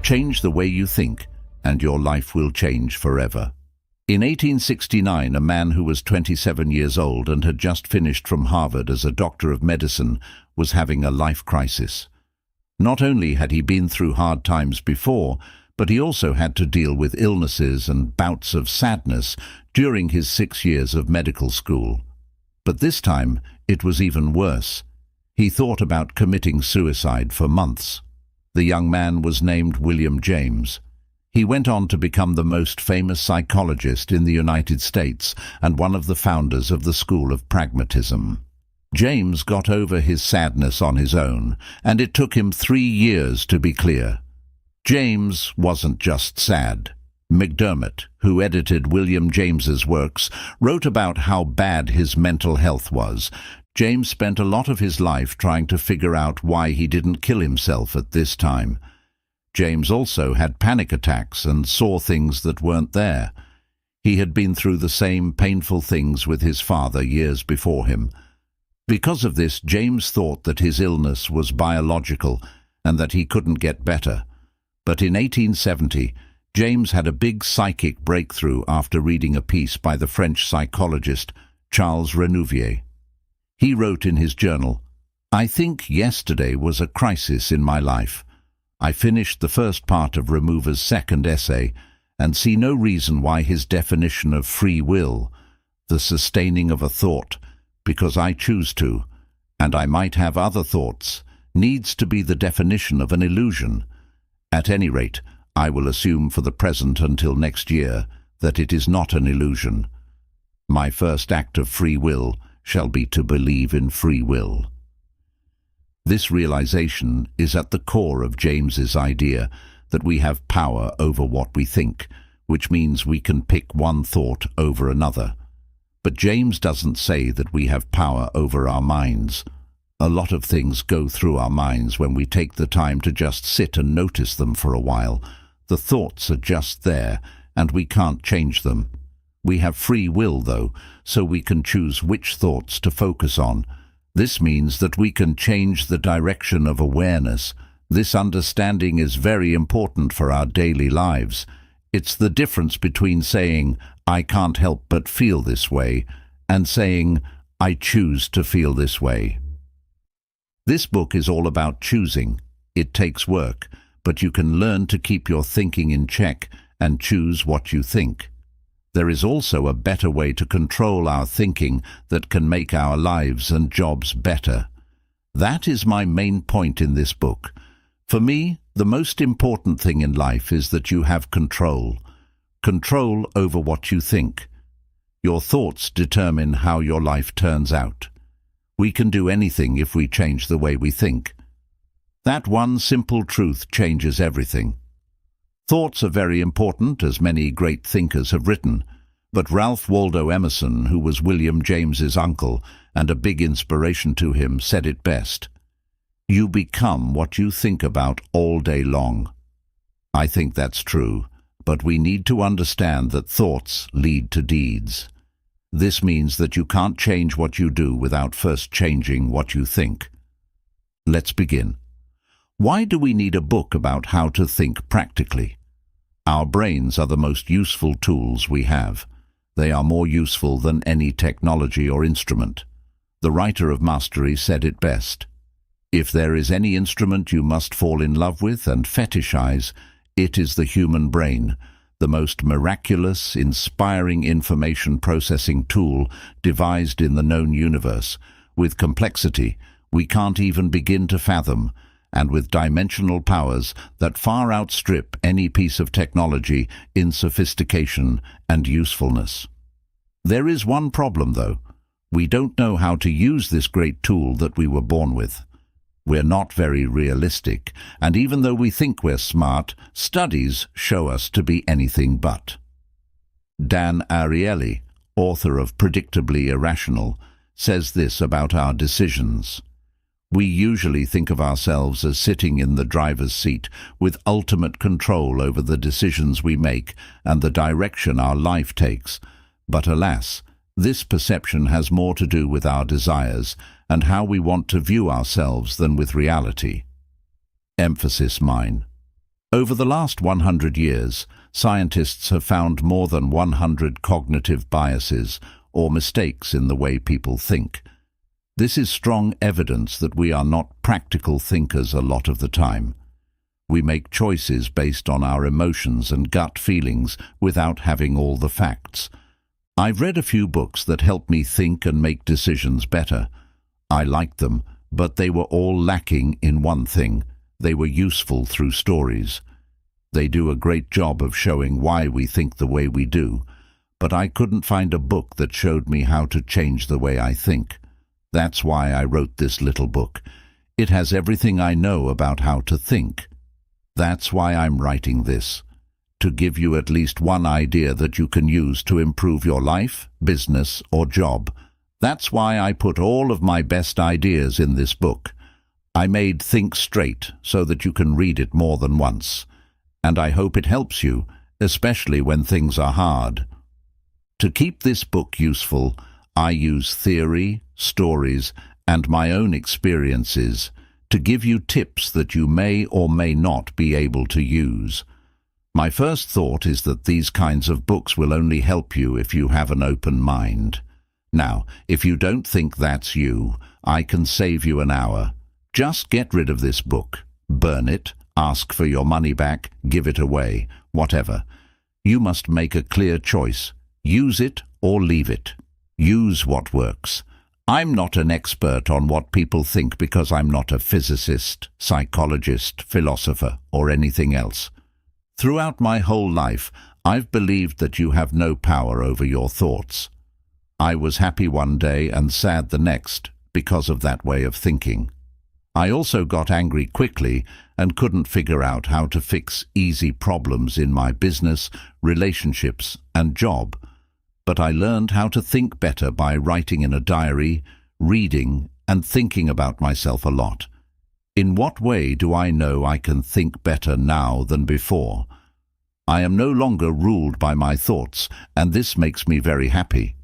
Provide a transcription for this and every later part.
Change the way you think, and your life will change forever. In 1869, a man who was 27 years old and had just finished from Harvard as a doctor of medicine was having a life crisis. Not only had he been through hard times before, but he also had to deal with illnesses and bouts of sadness during his 6 years of medical school. But this time, it was even worse. He thought about committing suicide for months. The young man was named William James. He went on to become the most famous psychologist in the United States and one of the founders of the School of Pragmatism. James got over his sadness on his own, and it took him 3 years to be clear. James wasn't just sad. McDermott, who edited William James's works, wrote about how bad his mental health was. James spent a lot of his life trying to figure out why he didn't kill himself at this time. James also had panic attacks and saw things that weren't there. He had been through the same painful things with his father years before him. Because of this, James thought that his illness was biological and that he couldn't get better. But in 1870, James had a big psychic breakthrough after reading a piece by the French psychologist Charles Renouvier. He wrote in his journal, "I think yesterday was a crisis in my life. I finished the first part of Remover's second essay and see no reason why his definition of free will, the sustaining of a thought, because I choose to, and I might have other thoughts, needs to be the definition of an illusion. At any rate, I will assume for the present until next year that it is not an illusion. My first act of free will shall be to believe in free will." This realization is at the core of James's idea that we have power over what we think, which means we can pick one thought over another. But James doesn't say that we have power over our minds. A lot of things go through our minds when we take the time to just sit and notice them for a while. The thoughts are just there, and we can't change them. We have free will, though, so we can choose which thoughts to focus on. This means that we can change the direction of awareness. This understanding is very important for our daily lives. It's the difference between saying, "I can't help but feel this way," and saying, "I choose to feel this way." This book is all about choosing. It takes work, but you can learn to keep your thinking in check and choose what you think. There is also a better way to control our thinking that can make our lives and jobs better. That is my main point in this book. For me, the most important thing in life is that you have control. Control over what you think. Your thoughts determine how your life turns out. We can do anything if we change the way we think. That one simple truth changes everything. Thoughts are very important, as many great thinkers have written, but Ralph Waldo Emerson, who was William James's uncle and a big inspiration to him, said it best. "You become what you think about all day long." I think that's true, but we need to understand that thoughts lead to deeds. This means that you can't change what you do without first changing what you think. Let's begin. Why do we need a book about how to think practically? Our brains are the most useful tools we have. They are more useful than any technology or instrument. The writer of Mastery said it best. If there is any instrument you must fall in love with and fetishize, it is the human brain, the most miraculous, inspiring information processing tool devised in the known universe, with complexity we can't even begin to fathom, and with dimensional powers that far outstrip any piece of technology in sophistication and usefulness. There is one problem, though. We don't know how to use this great tool that we were born with. We're not very realistic, and even though we think we're smart, studies show us to be anything but. Dan Ariely, author of Predictably Irrational, says this about our decisions. We usually think of ourselves as sitting in the driver's seat with ultimate control over the decisions we make and the direction our life takes. But alas, this perception has more to do with our desires and how we want to view ourselves than with reality. Emphasis mine. Over the last 100 years, scientists have found more than 100 cognitive biases or mistakes in the way people think. This is strong evidence that we are not practical thinkers a lot of the time. We make choices based on our emotions and gut feelings without having all the facts. I've read a few books that help me think and make decisions better. I liked them, but they were all lacking in one thing. They were useful through stories. They do a great job of showing why we think the way we do, but I couldn't find a book that showed me how to change the way I think. That's why I wrote this little book. It has everything I know about how to think. That's why I'm writing this, to give you at least one idea that you can use to improve your life, business, or job. That's why I put all of my best ideas in this book. I made Think Straight so that you can read it more than once. And I hope it helps you, especially when things are hard. To keep this book useful, I use theory, stories, and my own experiences to give you tips that you may or may not be able to use. My first thought is that these kinds of books will only help you if you have an open mind. Now, if you don't think that's you, I can save you an hour. Just get rid of this book, burn it, ask for your money back, give it away, whatever. You must make a clear choice. Use it or leave it. Use what works. I'm not an expert on what people think because I'm not a physicist, psychologist, philosopher, or anything else. Throughout my whole life, I've believed that you have no power over your thoughts. I was happy one day and sad the next because of that way of thinking. I also got angry quickly and couldn't figure out how to fix easy problems in my business, relationships, and job. But I learned how to think better by writing in a diary, reading, and thinking about myself a lot. In what way do I know I can think better now than before? I am no longer ruled by my thoughts, and this makes me very happy.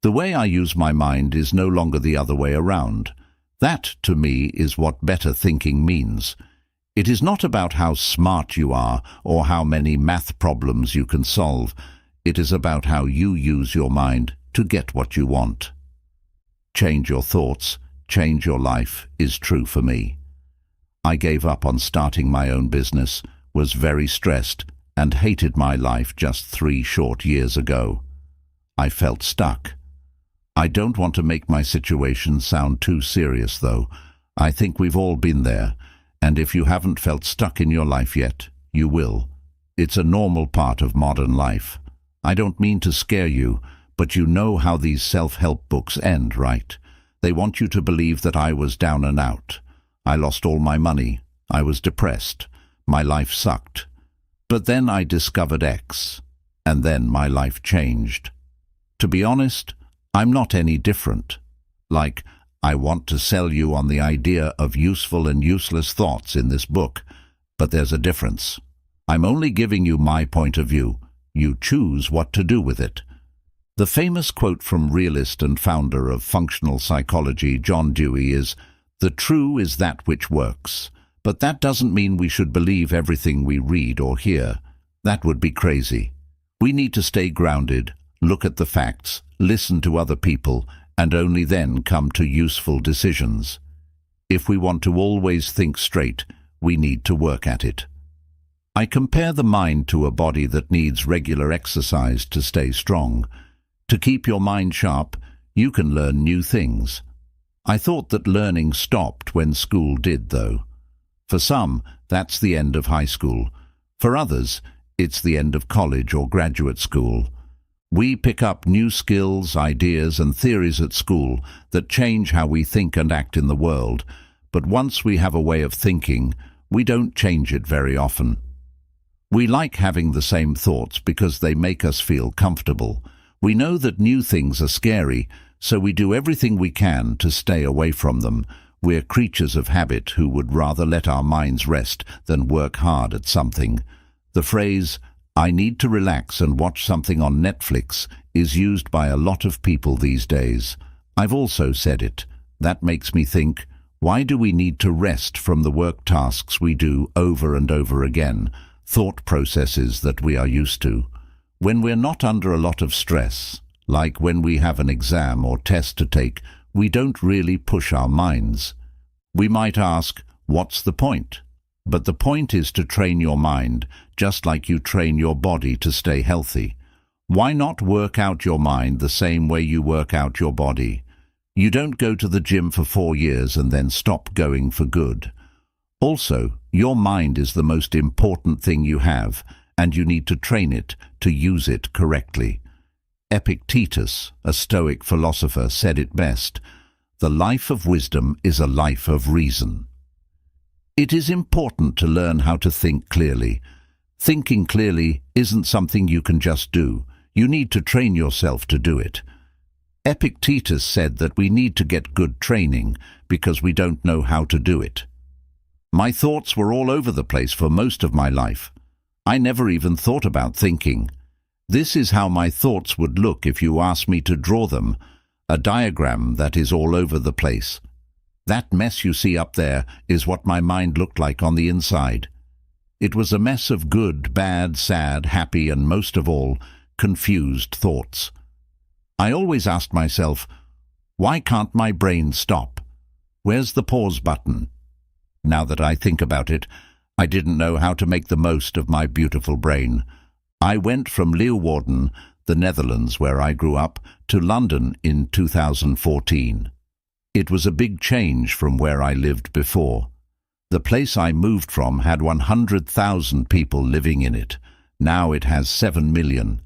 The way I use my mind is no longer the other way around. That, to me, is what better thinking means. It is not about how smart you are or how many math problems you can solve. It is about how you use your mind to get what you want. Change your thoughts, change your life is true for me. I gave up on starting my own business, was very stressed, and hated my life just 3 short years ago. I felt stuck. I don't want to make my situation sound too serious, though. I think we've all been there, and if you haven't felt stuck in your life yet, you will. It's a normal part of modern life. I don't mean to scare you, but you know how these self-help books end, right? They want you to believe that I was down and out. I lost all my money. I was depressed. My life sucked. But then I discovered X, and then my life changed. To be honest, I'm not any different. Like, I want to sell you on the idea of useful and useless thoughts in this book, but there's a difference. I'm only giving you my point of view. You choose what to do with it. The famous quote from realist and founder of functional psychology, John Dewey, is, "The true is that which works." But that doesn't mean we should believe everything we read or hear. That would be crazy. We need to stay grounded, look at the facts, listen to other people, and only then come to useful decisions. If we want to always think straight, we need to work at it. I compare the mind to a body that needs regular exercise to stay strong. To keep your mind sharp, you can learn new things. I thought that learning stopped when school did, though. For some, that's the end of high school. For others, it's the end of college or graduate school. We pick up new skills, ideas, and theories at school that change how we think and act in the world, but once we have a way of thinking, we don't change it very often. We like having the same thoughts because they make us feel comfortable. We know that new things are scary, so we do everything we can to stay away from them. We're creatures of habit who would rather let our minds rest than work hard at something. The phrase, "I need to relax and watch something on Netflix," is used by a lot of people these days. I've also said it. That makes me think, Why do we need to rest from the work tasks we do over and over again, thought processes that we are used to? When we're not under a lot of stress, like when we have an exam or test to take, we don't really push our minds. We might ask, what's the point? But the point is to train your mind, just like you train your body to stay healthy. Why not work out your mind the same way you work out your body? You don't go to the gym for 4 years and then stop going for good. Also, your mind is the most important thing you have, and you need to train it to use it correctly. Epictetus, a Stoic philosopher, said it best: "The life of wisdom is a life of reason." It is important to learn how to think clearly. Thinking clearly isn't something you can just do. You need to train yourself to do it. Epictetus said that we need to get good training because we don't know how to do it. My thoughts were all over the place for most of my life. I never even thought about thinking. This is how my thoughts would look if you asked me to draw them, a diagram that is all over the place. That mess you see up there is what my mind looked like on the inside. It was a mess of good, bad, sad, happy, and most of all, confused thoughts. I always asked myself, why can't my brain stop? Where's the pause button? Now that I think about it, I didn't know how to make the most of my beautiful brain. I went from Leeuwarden, the Netherlands, where I grew up, to London in 2014. It was a big change from where I lived before. The place I moved from had 100,000 people living in it. Now it has 7 million.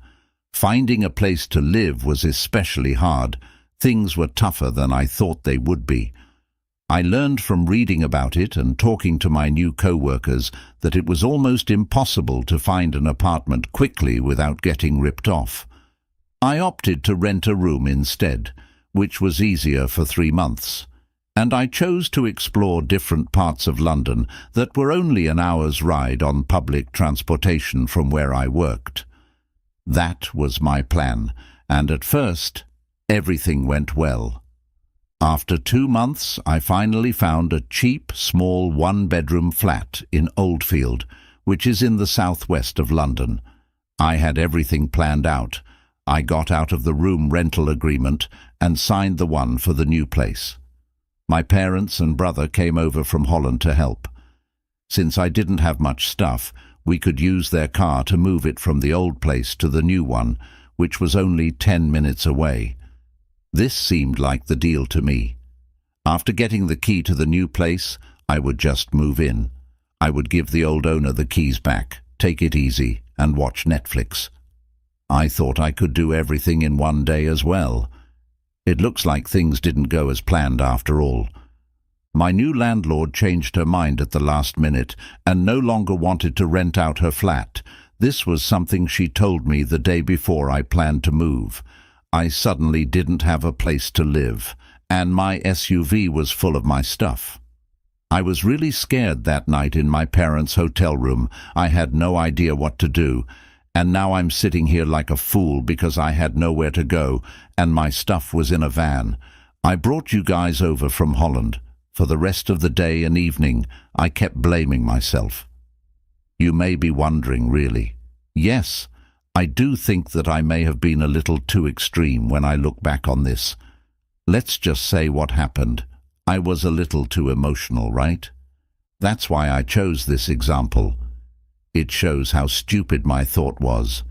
Finding a place to live was especially hard. Things were tougher than I thought they would be. I learned from reading about it and talking to my new co-workers that it was almost impossible to find an apartment quickly without getting ripped off. I opted to rent a room instead, which was easier for 3 months, and I chose to explore different parts of London that were only an hour's ride on public transportation from where I worked. That was my plan, and at first, everything went well. After 2 months, I finally found a cheap, small one-bedroom flat in Oldfield, which is in the southwest of London. I had everything planned out. I got out of the room rental agreement and signed the one for the new place. My parents and brother came over from Holland to help. Since I didn't have much stuff, we could use their car to move it from the old place to the new one, which was only 10 minutes away. This seemed like the deal to me. After getting the key to the new place, I would just move in. I would give the old owner the keys back, take it easy, and watch Netflix. I thought I could do everything in one day as well. It looks like things didn't go as planned after all. My new landlord changed her mind at the last minute and no longer wanted to rent out her flat. This was something she told me the day before I planned to move. I suddenly didn't have a place to live, and my SUV was full of my stuff. I was really scared that night in my parents' hotel room. I had no idea what to do, and now I'm sitting here like a fool because I had nowhere to go, and my stuff was in a van. I brought you guys over from Holland. For the rest of the day and evening, I kept blaming myself. You may be wondering, really. Yes, I do think that I may have been a little too extreme when I look back on this. Let's just say what happened. I was a little too emotional, right? That's why I chose this example. It shows how stupid my thought was.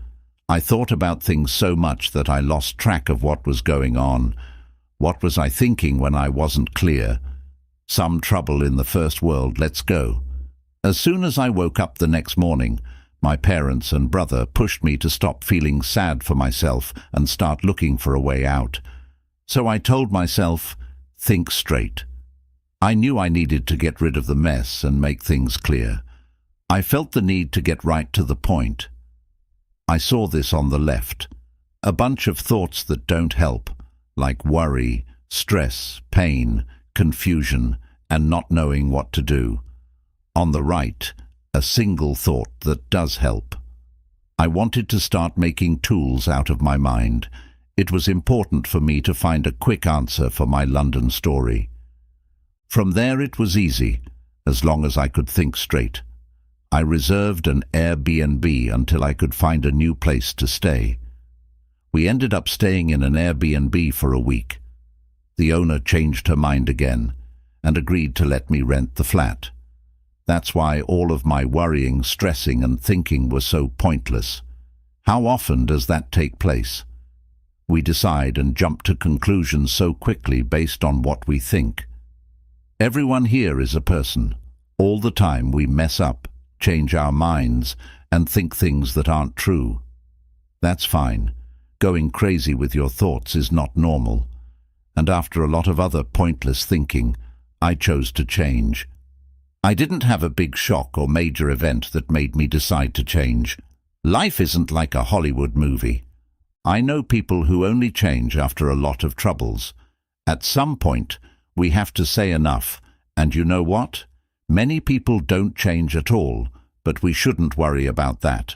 I thought about things so much that I lost track of what was going on. What was I thinking when I wasn't clear? Some trouble in the first world, let's go. As soon as I woke up the next morning, my parents and brother pushed me to stop feeling sad for myself and start looking for a way out. So I told myself, think straight. I knew I needed to get rid of the mess and make things clear. I felt the need to get right to the point. I saw this on the left. A bunch of thoughts that don't help, like worry, stress, pain, confusion, and not knowing what to do. On the right, a single thought that does help. I wanted to start making tools out of my mind. It was important for me to find a quick answer for my London story. From there it was easy, as long as I could think straight. I reserved an Airbnb until I could find a new place to stay. We ended up staying in an Airbnb for a week. The owner changed her mind again and agreed to let me rent the flat. That's why all of my worrying, stressing and thinking were so pointless. How often does that take place? We decide and jump to conclusions so quickly based on what we think. Everyone here is a person. All the time we mess up, change our minds, and think things that aren't true. That's fine. Going crazy with your thoughts is not normal. And after a lot of other pointless thinking, I chose to change. I didn't have a big shock or major event that made me decide to change. Life isn't like a Hollywood movie. I know people who only change after a lot of troubles. At some point, we have to say enough, and you know what? Many people don't change at all, but we shouldn't worry about that.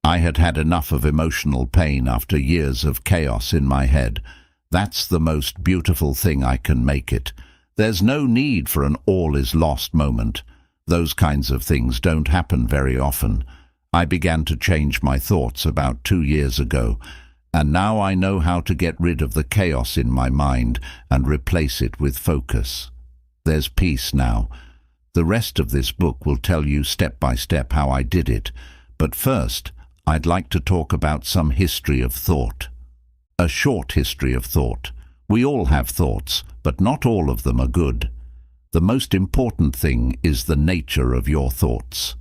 I had had enough of emotional pain after years of chaos in my head. That's the most beautiful thing I can make it. There's no need for an all-is-lost moment. Those kinds of things don't happen very often. I began to change my thoughts about 2 years ago, and now I know how to get rid of the chaos in my mind and replace it with focus. There's peace now. The rest of this book will tell you step by step how I did it, but first, I'd like to talk about some history of thought. A short history of thought. We all have thoughts, but not all of them are good. The most important thing is the nature of your thoughts.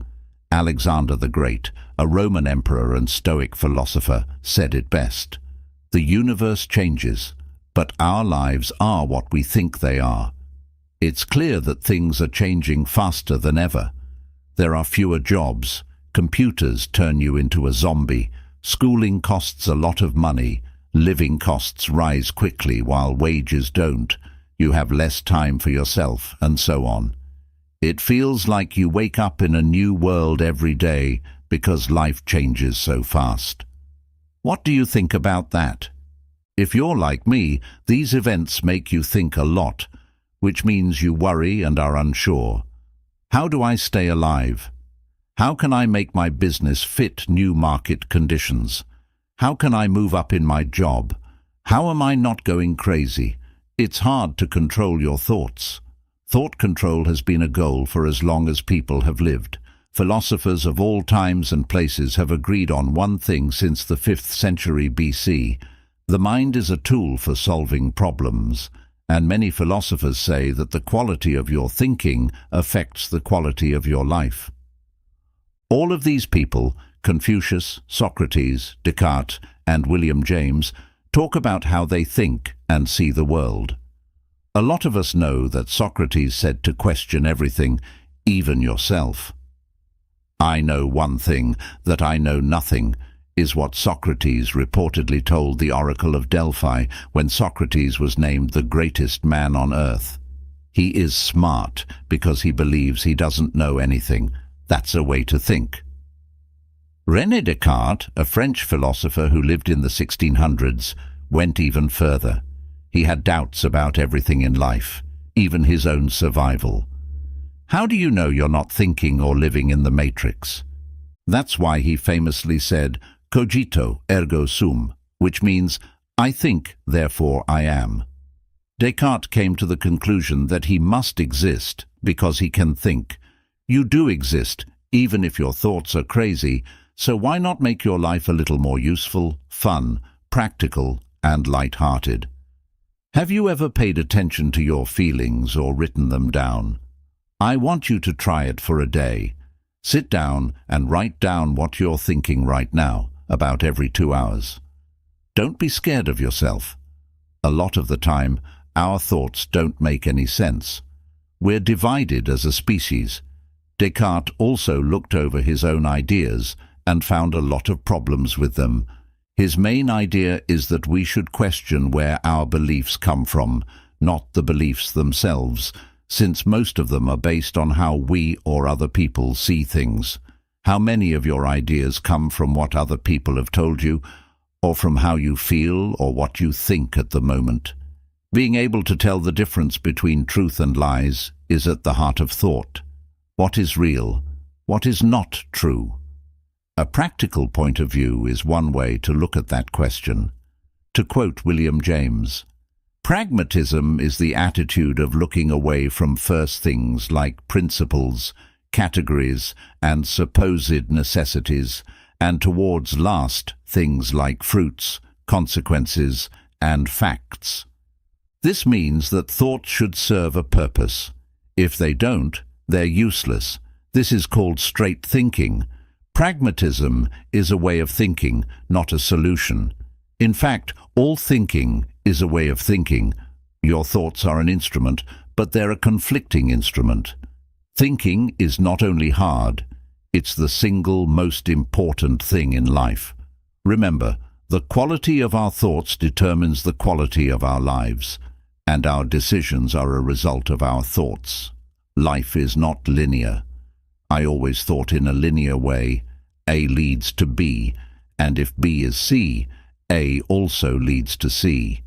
Alexander the Great, a Roman emperor and Stoic philosopher, said it best. The universe changes, but our lives are what we think they are. It's clear that things are changing faster than ever. There are fewer jobs. Computers turn you into a zombie. Schooling costs a lot of money. Living costs rise quickly while wages don't. You have less time for yourself, and so on. It feels like you wake up in a new world every day because life changes so fast. What do you think about that? If you're like me, these events make you think a lot, which means you worry and are unsure. How do I stay alive? How can I make my business fit new market conditions? How can I move up in my job? How am I not going crazy? It's hard to control your thoughts. Thought control has been a goal for as long as people have lived. Philosophers of all times and places have agreed on one thing since the 5th century BC. The mind is a tool for solving problems, and many philosophers say that the quality of your thinking affects the quality of your life. All of these people, Confucius, Socrates, Descartes, and William James, talk about how they think and see the world. A lot of us know that Socrates said to question everything, even yourself. I know one thing, that I know nothing, is what Socrates reportedly told the Oracle of Delphi when Socrates was named the greatest man on earth. He is smart because he believes he doesn't know anything. That's a way to think. René Descartes, a French philosopher who lived in the 1600s, went even further. He had doubts about everything in life, even his own survival. How do you know you're not thinking or living in the matrix? That's why he famously said, cogito ergo sum, which means, I think, therefore I am. Descartes came to the conclusion that he must exist because he can think. You do exist, even if your thoughts are crazy, so why not make your life a little more useful, fun, practical, and light-hearted? Have you ever paid attention to your feelings or written them down? I want you to try it for a day. Sit down and write down what you're thinking right now, about every 2 hours. Don't be scared of yourself. A lot of the time, our thoughts don't make any sense. We're divided as a species. Descartes also looked over his own ideas and found a lot of problems with them. His main idea is that we should question where our beliefs come from, not the beliefs themselves, since most of them are based on how we or other people see things. How many of your ideas come from what other people have told you, or from how you feel or what you think at the moment? Being able to tell the difference between truth and lies is at the heart of thought. What is real? What is not true? A practical point of view is one way to look at that question. To quote William James, "Pragmatism is the attitude of looking away from first things like principles, categories, and supposed necessities, and towards last things like fruits, consequences, and facts." This means that thoughts should serve a purpose. If they don't, they're useless. This is called straight thinking. Pragmatism is a way of thinking, not a solution. In fact, all thinking is a way of thinking. Your thoughts are an instrument, but they're a conflicting instrument. Thinking is not only hard, it's the single most important thing in life. Remember, the quality of our thoughts determines the quality of our lives, and our decisions are a result of our thoughts. Life is not linear. I always thought in a linear way. A leads to B, and if B is C, A also leads to C.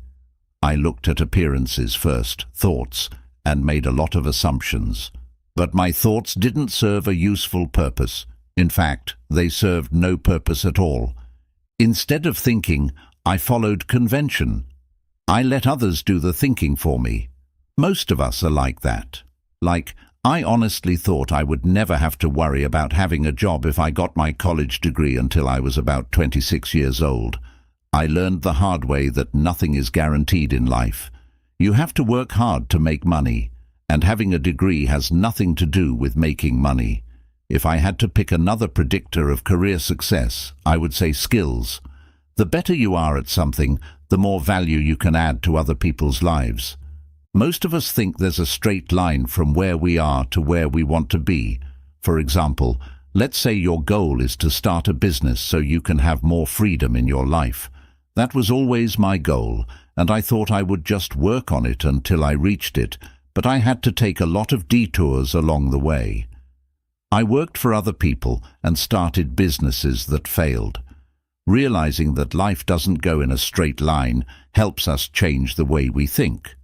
I looked at appearances first, thoughts, and made a lot of assumptions. But my thoughts didn't serve a useful purpose. In fact, they served no purpose at all. Instead of thinking, I followed convention. I let others do the thinking for me. Most of us are like that. I honestly thought I would never have to worry about having a job if I got my college degree until I was about 26 years old. I learned the hard way that nothing is guaranteed in life. You have to work hard to make money, and having a degree has nothing to do with making money. If I had to pick another predictor of career success, I would say skills. The better you are at something, the more value you can add to other people's lives. Most of us think there's a straight line from where we are to where we want to be. For example, let's say your goal is to start a business so you can have more freedom in your life. That was always my goal, and I thought I would just work on it until I reached it, but I had to take a lot of detours along the way. I worked for other people and started businesses that failed. Realizing that life doesn't go in a straight line helps us change the way we think.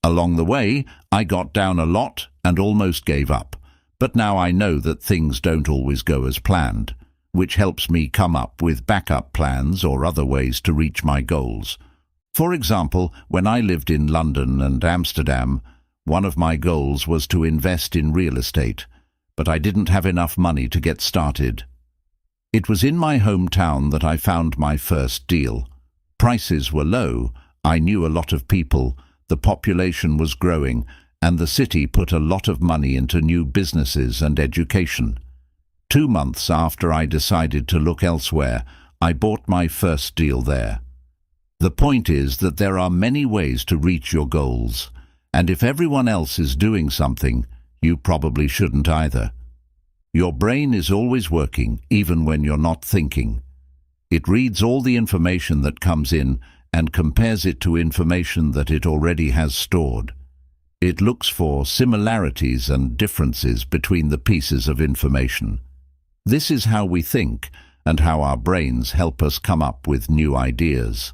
Along the way, I got down a lot and almost gave up, but now I know that things don't always go as planned, which helps me come up with backup plans or other ways to reach my goals. For example, when I lived in London and Amsterdam, one of my goals was to invest in real estate, but I didn't have enough money to get started. It was in my hometown that I found my first deal. Prices were low, I knew a lot of people, the population was growing, and the city put a lot of money into new businesses and education. 2 months after I decided to look elsewhere, I bought my first deal there. The point is that there are many ways to reach your goals, and if everyone else is doing something, you probably shouldn't either. Your brain is always working, even when you're not thinking. It reads all the information that comes in and compares it to information that it already has stored. It looks for similarities and differences between the pieces of information. This is how we think and how our brains help us come up with new ideas.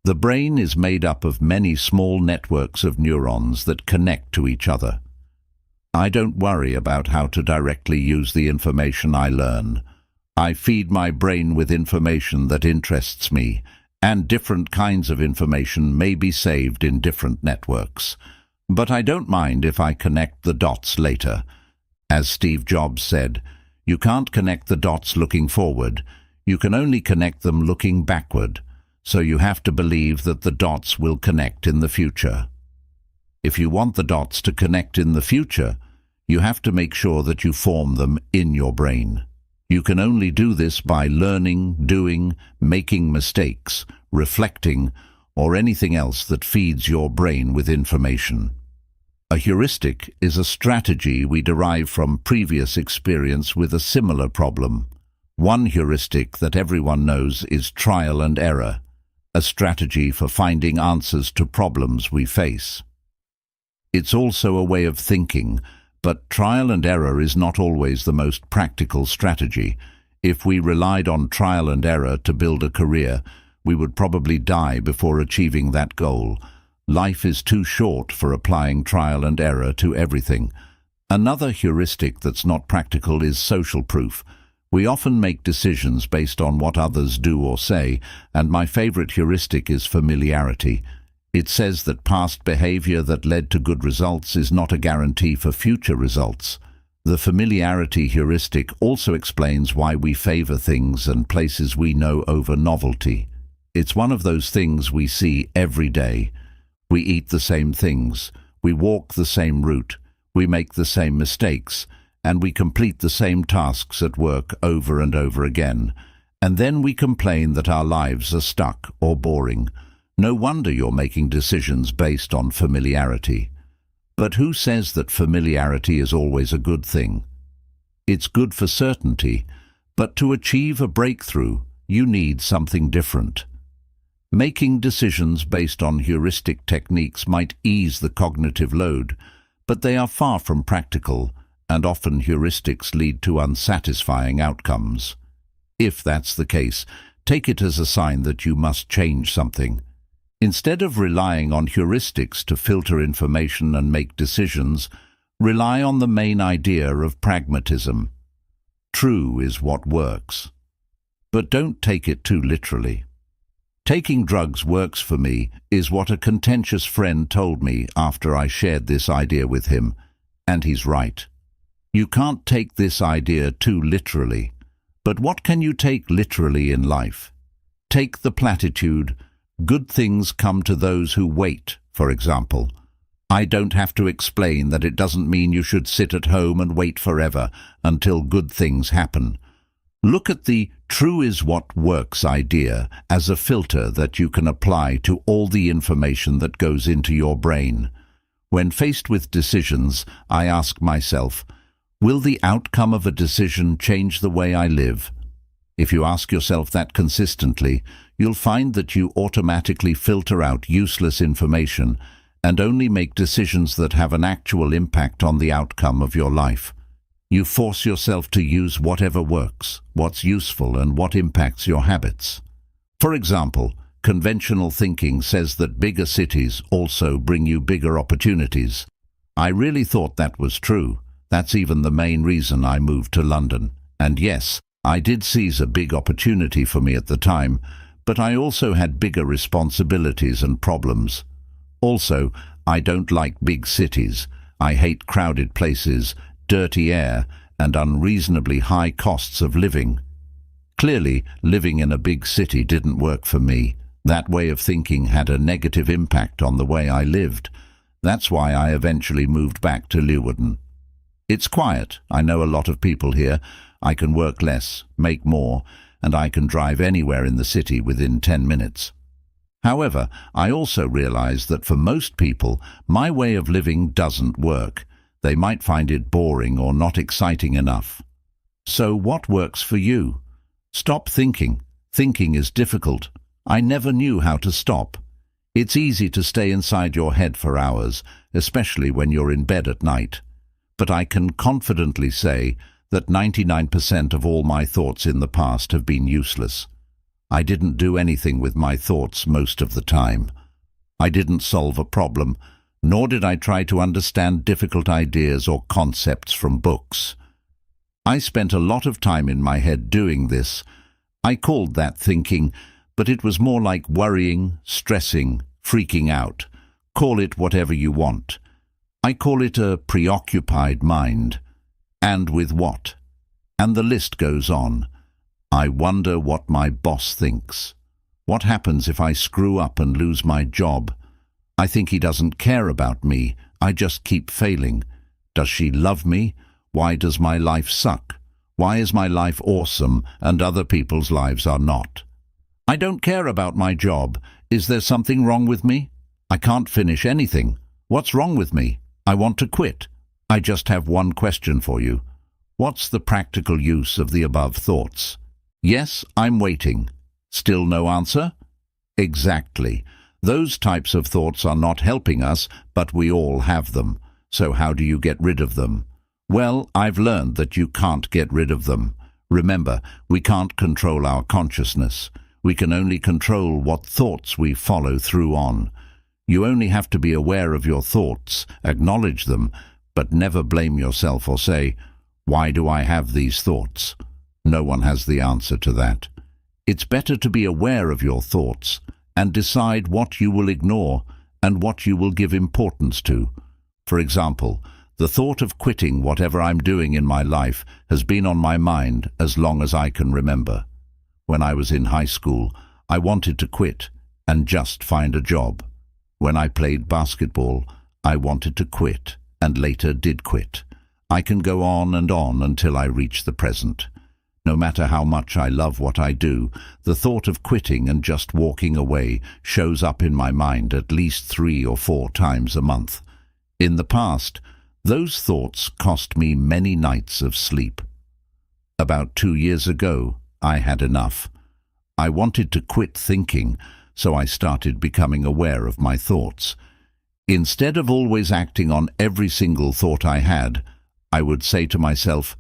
The brain is made up of many small networks of neurons that connect to each other. I don't worry about how to directly use the information I learn. I feed my brain with information that interests me, and different kinds of information may be saved in different networks. But I don't mind if I connect the dots later. As Steve Jobs said, you can't connect the dots looking forward, you can only connect them looking backward, so you have to believe that the dots will connect in the future. If you want the dots to connect in the future, you have to make sure that you form them in your brain. You can only do this by learning, doing, making mistakes, reflecting, or anything else that feeds your brain with information. A heuristic is a strategy we derive from previous experience with a similar problem. One heuristic that everyone knows is trial and error, a strategy for finding answers to problems we face. It's also a way of thinking, but trial and error is not always the most practical strategy. If we relied on trial and error to build a career, we would probably die before achieving that goal. Life is too short for applying trial and error to everything. Another heuristic that's not practical is social proof. We often make decisions based on what others do or say, and my favorite heuristic is familiarity. It says that past behavior that led to good results is not a guarantee for future results. The familiarity heuristic also explains why we favor things and places we know over novelty. It's one of those things we see every day. We eat the same things, we walk the same route, we make the same mistakes, and we complete the same tasks at work over and over again. And then we complain that our lives are stuck or boring. No wonder you're making decisions based on familiarity. But who says that familiarity is always a good thing? It's good for certainty, but to achieve a breakthrough, you need something different. Making decisions based on heuristic techniques might ease the cognitive load, but they are far from practical, and often heuristics lead to unsatisfying outcomes. If that's the case, take it as a sign that you must change something. Instead of relying on heuristics to filter information and make decisions, rely on the main idea of pragmatism. True is what works. But don't take it too literally. Taking drugs works for me is what a contentious friend told me after I shared this idea with him, and he's right. You can't take this idea too literally. But what can you take literally in life? Take the platitude, "Good things come to those who wait," for example. I don't have to explain that it doesn't mean you should sit at home and wait forever until good things happen. Look at the "true is what works" idea as a filter that you can apply to all the information that goes into your brain. When faced with decisions, I ask myself, will the outcome of a decision change the way I live? If you ask yourself that consistently, you'll find that you automatically filter out useless information and only make decisions that have an actual impact on the outcome of your life. You force yourself to use whatever works, what's useful, and what impacts your habits. For example, conventional thinking says that bigger cities also bring you bigger opportunities. I really thought that was true. That's even the main reason I moved to London. And yes, I did seize a big opportunity for me at the time, but I also had bigger responsibilities and problems. Also, I don't like big cities. I hate crowded places, dirty air, and unreasonably high costs of living. Clearly, living in a big city didn't work for me. That way of thinking had a negative impact on the way I lived. That's why I eventually moved back to Leeuwarden. It's quiet. I know a lot of people here. I can work less, make more, and I can drive anywhere in the city within 10 minutes. However, I also realize that for most people, my way of living doesn't work. They might find it boring or not exciting enough. So what works for you? Stop thinking. Thinking is difficult. I never knew how to stop. It's easy to stay inside your head for hours, especially when you're in bed at night. But I can confidently say that 99% of all my thoughts in the past have been useless. I didn't do anything with my thoughts most of the time. I didn't solve a problem, nor did I try to understand difficult ideas or concepts from books. I spent a lot of time in my head doing this. I called that thinking, but it was more like worrying, stressing, freaking out. Call it whatever you want. I call it a preoccupied mind. And with what? And the list goes on. I wonder what my boss thinks. What happens if I screw up and lose my job? I think he doesn't care about me. I just keep failing. Does she love me? Why does my life suck? Why is my life awesome and other people's lives are not? I don't care about my job. Is there something wrong with me? I can't finish anything. What's wrong with me? I want to quit. I just have one question for you. What's the practical use of the above thoughts? Yes, I'm waiting. Still no answer? Exactly. Those types of thoughts are not helping us, but we all have them. So how do you get rid of them? Well, I've learned that you can't get rid of them. Remember, we can't control our consciousness. We can only control what thoughts we follow through on. You only have to be aware of your thoughts, acknowledge them, but never blame yourself or say, "Why do I have these thoughts?" No one has the answer to that. It's better to be aware of your thoughts and decide what you will ignore and what you will give importance to. For example, the thought of quitting whatever I'm doing in my life has been on my mind as long as I can remember. When I was in high school, I wanted to quit and just find a job. When I played basketball, I wanted to quit and later did quit. I can go on until I reach the present. No matter how much I love what I do, the thought of quitting and just walking away shows up in my mind at least 3 or 4 times a month. In the past, those thoughts cost me many nights of sleep. About 2 years ago, I had enough. I wanted to quit thinking, so I started becoming aware of my thoughts. Instead of always acting on every single thought I had, I would say to myself,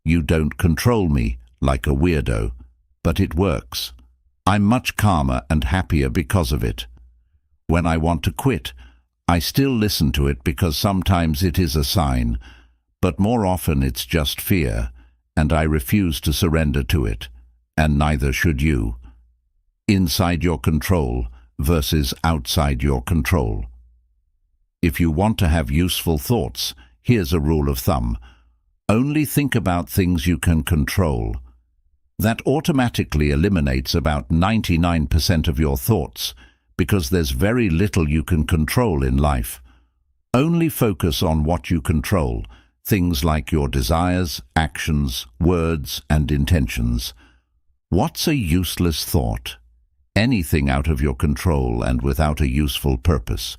"You don't control me like a weirdo," but it works. I'm much calmer and happier because of it. When I want to quit, I still listen to it because sometimes it is a sign, but more often it's just fear, and I refuse to surrender to it, and neither should you. Inside your control versus outside your control. If you want to have useful thoughts, here's a rule of thumb. Only think about things you can control. That automatically eliminates about 99% of your thoughts, because there's very little you can control in life. Only focus on what you control, things like your desires, actions, words, and intentions. What's a useless thought? Anything out of your control and without a useful purpose.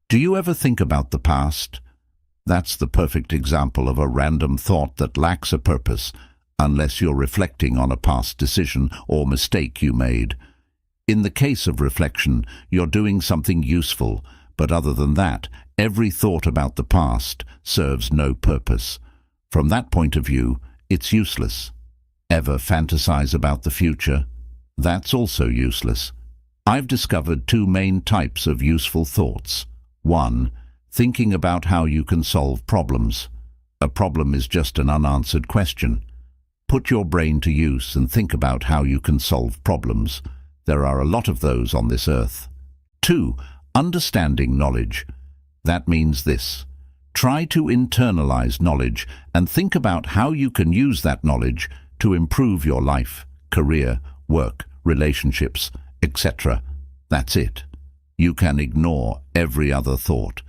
Do you ever think about the past? That's the perfect example of a random thought that lacks a purpose, unless you're reflecting on a past decision or mistake you made. In the case of reflection, you're doing something useful, but other than that, every thought about the past serves no purpose. From that point of view, it's useless. Ever fantasize about the future? That's also useless. I've discovered 2 main types of useful thoughts. 1. Thinking about how you can solve problems. A problem is just an unanswered question. Put your brain to use and think about how you can solve problems. There are a lot of those on this earth. 2. Understanding knowledge. That means this. Try to internalize knowledge and think about how you can use that knowledge to improve your life, career, work, relationships, etc. That's it. You can ignore every other thought.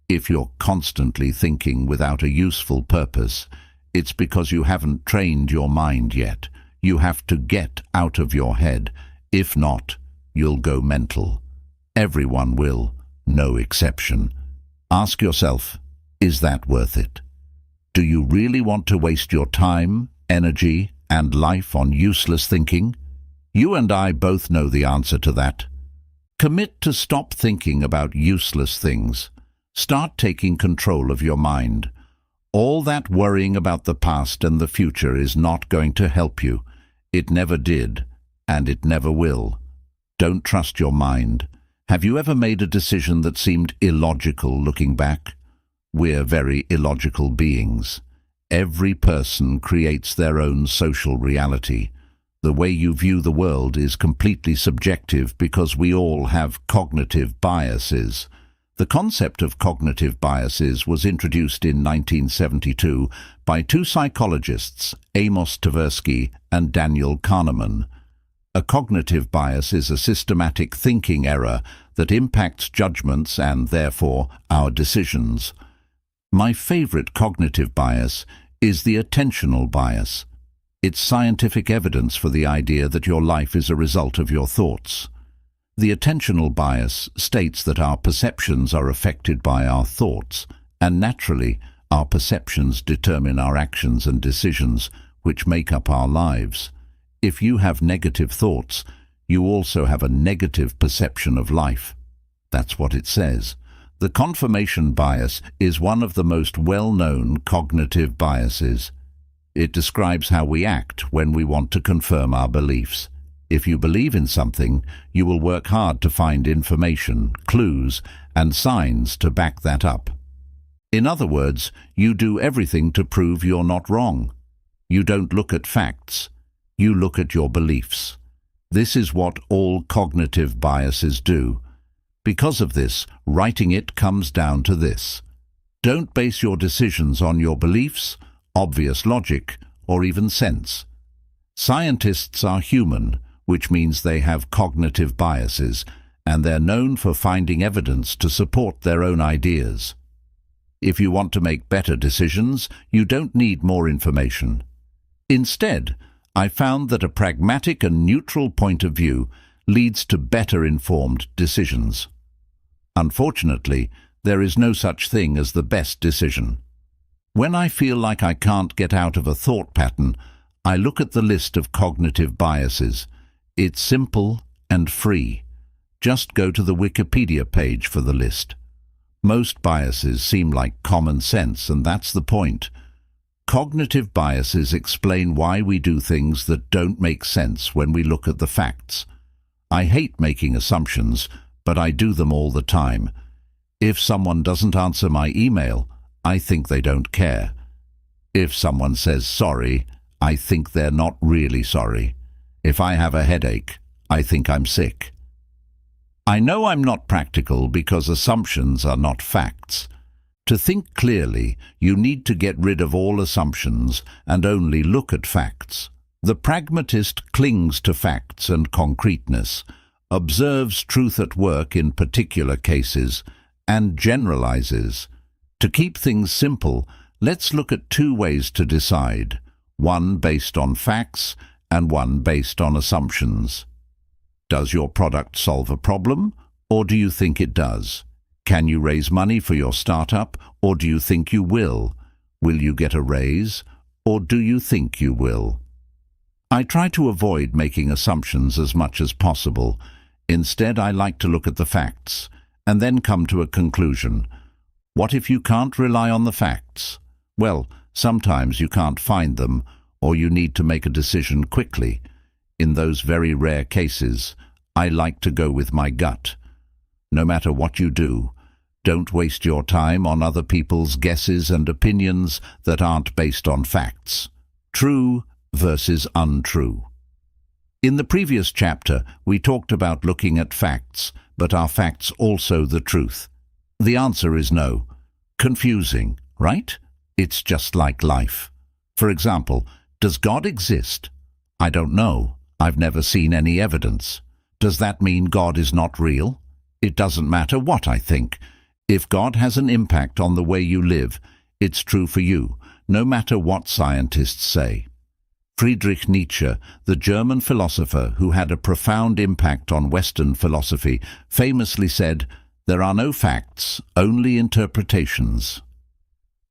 If you're constantly thinking without a useful purpose, it's because you haven't trained your mind yet. You have to get out of your head. If not, you'll go mental. Everyone will, no exception. Ask yourself, is that worth it? Do you really want to waste your time, energy, and life on useless thinking? You and I both know the answer to that. Commit to stop thinking about useless things. Start taking control of your mind. All that worrying about the past and the future is not going to help you. It never did, and it never will. Don't trust your mind. Have you ever made a decision that seemed illogical looking back? We're very illogical beings. Every person creates their own social reality. The way you view the world is completely subjective because we all have cognitive biases. The concept of cognitive biases was introduced in 1972 by 2 psychologists, Amos Tversky and Daniel Kahneman. A cognitive bias is a systematic thinking error that impacts judgments and, therefore, our decisions. My favorite cognitive bias is the attentional bias. It's scientific evidence for the idea that your life is a result of your thoughts. The attentional bias states that our perceptions are affected by our thoughts, and naturally, our perceptions determine our actions and decisions, which make up our lives. If you have negative thoughts, you also have a negative perception of life. That's what it says. The confirmation bias is one of the most well-known cognitive biases. It describes how we act when we want to confirm our beliefs. If you believe in something, you will work hard to find information, clues, and signs to back that up. In other words, you do everything to prove you're not wrong. You don't look at facts. You look at your beliefs. This is what all cognitive biases do. Because of this, writing it comes down to this. Don't base your decisions on your beliefs, obvious logic, or even sense. Scientists are human, which means they have cognitive biases, and they're known for finding evidence to support their own ideas. If you want to make better decisions, you don't need more information. Instead, I found that a pragmatic and neutral point of view leads to better informed decisions. Unfortunately, there is no such thing as the best decision. When I feel like I can't get out of a thought pattern, I look at the list of cognitive biases. It's simple and free. Just go to the Wikipedia page for the list. Most biases seem like common sense, and that's the point. Cognitive biases explain why we do things that don't make sense when we look at the facts. I hate making assumptions, but I do them all the time. If someone doesn't answer my email, I think they don't care. If someone says sorry, I think they're not really sorry. If I have a headache, I think I'm sick. I know I'm not practical because assumptions are not facts. To think clearly, you need to get rid of all assumptions and only look at facts. The pragmatist clings to facts and concreteness, observes truth at work in particular cases, and generalizes. To keep things simple, let's look at two ways to decide, one based on facts and one based on assumptions. Does your product solve a problem, or do you think it does? Can you raise money for your startup, or do you think you will? Will you get a raise, or do you think you will? I try to avoid making assumptions as much as possible. Instead, I like to look at the facts, and then come to a conclusion. What if you can't rely on the facts? Well, sometimes you can't find them, or you need to make a decision quickly. In those very rare cases, I like to go with my gut. No matter what you do, don't waste your time on other people's guesses and opinions that aren't based on facts. True versus untrue. In the previous chapter, we talked about looking at facts, but are facts also the truth? The answer is no. Confusing, right? It's just like life. For example, does God exist? I don't know. I've never seen any evidence. Does that mean God is not real? It doesn't matter what I think. If God has an impact on the way you live, it's true for you, no matter what scientists say. Friedrich Nietzsche, the German philosopher who had a profound impact on Western philosophy, famously said, "There are no facts, only interpretations."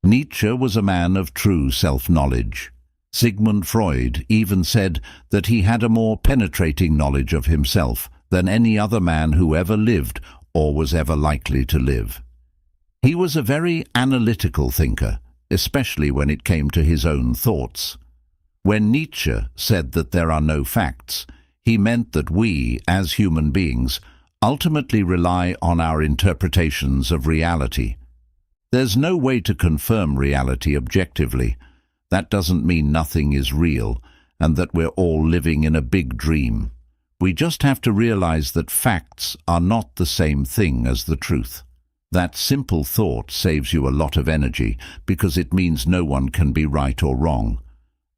Nietzsche was a man of true self-knowledge. Sigmund Freud even said that he had a more penetrating knowledge of himself than any other man who ever lived or was ever likely to live. He was a very analytical thinker, especially when it came to his own thoughts. When Nietzsche said that there are no facts, he meant that we, as human beings, ultimately rely on our interpretations of reality. There's no way to confirm reality objectively. That doesn't mean nothing is real and that we're all living in a big dream. We just have to realize that facts are not the same thing as the truth. That simple thought saves you a lot of energy because it means no one can be right or wrong.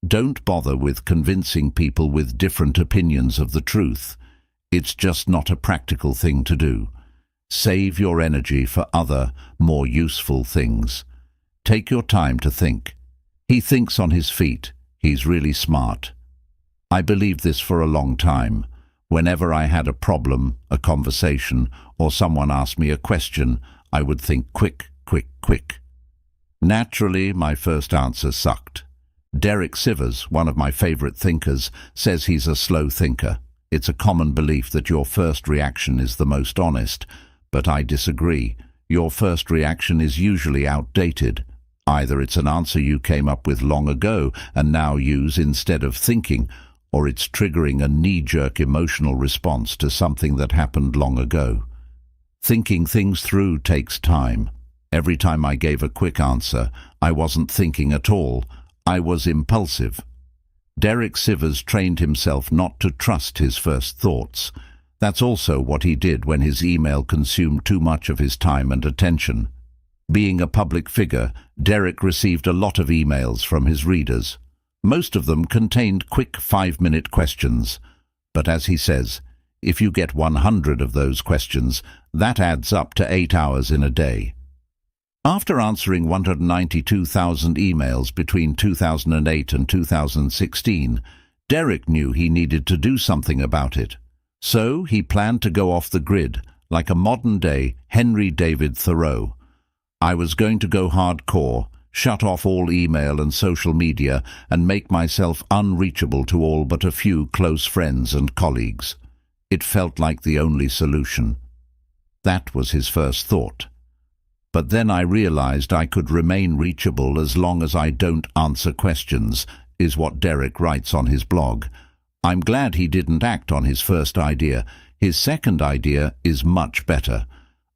Don't bother with convincing people with different opinions of the truth. It's just not a practical thing to do. Save your energy for other, more useful things. Take your time to think. He thinks on his feet. He's really smart. I believed this for a long time. Whenever I had a problem, a conversation, or someone asked me a question, I would think quick, quick, quick. Naturally, my first answer sucked. Derek Sivers, one of my favorite thinkers, says he's a slow thinker. It's a common belief that your first reaction is the most honest, but I disagree. Your first reaction is usually outdated. Either it's an answer you came up with long ago and now use instead of thinking, or it's triggering a knee-jerk emotional response to something that happened long ago. Thinking things through takes time. Every time I gave a quick answer, I wasn't thinking at all. I was impulsive. Derek Sivers trained himself not to trust his first thoughts. That's also what he did when his email consumed too much of his time and attention. Being a public figure, Derek received a lot of emails from his readers. Most of them contained quick 5-minute questions. But as he says, if you get 100 of those questions, that adds up to 8 hours in a day. After answering 192,000 emails between 2008 and 2016, Derek knew he needed to do something about it. So he planned to go off the grid, like a modern-day Henry David Thoreau. I was going to go hardcore, shut off all email and social media, and make myself unreachable to all but a few close friends and colleagues. It felt like the only solution. That was his first thought. But then I realized I could remain reachable as long as I don't answer questions, is what Derek writes on his blog. I'm glad he didn't act on his first idea. His second idea is much better.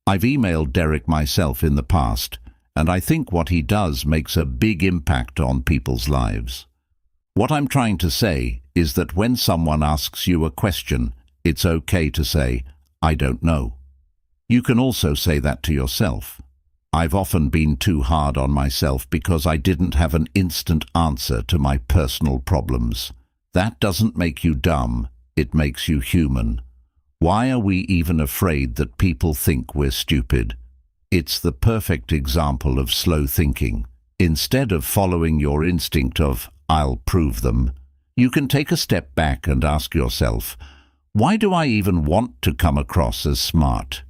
I've emailed Derek myself in the past, and I think what he does makes a big impact on people's lives. What I'm trying to say is that when someone asks you a question, it's okay to say, I don't know. You can also say that to yourself. I've often been too hard on myself because I didn't have an instant answer to my personal problems. That doesn't make you dumb, it makes you human. Why are we even afraid that people think we're stupid? It's the perfect example of slow thinking. Instead of following your instinct of, I'll prove them, you can take a step back and ask yourself, why do I even want to come across as smart?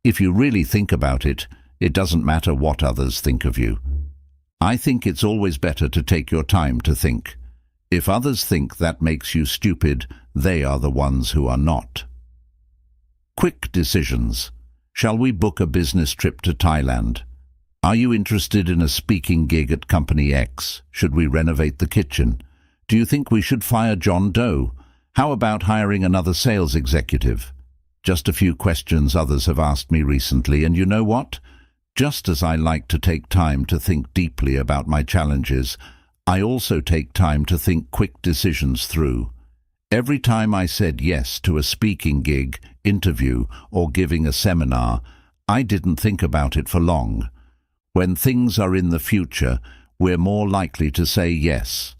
If you really think about it, it doesn't matter what others think of you. I think it's always better to take your time to think. If others think that makes you stupid, they are the ones who are not. Quick decisions. Shall we book a business trip to Thailand? Are you interested in a speaking gig at Company X? Should we renovate the kitchen? Do you think we should fire John Doe? How about hiring another sales executive? Just a few questions others have asked me recently, and you know what? Just as I like to take time to think deeply about my challenges, I also take time to think quick decisions through. Every time I said yes to a speaking gig, interview, or giving a seminar, I didn't think about it for long. When things are in the future, we're more likely to say yes.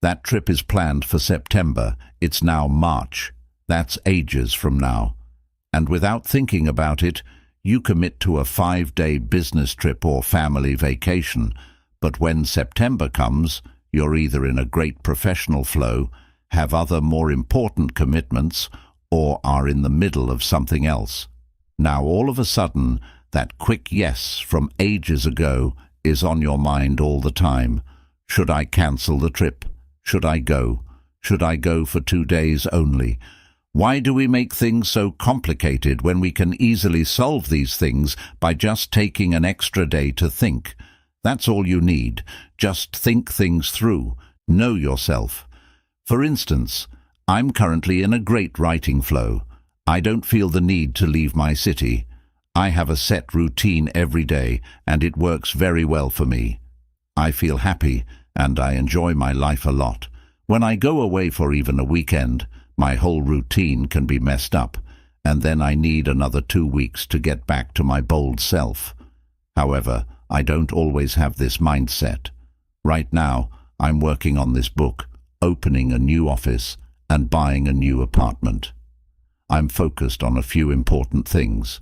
That trip is planned for September. It's now March. That's ages from now. And without thinking about it, you commit to a 5-day business trip or family vacation. But when September comes, you're either in a great professional flow, have other more important commitments, or are in the middle of something else. Now all of a sudden, that quick yes from ages ago is on your mind all the time. Should I cancel the trip? Should I go? Should I go for 2 days only? Why do we make things so complicated when we can easily solve these things by just taking an extra day to think? That's all you need. Just think things through. Know yourself. For instance, I'm currently in a great writing flow. I don't feel the need to leave my city. I have a set routine every day, and it works very well for me. I feel happy, and I enjoy my life a lot. When I go away for even a weekend, my whole routine can be messed up, and then I need another 2 weeks to get back to my bold self. However, I don't always have this mindset. Right now, I'm working on this book, opening a new office, and buying a new apartment. I'm focused on a few important things,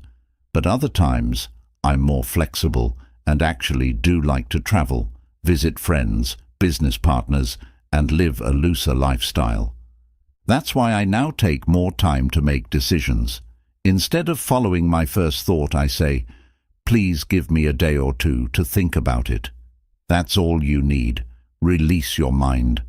but other times I'm more flexible and actually do like to travel, visit friends, business partners, and live a looser lifestyle. That's why I now take more time to make decisions. Instead of following my first thought, I say, please give me a day or two to think about it. That's all you need. Release your mind.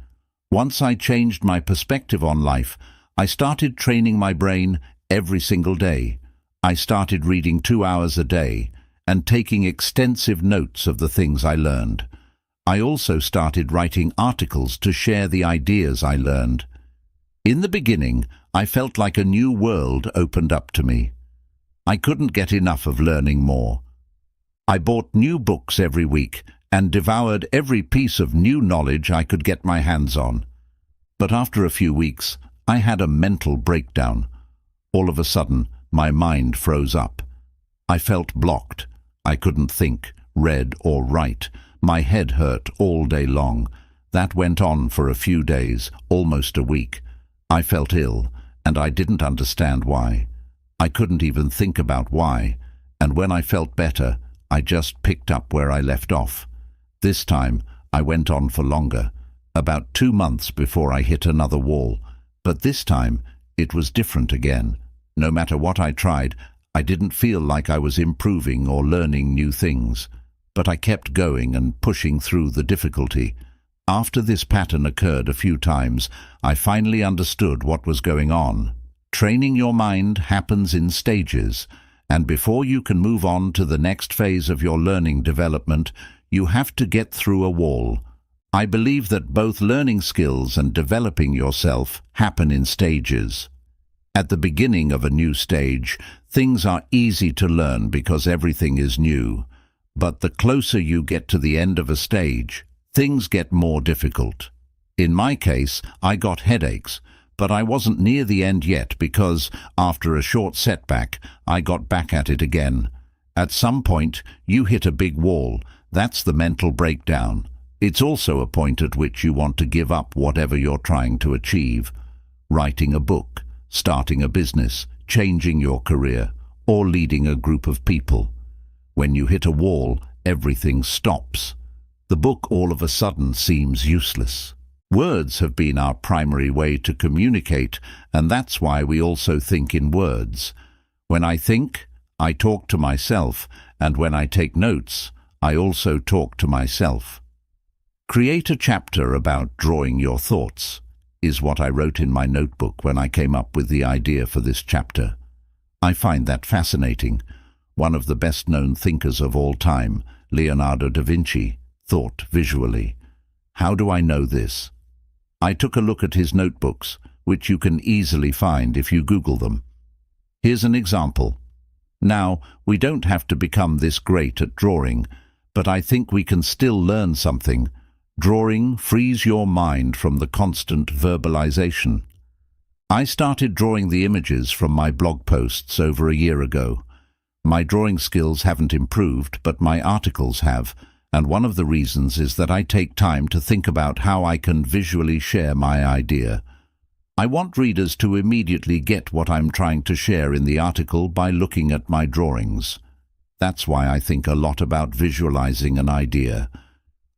Once I changed my perspective on life, I started training my brain every single day. I started reading 2 hours a day and taking extensive notes of the things I learned. I also started writing articles to share the ideas I learned. In the beginning, I felt like a new world opened up to me. I couldn't get enough of learning more. I bought new books every week and devoured every piece of new knowledge I could get my hands on. But after a few weeks, I had a mental breakdown. All of a sudden, my mind froze up. I felt blocked. I couldn't think, read, or write. My head hurt all day long. That went on for a few days, almost a week. I felt ill, and I didn't understand why. I couldn't even think about why, and when I felt better, I just picked up where I left off. This time, I went on for longer, about 2 months before I hit another wall. But this time, it was different again. No matter what I tried, I didn't feel like I was improving or learning new things. But I kept going and pushing through the difficulty. After this pattern occurred a few times, I finally understood what was going on. Training your mind happens in stages, and before you can move on to the next phase of your learning development, you have to get through a wall. I believe that both learning skills and developing yourself happen in stages. At the beginning of a new stage, things are easy to learn because everything is new. But the closer you get to the end of a stage, things get more difficult. In my case, I got headaches, but I wasn't near the end yet because, after a short setback, I got back at it again. At some point, you hit a big wall. That's the mental breakdown. It's also a point at which you want to give up whatever you're trying to achieve. Writing a book, starting a business, changing your career, or leading a group of people. When you hit a wall, everything stops. The book all of a sudden seems useless. Words have been our primary way to communicate, and that's why we also think in words. When I think, I talk to myself, and when I take notes, I also talk to myself. Create a chapter about drawing your thoughts, is what I wrote in my notebook when I came up with the idea for this chapter. I find that fascinating. One of the best-known thinkers of all time, Leonardo da Vinci, thought visually. How do I know this? I took a look at his notebooks, which you can easily find if you Google them. Here's an example. Now, we don't have to become this great at drawing, but I think we can still learn something. Drawing frees your mind from the constant verbalization. I started drawing the images from my blog posts over a year ago. My drawing skills haven't improved, but my articles have, and one of the reasons is that I take time to think about how I can visually share my idea. I want readers to immediately get what I'm trying to share in the article by looking at my drawings. That's why I think a lot about visualizing an idea.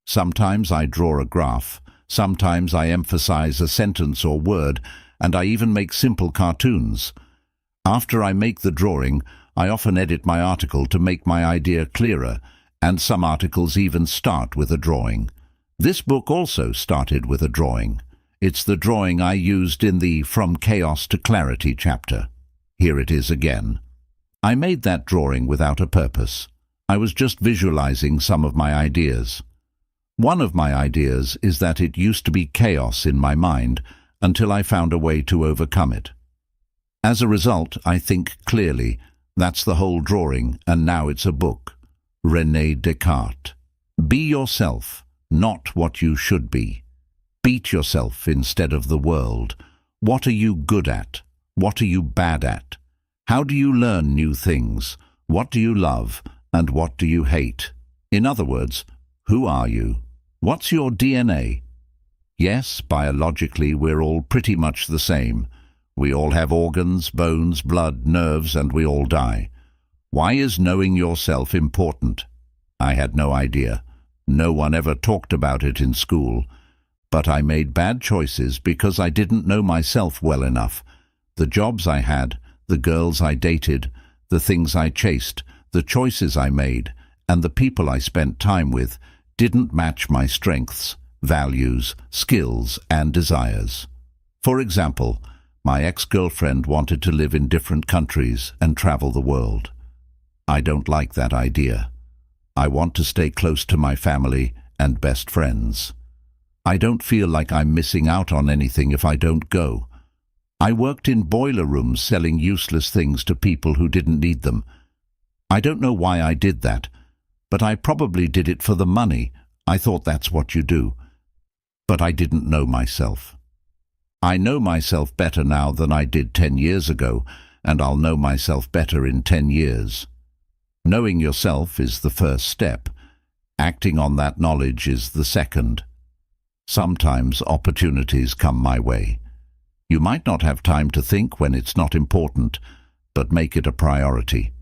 Sometimes I draw a graph, sometimes I emphasize a sentence or word, and I even make simple cartoons. After I make the drawing, I often edit my article to make my idea clearer, and some articles even start with a drawing. This book also started with a drawing. It's the drawing I used in the From Chaos to Clarity chapter. Here it is again. I made that drawing without a purpose. I was just visualizing some of my ideas. One of my ideas is that it used to be chaos in my mind until I found a way to overcome it. As a result, I think clearly. That's the whole drawing, and now it's a book. René Descartes. Be yourself, not what you should be. Beat yourself instead of the world. What are you good at? What are you bad at? How do you learn new things? What do you love, and what do you hate? In other words, who are you? What's your DNA? Yes, biologically we're all pretty much the same. We all have organs, bones, blood, nerves, and we all die. Why is knowing yourself important? I had no idea. No one ever talked about it in school. But I made bad choices because I didn't know myself well enough. The jobs I had, the girls I dated, the things I chased, the choices I made, and the people I spent time with didn't match my strengths, values, skills, and desires. For example, my ex-girlfriend wanted to live in different countries and travel the world. I don't like that idea. I want to stay close to my family and best friends. I don't feel like I'm missing out on anything if I don't go. I worked in boiler rooms selling useless things to people who didn't need them. I don't know why I did that, but I probably did it for the money. I thought that's what you do. But I didn't know myself. I know myself better now than I did 10 years ago, and I'll know myself better in 10 years. Knowing yourself is the first step. Acting on that knowledge is the second. Sometimes opportunities come my way. You might not have time to think when it's not important, but make it a priority.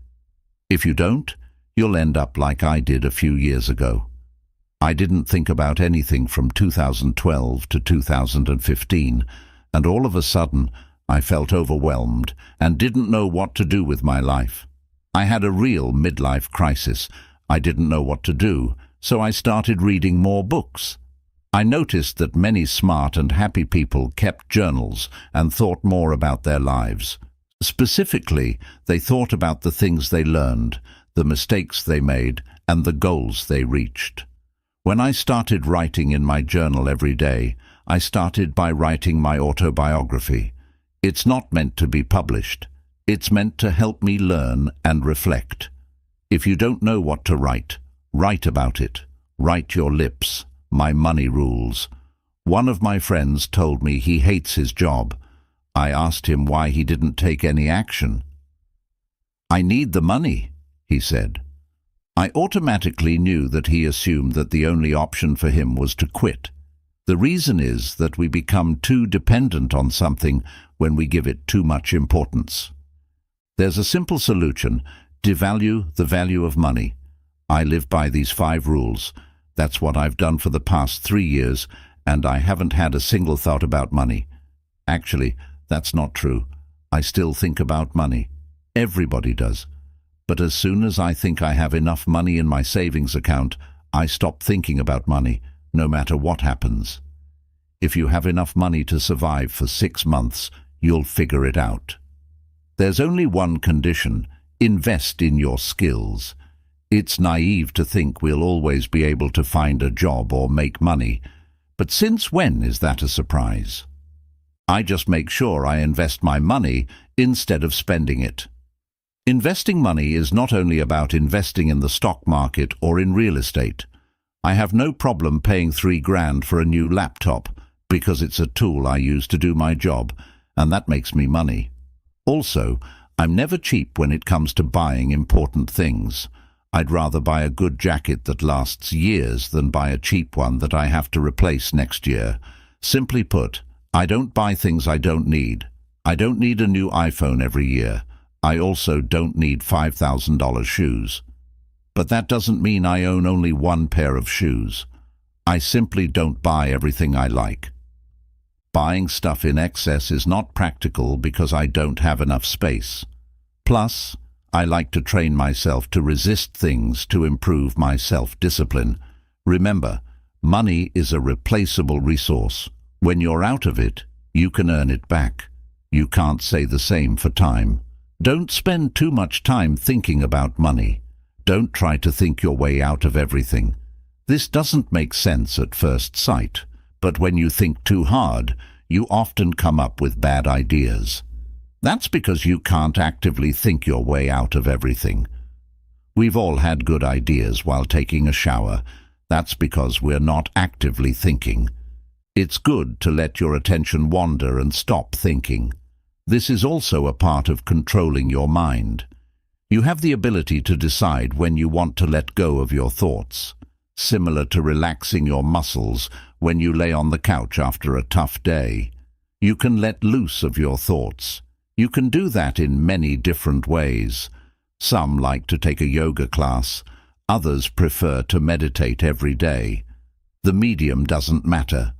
If you don't, you'll end up like I did a few years ago. I didn't think about anything from 2012 to 2015, and all of a sudden I felt overwhelmed and didn't know what to do with my life. I had a real midlife crisis. I didn't know what to do, so I started reading more books. I noticed that many smart and happy people kept journals and thought more about their lives. Specifically, they thought about the things they learned, the mistakes they made, and the goals they reached. When I started writing in my journal every day, I started by writing my autobiography. It's not meant to be published. It's meant to help me learn and reflect. If you don't know what to write, write about it. Write your lips. My money rules. One of my friends told me he hates his job. I asked him why he didn't take any action. "I need the money," he said. I automatically knew that he assumed that the only option for him was to quit. The reason is that we become too dependent on something when we give it too much importance. There's a simple solution: devalue the value of money. I live by these 5 rules. That's what I've done for the past 3 years, and I haven't had a single thought about money. Actually, that's not true. I still think about money. Everybody does. But as soon as I think I have enough money in my savings account, I stop thinking about money, no matter what happens. If you have enough money to survive for 6 months, you'll figure it out. There's only one condition: invest in your skills. It's naive to think we'll always be able to find a job or make money. But since when is that a surprise? I just make sure I invest my money instead of spending it. Investing money is not only about investing in the stock market or in real estate. I have no problem paying $3,000 for a new laptop because it's a tool I use to do my job, and that makes me money. Also, I'm never cheap when it comes to buying important things. I'd rather buy a good jacket that lasts years than buy a cheap one that I have to replace next year. Simply put, I don't buy things I don't need. I don't need a new iPhone every year. I also don't need $5,000 shoes. But that doesn't mean I own only one pair of shoes. I simply don't buy everything I like. Buying stuff in excess is not practical because I don't have enough space. Plus, I like to train myself to resist things to improve my self-discipline. Remember, money is a replaceable resource. When you're out of it, you can earn it back. You can't say the same for time. Don't spend too much time thinking about money. Don't try to think your way out of everything. This doesn't make sense at first sight, but when you think too hard, you often come up with bad ideas. That's because you can't actively think your way out of everything. We've all had good ideas while taking a shower. That's because we're not actively thinking. It's good to let your attention wander and stop thinking. This is also a part of controlling your mind. You have the ability to decide when you want to let go of your thoughts, similar to relaxing your muscles when you lay on the couch after a tough day. You can let loose of your thoughts. You can do that in many different ways. Some like to take a yoga class. Others prefer to meditate every day. The medium doesn't matter.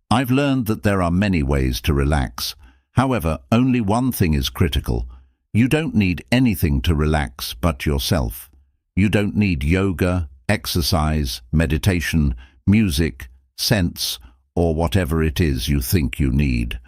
I've learned that there are many ways to relax. However, only one thing is critical. You don't need anything to relax but yourself. You don't need yoga, exercise, meditation, music, scents, or whatever it is you think you need.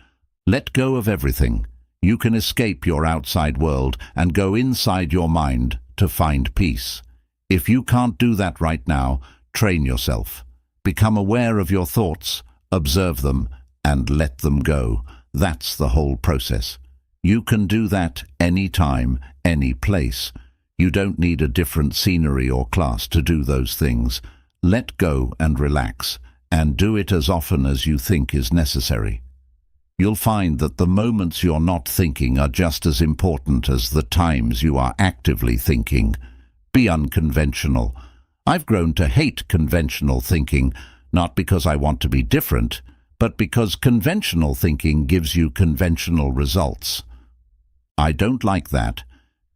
Let go of everything. You can escape your outside world and go inside your mind to find peace. If you can't do that right now, train yourself. Become aware of your thoughts, observe them, and let them go. That's the whole process. You can do that anytime, any place. You don't need a different scenery or class to do those things. Let go and relax, and do it as often as you think is necessary. You'll find that the moments you're not thinking are just as important as the times you are actively thinking. Be unconventional. I've grown to hate conventional thinking, not because I want to be different, but because conventional thinking gives you conventional results. I don't like that,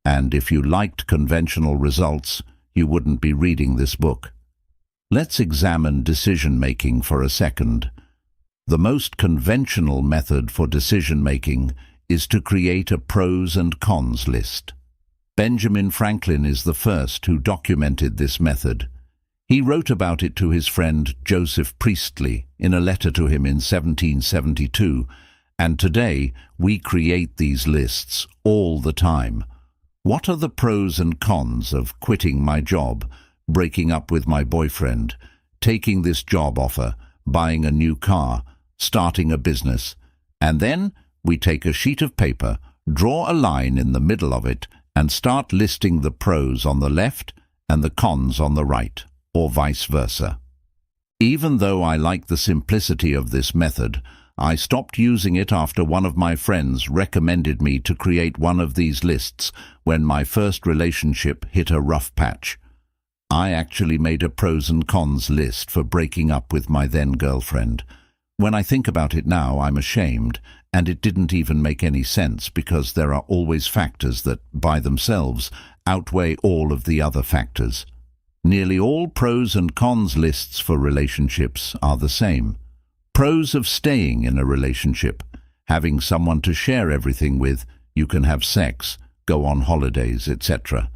and if you liked conventional results, you wouldn't be reading this book. Let's examine decision-making for a second. The most conventional method for decision-making is to create a pros and cons list. Benjamin Franklin is the first who documented this method. He wrote about it to his friend Joseph Priestley in a letter to him in 1772, and today we create these lists all the time. What are the pros and cons of quitting my job, breaking up with my boyfriend, taking this job offer, buying a new car, starting a business? And then we take a sheet of paper, draw a line in the middle of it, and start listing the pros on the left and the cons on the right, or vice versa. Even though I like the simplicity of this method, I stopped using it after one of my friends recommended me to create one of these lists when my first relationship hit a rough patch. I actually made a pros and cons list for breaking up with my then girlfriend. When I think about it now, I'm ashamed, and it didn't even make any sense because there are always factors that, by themselves, outweigh all of the other factors. Nearly all pros and cons lists for relationships are the same. Pros of staying in a relationship: having someone to share everything with, you can have sex, go on holidays, etc.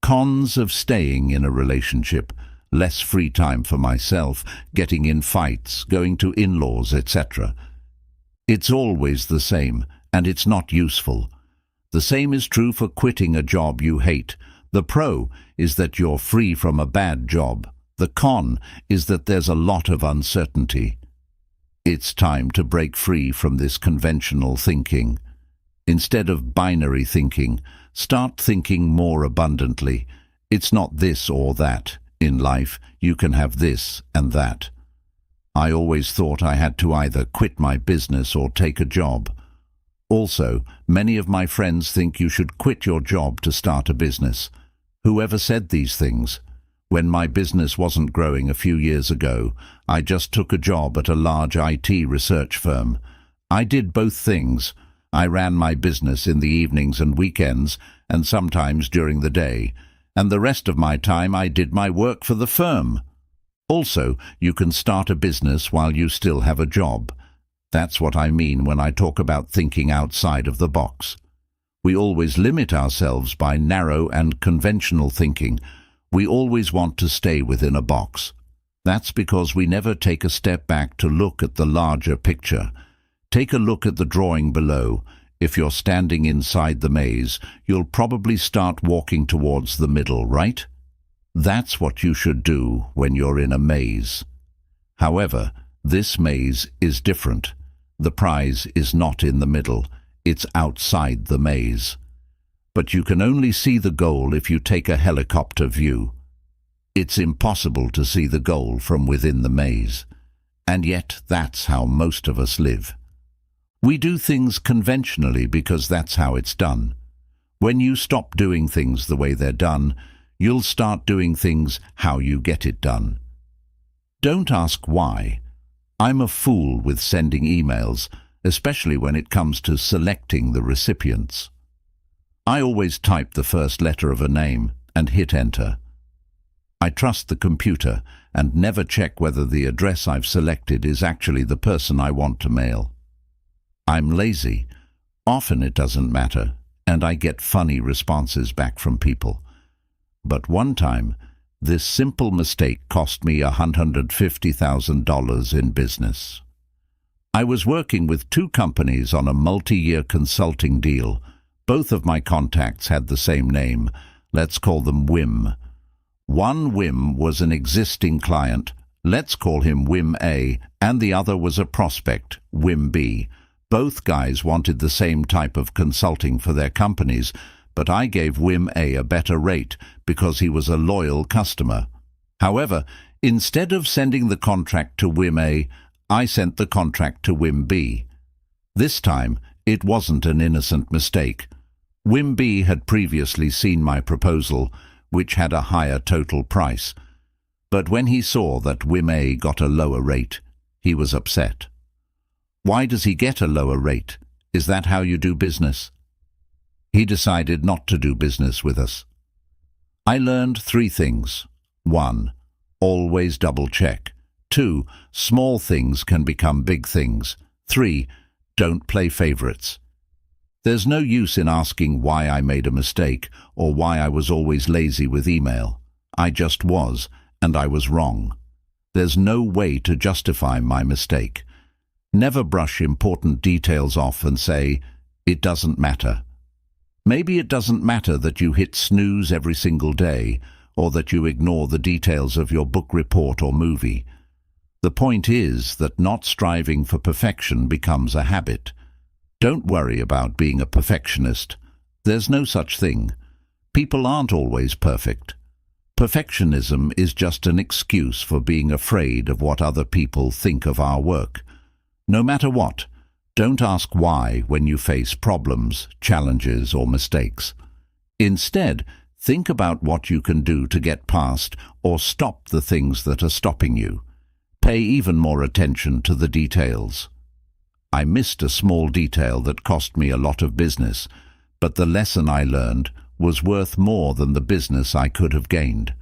Cons of staying in a relationship: less free time for myself, getting in fights, going to in-laws, etc. It's always the same, and it's not useful. The same is true for quitting a job you hate. The pro is that you're free from a bad job. The con is that there's a lot of uncertainty. It's time to break free from this conventional thinking. Instead of binary thinking, start thinking more abundantly. It's not this or that. In life, you can have this and that. I always thought I had to either quit my business or take a job. Also, many of my friends think you should quit your job to start a business. Whoever said these things? When my business wasn't growing a few years ago, I just took a job at a large IT research firm. I did both things. I ran my business in the evenings and weekends, and sometimes during the day, and the rest of my time I did my work for the firm. Also, you can start a business while you still have a job. That's what I mean when I talk about thinking outside of the box. We always limit ourselves by narrow and conventional thinking. We always want to stay within a box. That's because we never take a step back to look at the larger picture. Take a look at the drawing below. If you're standing inside the maze, you'll probably start walking towards the middle, right? That's what you should do when you're in a maze. However, this maze is different. The prize is not in the middle. It's outside the maze. But you can only see the goal if you take a helicopter view. It's impossible to see the goal from within the maze. And yet that's how most of us live. We do things conventionally because that's how it's done. When you stop doing things the way they're done, you'll start doing things how you get it done. Don't ask why. I'm a fool with sending emails, especially when it comes to selecting the recipients. I always type the first letter of a name and hit enter. I trust the computer and never check whether the address I've selected is actually the person I want to mail. I'm lazy. Often it doesn't matter, and I get funny responses back from people. But one time, this simple mistake cost me $150,000 in business. I was working with 2 companies on a multi-year consulting deal. Both of my contacts had the same name. Let's call them Wim. One Wim was an existing client. Let's call him Wim A, and the other was a prospect, Wim B. Both guys wanted the same type of consulting for their companies, but I gave Wim A better rate because he was a loyal customer. However, instead of sending the contract to Wim A, I sent the contract to Wim B. This time, it wasn't an innocent mistake. Wim B had previously seen my proposal, which had a higher total price. But when he saw that Wim A got a lower rate, he was upset. Why does he get a lower rate? Is that how you do business? He decided not to do business with us. I learned 3 things. 1. Always double-check. 2. Small things can become big things. 3. Don't play favorites. There's no use in asking why I made a mistake or why I was always lazy with email. I just was, and I was wrong. There's no way to justify my mistake. Never brush important details off and say, "It doesn't matter." Maybe it doesn't matter that you hit snooze every single day, or that you ignore the details of your book report or movie. The point is that not striving for perfection becomes a habit. Don't worry about being a perfectionist. There's no such thing. People aren't always perfect. Perfectionism is just an excuse for being afraid of what other people think of our work. No matter what, don't ask why when you face problems, challenges, or mistakes. Instead, think about what you can do to get past or stop the things that are stopping you. Pay even more attention to the details. I missed a small detail that cost me a lot of business, but the lesson I learned was worth more than the business I could have gained.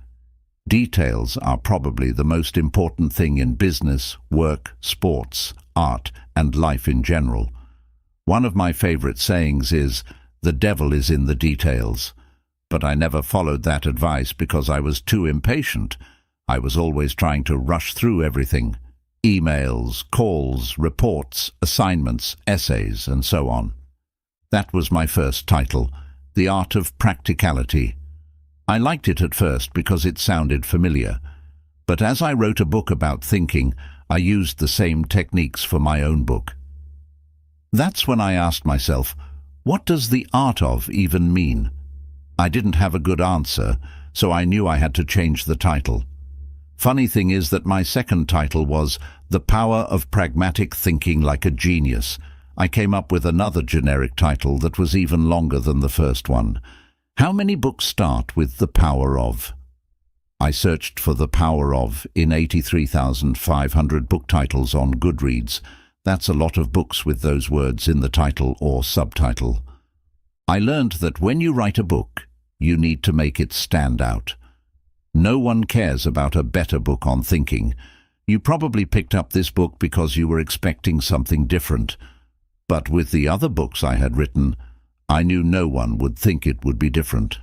Details are probably the most important thing in business, work, sports, art, and life in general. One of my favorite sayings is, "The devil is in the details." But I never followed that advice because I was too impatient. I was always trying to rush through everything. Emails, calls, reports, assignments, essays, and so on. That was my first title, The Art of Practicality. I liked it at first because it sounded familiar. But as I wrote a book about thinking, I used the same techniques for my own book. That's when I asked myself, what does the art of even mean? I didn't have a good answer, so I knew I had to change the title. Funny thing is that my second title was The Power of Pragmatic Thinking Like a Genius. I came up with another generic title that was even longer than the first one. How many books start with The Power of? I searched for The Power of in 83,500 book titles on Goodreads. That's a lot of books with those words in the title or subtitle. I learned that when you write a book, you need to make it stand out. No one cares about a better book on thinking. You probably picked up this book because you were expecting something different. But with the other books I had written, I knew no one would think it would be different.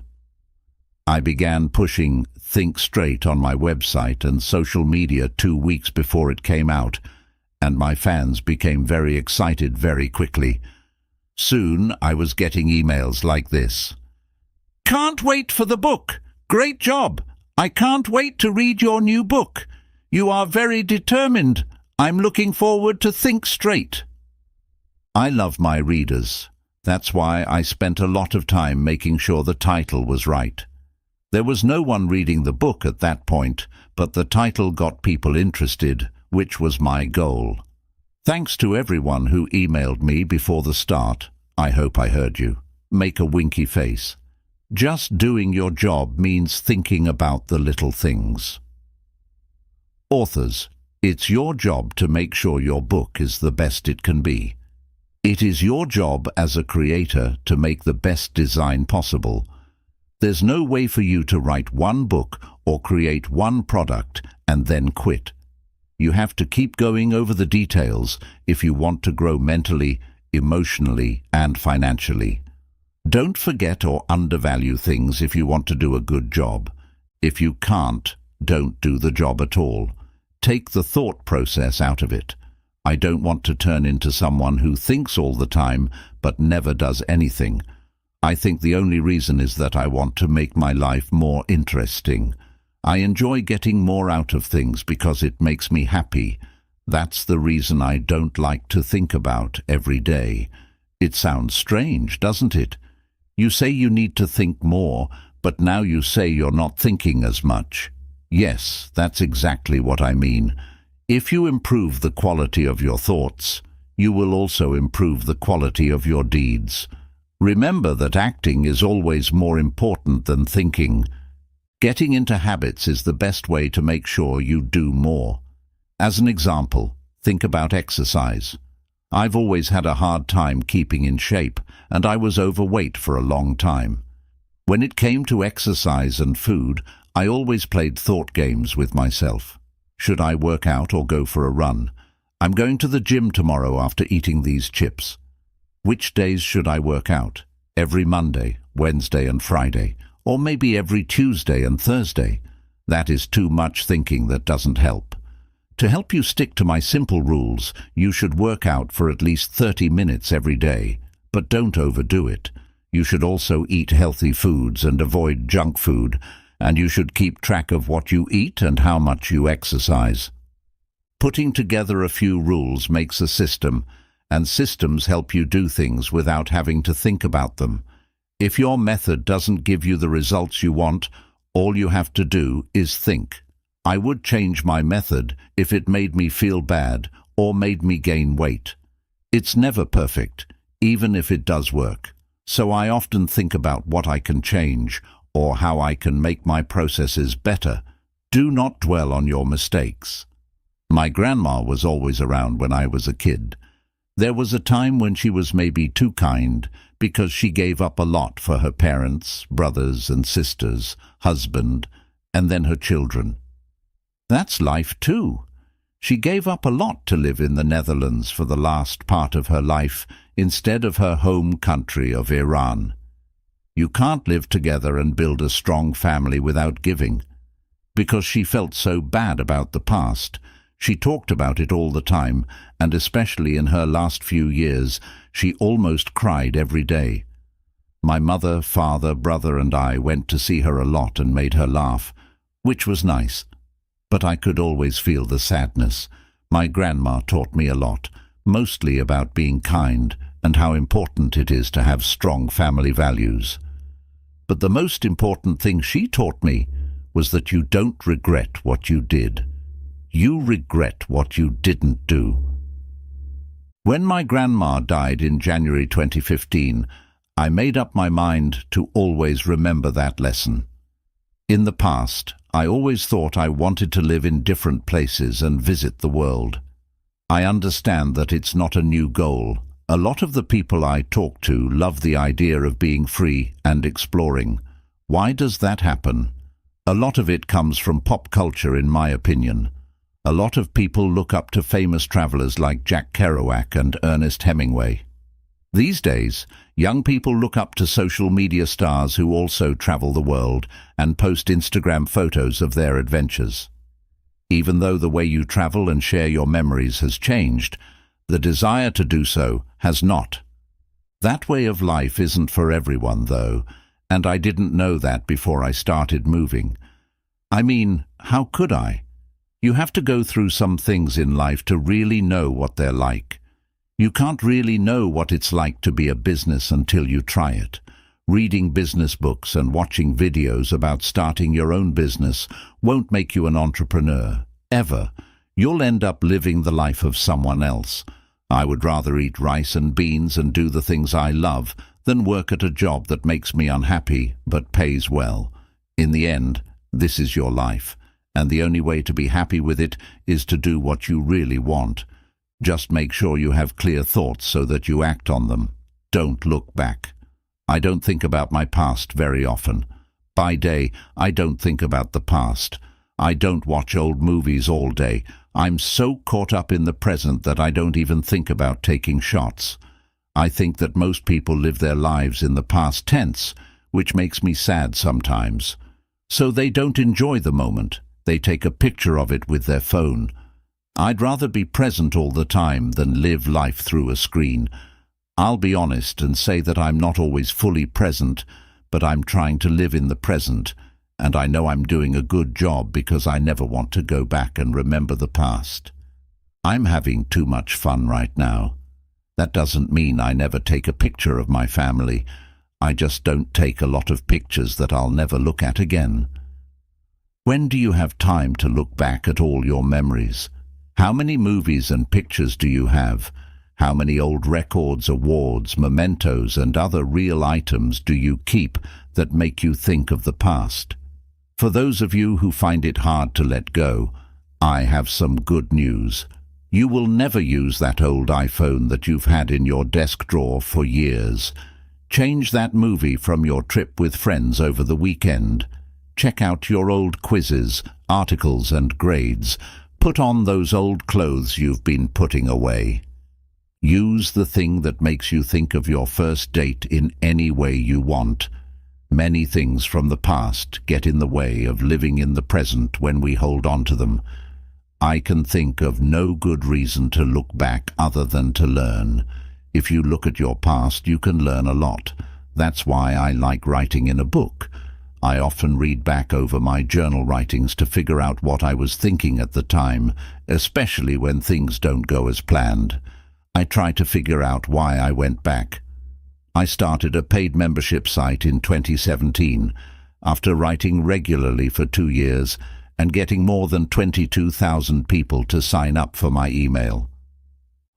I began pushing Think Straight on my website and social media 2 weeks before it came out, and my fans became very excited very quickly. Soon I was getting emails like this. "Can't wait for the book! Great job! I can't wait to read your new book. You are very determined. I'm looking forward to Think Straight." I love my readers. That's why I spent a lot of time making sure the title was right. There was no one reading the book at that point, but the title got people interested, which was my goal. Thanks to everyone who emailed me before the start. I hope I heard you. Make a winky face. Just doing your job means thinking about the little things. Authors, it's your job to make sure your book is the best it can be. It is your job as a creator to make the best design possible. There's no way for you to write one book or create one product and then quit. You have to keep going over the details if you want to grow mentally, emotionally, and financially. Don't forget or undervalue things if you want to do a good job. If you can't, don't do the job at all. Take the thought process out of it. I don't want to turn into someone who thinks all the time but never does anything. I think the only reason is that I want to make my life more interesting. I enjoy getting more out of things because it makes me happy. That's the reason I don't like to think about every day. It sounds strange, doesn't it? You say you need to think more, but now you say you're not thinking as much. Yes, that's exactly what I mean. If you improve the quality of your thoughts, you will also improve the quality of your deeds. Remember that acting is always more important than thinking. Getting into habits is the best way to make sure you do more. As an example, think about exercise. I've always had a hard time keeping in shape, and I was overweight for a long time. When it came to exercise and food, I always played thought games with myself. Should I work out or go for a run? I'm going to the gym tomorrow after eating these chips. Which days should I work out? Every Monday, Wednesday and Friday, or maybe every Tuesday and Thursday? That is too much thinking that doesn't help. To help you stick to my simple rules, you should work out for at least 30 minutes every day, but don't overdo it. You should also eat healthy foods and avoid junk food, and you should keep track of what you eat and how much you exercise. Putting together a few rules makes a system, and systems help you do things without having to think about them. If your method doesn't give you the results you want, all you have to do is think. I would change my method if it made me feel bad or made me gain weight. It's never perfect, even if it does work. So I often think about what I can change or how I can make my processes better. Do not dwell on your mistakes. My grandma was always around when I was a kid. There was a time when she was maybe too kind because she gave up a lot for her parents, brothers and sisters, husband, and then her children. That's life too. She gave up a lot to live in the Netherlands for the last part of her life instead of her home country of Iran. You can't live together and build a strong family without giving. Because she felt so bad about the past, she talked about it all the time, and especially in her last few years, she almost cried every day. My mother, father, brother and I went to see her a lot and made her laugh, which was nice. But I could always feel the sadness. My grandma taught me a lot, mostly about being kind and how important it is to have strong family values. But the most important thing she taught me was that you don't regret what you did. You regret what you didn't do. When my grandma died in January 2015, I made up my mind to always remember that lesson. In the past, I always thought I wanted to live in different places and visit the world. I understand that it's not a new goal. A lot of the people I talk to love the idea of being free and exploring. Why does that happen? A lot of it comes from pop culture, in my opinion. A lot of people look up to famous travelers like Jack Kerouac and Ernest Hemingway. These days, young people look up to social media stars who also travel the world and post Instagram photos of their adventures. Even though the way you travel and share your memories has changed, the desire to do so has not. That way of life isn't for everyone, though, and I didn't know that before I started moving. I mean, how could I? You have to go through some things in life to really know what they're like. You can't really know what it's like to be a business until you try it. Reading business books and watching videos about starting your own business won't make you an entrepreneur, ever. You'll end up living the life of someone else. I would rather eat rice and beans and do the things I love than work at a job that makes me unhappy but pays well. In the end, this is your life, and the only way to be happy with it is to do what you really want. Just make sure you have clear thoughts so that you act on them. Don't look back. I don't think about my past very often. By day, I don't think about the past. I don't watch old movies all day. I'm so caught up in the present that I don't even think about taking shots. I think that most people live their lives in the past tense, which makes me sad sometimes. So they don't enjoy the moment. They take a picture of it with their phone. I'd rather be present all the time than live life through a screen. I'll be honest and say that I'm not always fully present, but I'm trying to live in the present, and I know I'm doing a good job because I never want to go back and remember the past. I'm having too much fun right now. That doesn't mean I never take a picture of my family. I just don't take a lot of pictures that I'll never look at again. When do you have time to look back at all your memories? How many movies and pictures do you have? How many old records, awards, mementos, and other real items do you keep that make you think of the past? For those of you who find it hard to let go, I have some good news. You will never use that old iPhone that you've had in your desk drawer for years. Change that movie from your trip with friends over the weekend. Check out your old quizzes, articles, and grades. Put on those old clothes you've been putting away. Use the thing that makes you think of your first date in any way you want. Many things from the past get in the way of living in the present when we hold on to them. I can think of no good reason to look back other than to learn. If you look at your past, you can learn a lot. That's why I like writing in a book. I often read back over my journal writings to figure out what I was thinking at the time, especially when things don't go as planned. I try to figure out why I went back. I started a paid membership site in 2017 after writing regularly for 2 years and getting more than 22,000 people to sign up for my email.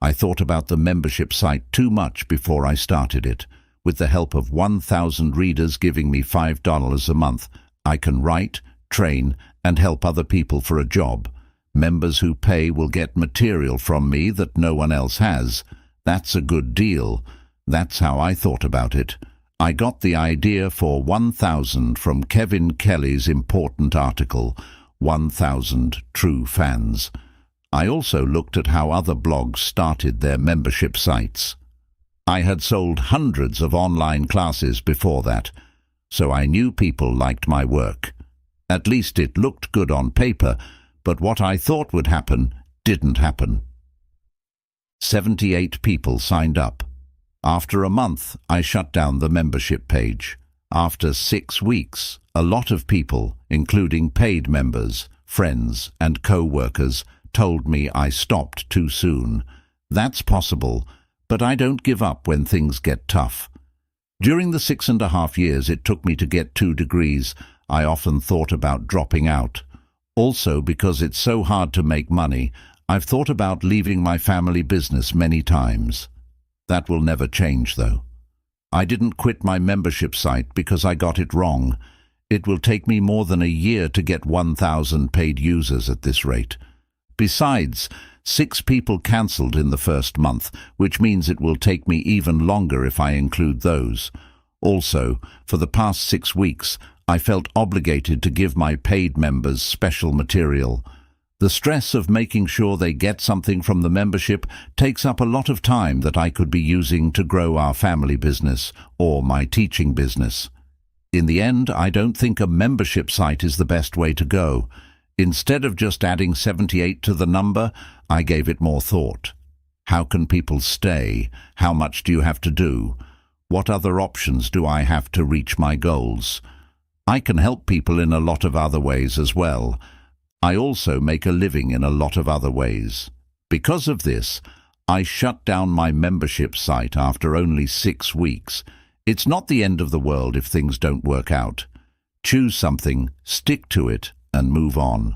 I thought about the membership site too much before I started it. With the help of 1,000 readers giving me $5 a month, I can write, train, and help other people for a job. Members who pay will get material from me that no one else has. That's a good deal. That's how I thought about it. I got the idea for 1,000 from Kevin Kelly's important article, 1,000 True Fans. I also looked at how other blogs started their membership sites. I had sold hundreds of online classes before that, so I knew people liked my work. At least it looked good on paper, but what I thought would happen didn't happen. 78 people signed up. After a month, I shut down the membership page. After 6 weeks, a lot of people, including paid members, friends, and co-workers, told me I stopped too soon. That's possible, but I don't give up when things get tough. During the 6.5 years it took me to get 2 degrees, I often thought about dropping out. Also, because it's so hard to make money, I've thought about leaving my family business many times. That will never change, though. I didn't quit my membership site because I got it wrong. It will take me more than a year to get 1,000 paid users at this rate. Besides, 6 people cancelled in the first month, which means it will take me even longer if I include those. Also, for the past 6 weeks, I felt obligated to give my paid members special material. The stress of making sure they get something from the membership takes up a lot of time that I could be using to grow our family business or my teaching business. In the end, I don't think a membership site is the best way to go. Instead of just adding 78 to the number, I gave it more thought. How can people stay? How much do you have to do? What other options do I have to reach my goals? I can help people in a lot of other ways as well. I also make a living in a lot of other ways. Because of this, I shut down my membership site after only 6 weeks. It's not the end of the world if things don't work out. Choose something, stick to it, and move on.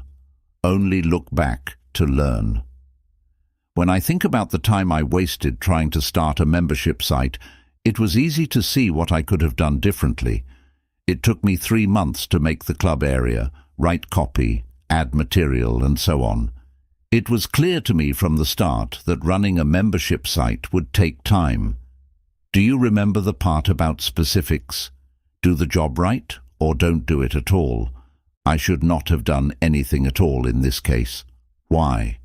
Only look back to learn. When I think about the time I wasted trying to start a membership site, it was easy to see what I could have done differently. It took me 3 months to make the club area, write copy, add material, and so on. It was clear to me from the start that running a membership site would take time. Do you remember the part about specifics? Do the job right or don't do it at all? I should not have done anything at all in this case. Why?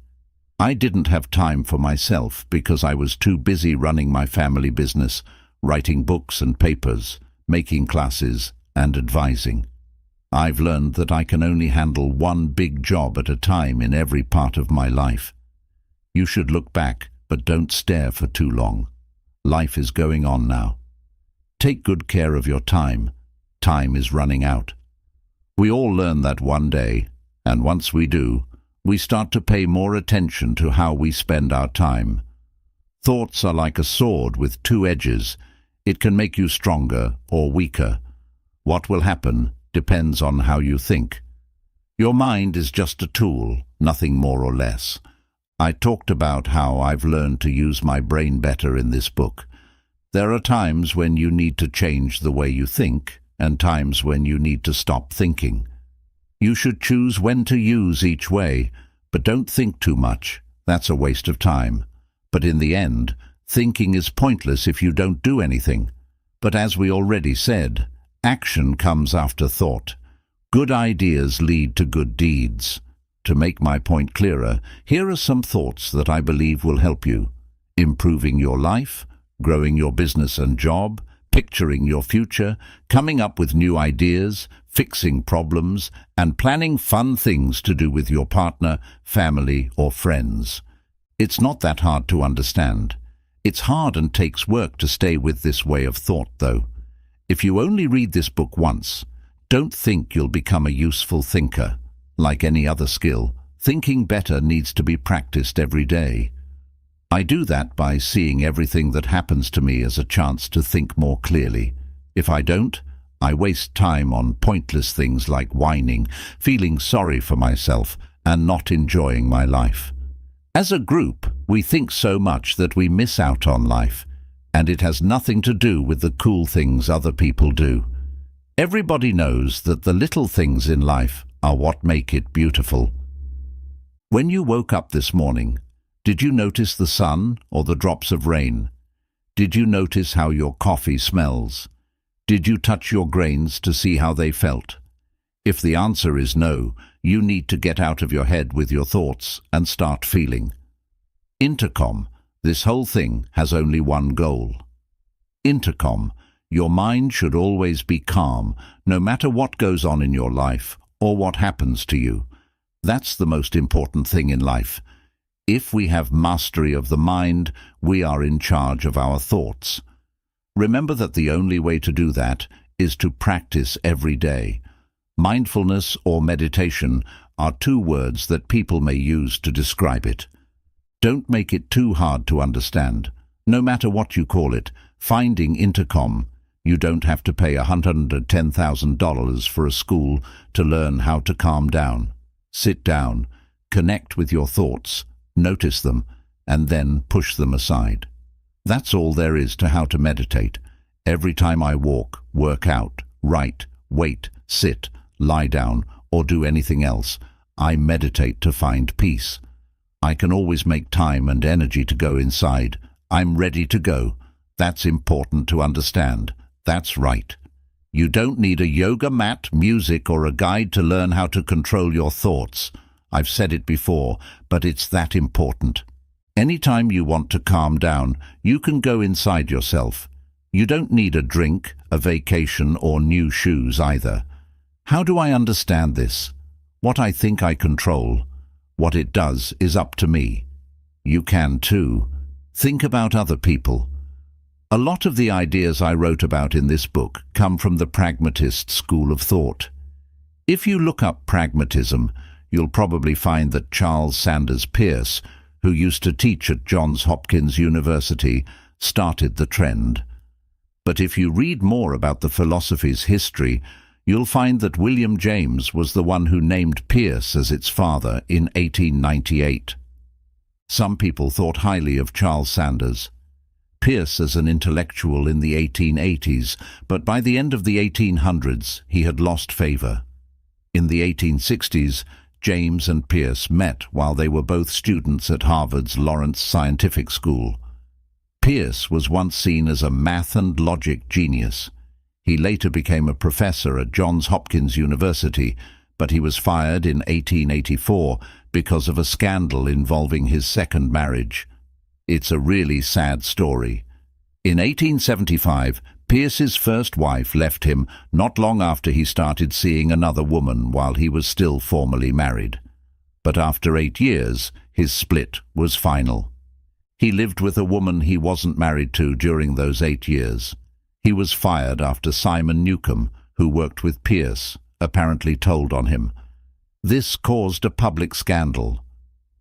I didn't have time for myself because I was too busy running my family business, writing books and papers, making classes, and advising. I've learned that I can only handle one big job at a time in every part of my life. You should look back, but don't stare for too long. Life is going on now. Take good care of your time. Time is running out. We all learn that one day, and once we do, we start to pay more attention to how we spend our time. Thoughts are like a sword with two edges. It can make you stronger or weaker. What will happen depends on how you think. Your mind is just a tool, nothing more or less. I talked about how I've learned to use my brain better in this book. There are times when you need to change the way you think, and times when you need to stop thinking. You should choose when to use each way, but don't think too much. That's a waste of time. But in the end, thinking is pointless if you don't do anything. But as we already said, action comes after thought. Good ideas lead to good deeds. To make my point clearer, here are some thoughts that I believe will help you. Improving your life, growing your business and job, picturing your future, coming up with new ideas, fixing problems, and planning fun things to do with your partner, family, or friends. It's not that hard to understand. It's hard and takes work to stay with this way of thought, though. If you only read this book once, don't think you'll become a useful thinker. Like any other skill, thinking better needs to be practiced every day. I do that by seeing everything that happens to me as a chance to think more clearly. If I don't, I waste time on pointless things like whining, feeling sorry for myself, and not enjoying my life. As a group, we think so much that we miss out on life, and it has nothing to do with the cool things other people do. Everybody knows that the little things in life are what make it beautiful. When you woke up this morning, did you notice the sun or the drops of rain? Did you notice how your coffee smells? Did you touch your grains to see how they felt? If the answer is no, you need to get out of your head with your thoughts and start feeling. Intercom, this whole thing has only one goal. Intercom, your mind should always be calm, no matter what goes on in your life or what happens to you. That's the most important thing in life. If we have mastery of the mind, we are in charge of our thoughts. Remember that the only way to do that is to practice every day. Mindfulness or meditation are two words that people may use to describe it. Don't make it too hard to understand. No matter what you call it, finding intercom, you don't have to pay $110,000 for a school to learn how to calm down. Sit down, connect with your thoughts, notice them, and then push them aside. That's all there is to how to meditate. Every time I walk, work out, write, wait, sit, lie down, or do anything else, I meditate to find peace. I can always make time and energy to go inside. I'm ready to go. That's important to understand. That's right. You don't need a yoga mat, music, or a guide to learn how to control your thoughts. I've said it before, but it's that important. Anytime you want to calm down, you can go inside yourself. You don't need a drink, a vacation, or new shoes either. How do I understand this? What I think I control. What it does is up to me. You can too. Think about other people. A lot of the ideas I wrote about in this book come from the pragmatist school of thought. If you look up pragmatism, you'll probably find that Charles Sanders Peirce, who used to teach at Johns Hopkins University, started the trend. But if you read more about the philosophy's history, you'll find that William James was the one who named Peirce as its father in 1898. Some people thought highly of Charles Sanders Peirce as an intellectual in the 1880s, but by the end of the 1800s he had lost favor. In the 1860s, James and Peirce met while they were both students at Harvard's Lawrence Scientific School. Peirce was once seen as a math and logic genius. He later became a professor at Johns Hopkins University, but he was fired in 1884 because of a scandal involving his second marriage. It's a really sad story. In 1875, Peirce's first wife left him not long after he started seeing another woman while he was still formally married. But after 8 years, his split was final. He lived with a woman he wasn't married to during those 8 years. He was fired after Simon Newcomb, who worked with Peirce, apparently told on him. This caused a public scandal.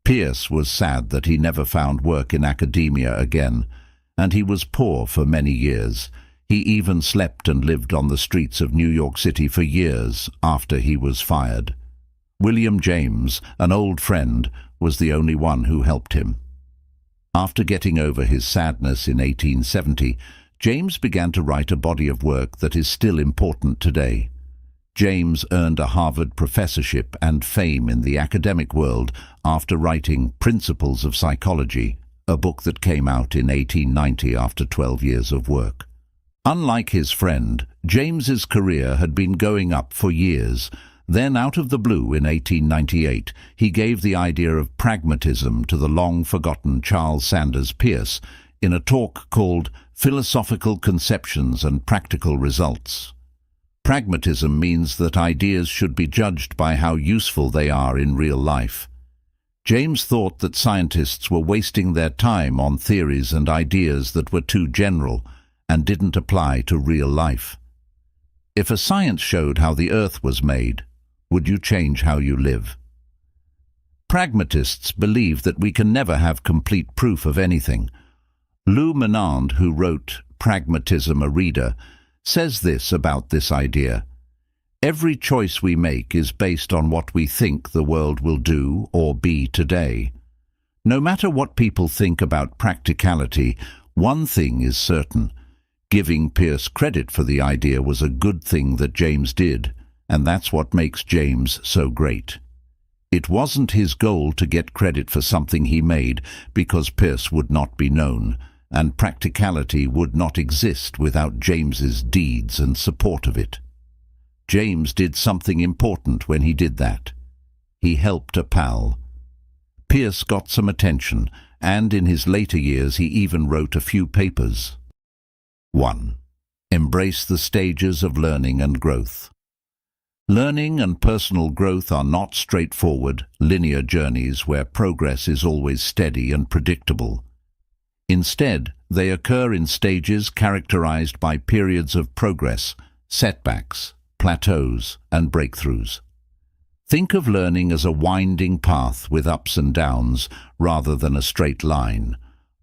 Pierce was sad that he never found work in academia again, and he was poor for many years. He even slept and lived on the streets of New York City for years after he was fired. William James, an old friend, was the only one who helped him. After getting over his sadness in 1870, James began to write a body of work that is still important today. James earned a Harvard professorship and fame in the academic world after writing Principles of Psychology, a book that came out in 1890 after 12 years of work. Unlike his friend, James's career had been going up for years. Then, out of the blue in 1898, he gave the idea of pragmatism to the long-forgotten Charles Sanders Peirce in a talk called Philosophical Conceptions and Practical Results. Pragmatism means that ideas should be judged by how useful they are in real life. James thought that scientists were wasting their time on theories and ideas that were too general and didn't apply to real life. If a science showed how the earth was made, would you change how you live? Pragmatists believe that we can never have complete proof of anything. Lou Menand, who wrote Pragmatism, a Reader, says this about this idea. Every choice we make is based on what we think the world will do or be today. No matter what people think about practicality, one thing is certain. Giving Peirce credit for the idea was a good thing that James did, and that's what makes James so great. It wasn't his goal to get credit for something he made, because Peirce would not be known, and practicality would not exist without James's deeds and support of it. James did something important when he did that. He helped a pal. Peirce got some attention, and in his later years he even wrote a few papers. 1. Embrace the stages of learning and growth. Learning and personal growth are not straightforward, linear journeys where progress is always steady and predictable. Instead, they occur in stages characterized by periods of progress, setbacks, plateaus, and breakthroughs. Think of learning as a winding path with ups and downs rather than a straight line.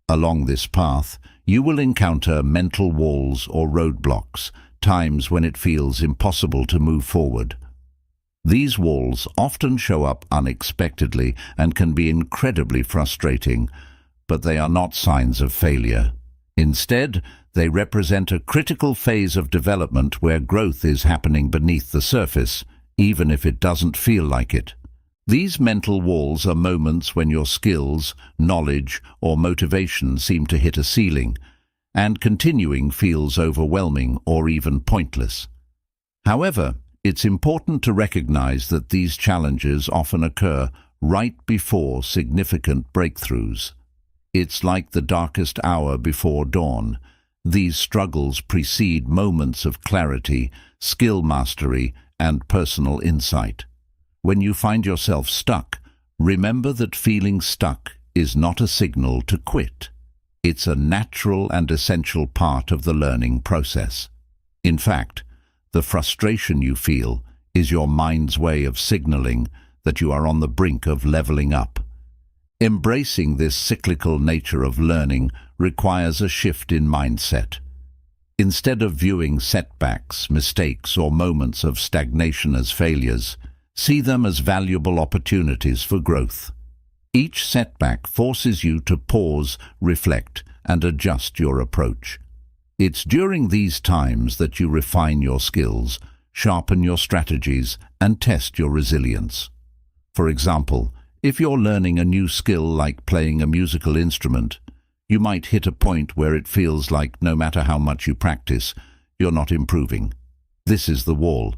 Along this path, you will encounter mental walls or roadblocks, times when it feels impossible to move forward. These walls often show up unexpectedly and can be incredibly frustrating, but they are not signs of failure. Instead, they represent a critical phase of development where growth is happening beneath the surface, even if it doesn't feel like it. These mental walls are moments when your skills, knowledge, or motivation seem to hit a ceiling, and continuing feels overwhelming or even pointless. However, it's important to recognize that these challenges often occur right before significant breakthroughs. It's like the darkest hour before dawn. These struggles precede moments of clarity, skill mastery, and personal insight. When you find yourself stuck, remember that feeling stuck is not a signal to quit. It's a natural and essential part of the learning process. In fact, the frustration you feel is your mind's way of signaling that you are on the brink of leveling up. Embracing this cyclical nature of learning requires a shift in mindset. Instead of viewing setbacks, mistakes, or moments of stagnation as failures, see them as valuable opportunities for growth. Each setback forces you to pause, reflect, and adjust your approach. It's during these times that you refine your skills, sharpen your strategies, and test your resilience. For example, if you're learning a new skill like playing a musical instrument, you might hit a point where it feels like no matter how much you practice, you're not improving. This is the wall.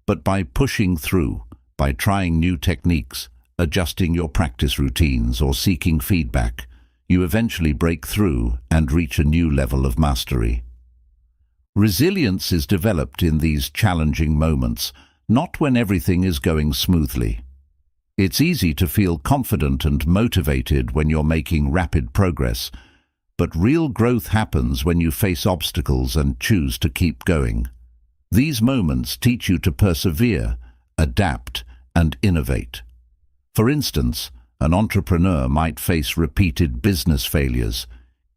But by pushing through, by trying new techniques, adjusting your practice routines, or seeking feedback, you eventually break through and reach a new level of mastery. Resilience is developed in these challenging moments, not when everything is going smoothly. It's easy to feel confident and motivated when you're making rapid progress, but real growth happens when you face obstacles and choose to keep going. These moments teach you to persevere, adapt, and innovate. For instance, an entrepreneur might face repeated business failures,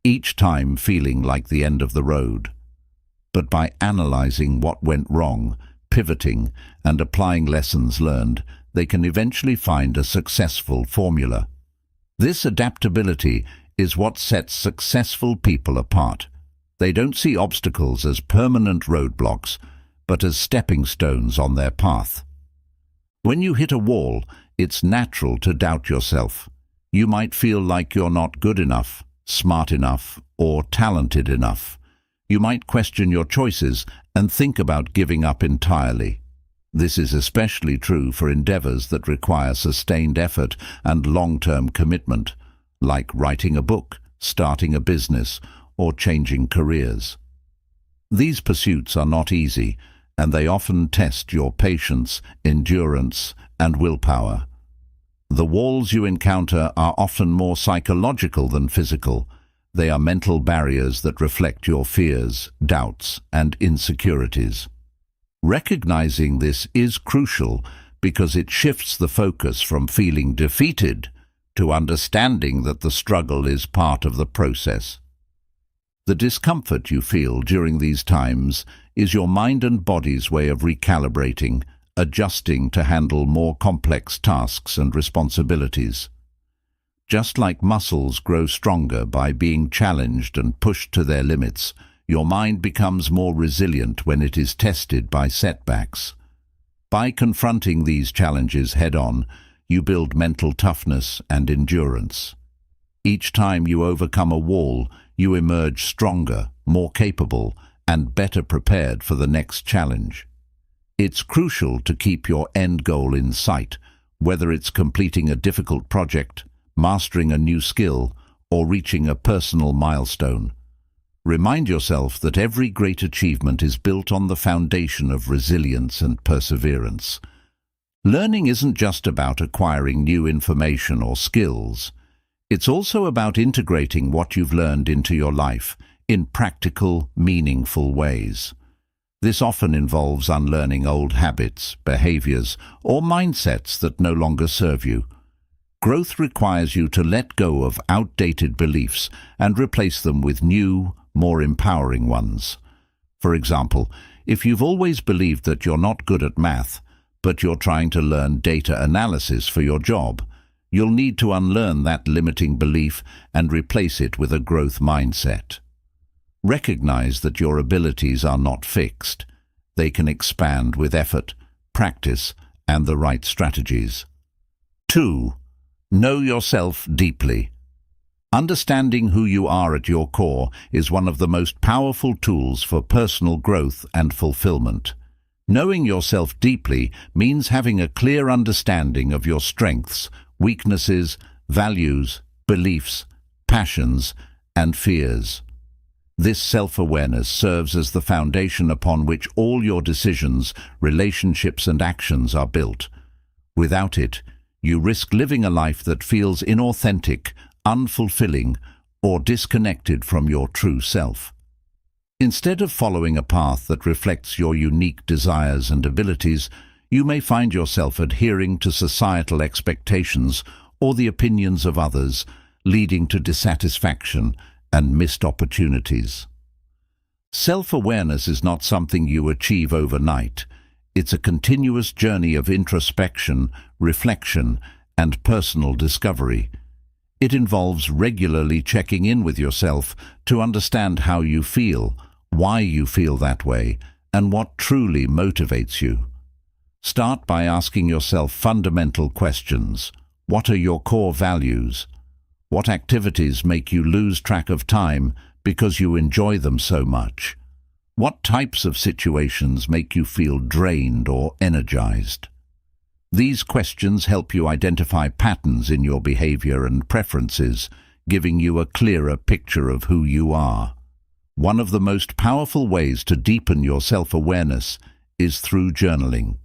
each time feeling like the end of the road. But by analyzing what went wrong, pivoting, and applying lessons learned, they can eventually find a successful formula. This adaptability is what sets successful people apart. They don't see obstacles as permanent roadblocks, but as stepping stones on their path. When you hit a wall, it's natural to doubt yourself. You might feel like you're not good enough, smart enough, or talented enough. You might question your choices and think about giving up entirely. This is especially true for endeavors that require sustained effort and long-term commitment, like writing a book, starting a business, or changing careers. These pursuits are not easy, and they often test your patience, endurance, and willpower. The walls you encounter are often more psychological than physical. They are mental barriers that reflect your fears, doubts, and insecurities. Recognizing this is crucial because it shifts the focus from feeling defeated to understanding that the struggle is part of the process. The discomfort you feel during these times is your mind and body's way of recalibrating, adjusting to handle more complex tasks and responsibilities. Just like muscles grow stronger by being challenged and pushed to their limits, your mind becomes more resilient when it is tested by setbacks. By confronting these challenges head-on, you build mental toughness and endurance. Each time you overcome a wall, you emerge stronger, more capable, and better prepared for the next challenge. It's crucial to keep your end goal in sight, whether it's completing a difficult project, mastering a new skill, or reaching a personal milestone. Remind yourself that every great achievement is built on the foundation of resilience and perseverance. Learning isn't just about acquiring new information or skills. It's also about integrating what you've learned into your life in practical, meaningful ways. This often involves unlearning old habits, behaviors, or mindsets that no longer serve you. Growth requires you to let go of outdated beliefs and replace them with new, more empowering ones. For example, if you've always believed that you're not good at math, but you're trying to learn data analysis for your job, you'll need to unlearn that limiting belief and replace it with a growth mindset. Recognize that your abilities are not fixed. They can expand with effort, practice, and the right strategies. 2. Know yourself deeply. Understanding who you are at your core is one of the most powerful tools for personal growth and fulfillment. Knowing yourself deeply means having a clear understanding of your strengths, weaknesses, values, beliefs, passions, and fears. This self-awareness serves as the foundation upon which all your decisions, relationships, and actions are built. Without it, you risk living a life that feels inauthentic, unfulfilling, or disconnected from your true self. Instead of following a path that reflects your unique desires and abilities, you may find yourself adhering to societal expectations or the opinions of others, leading to dissatisfaction and missed opportunities. Self-awareness is not something you achieve overnight. It's a continuous journey of introspection, reflection, and personal discovery. It involves regularly checking in with yourself to understand how you feel, why you feel that way, and what truly motivates you. Start by asking yourself fundamental questions. What are your core values? What activities make you lose track of time because you enjoy them so much? What types of situations make you feel drained or energized? These questions help you identify patterns in your behavior and preferences, giving you a clearer picture of who you are. One of the most powerful ways to deepen your self-awareness is through journaling.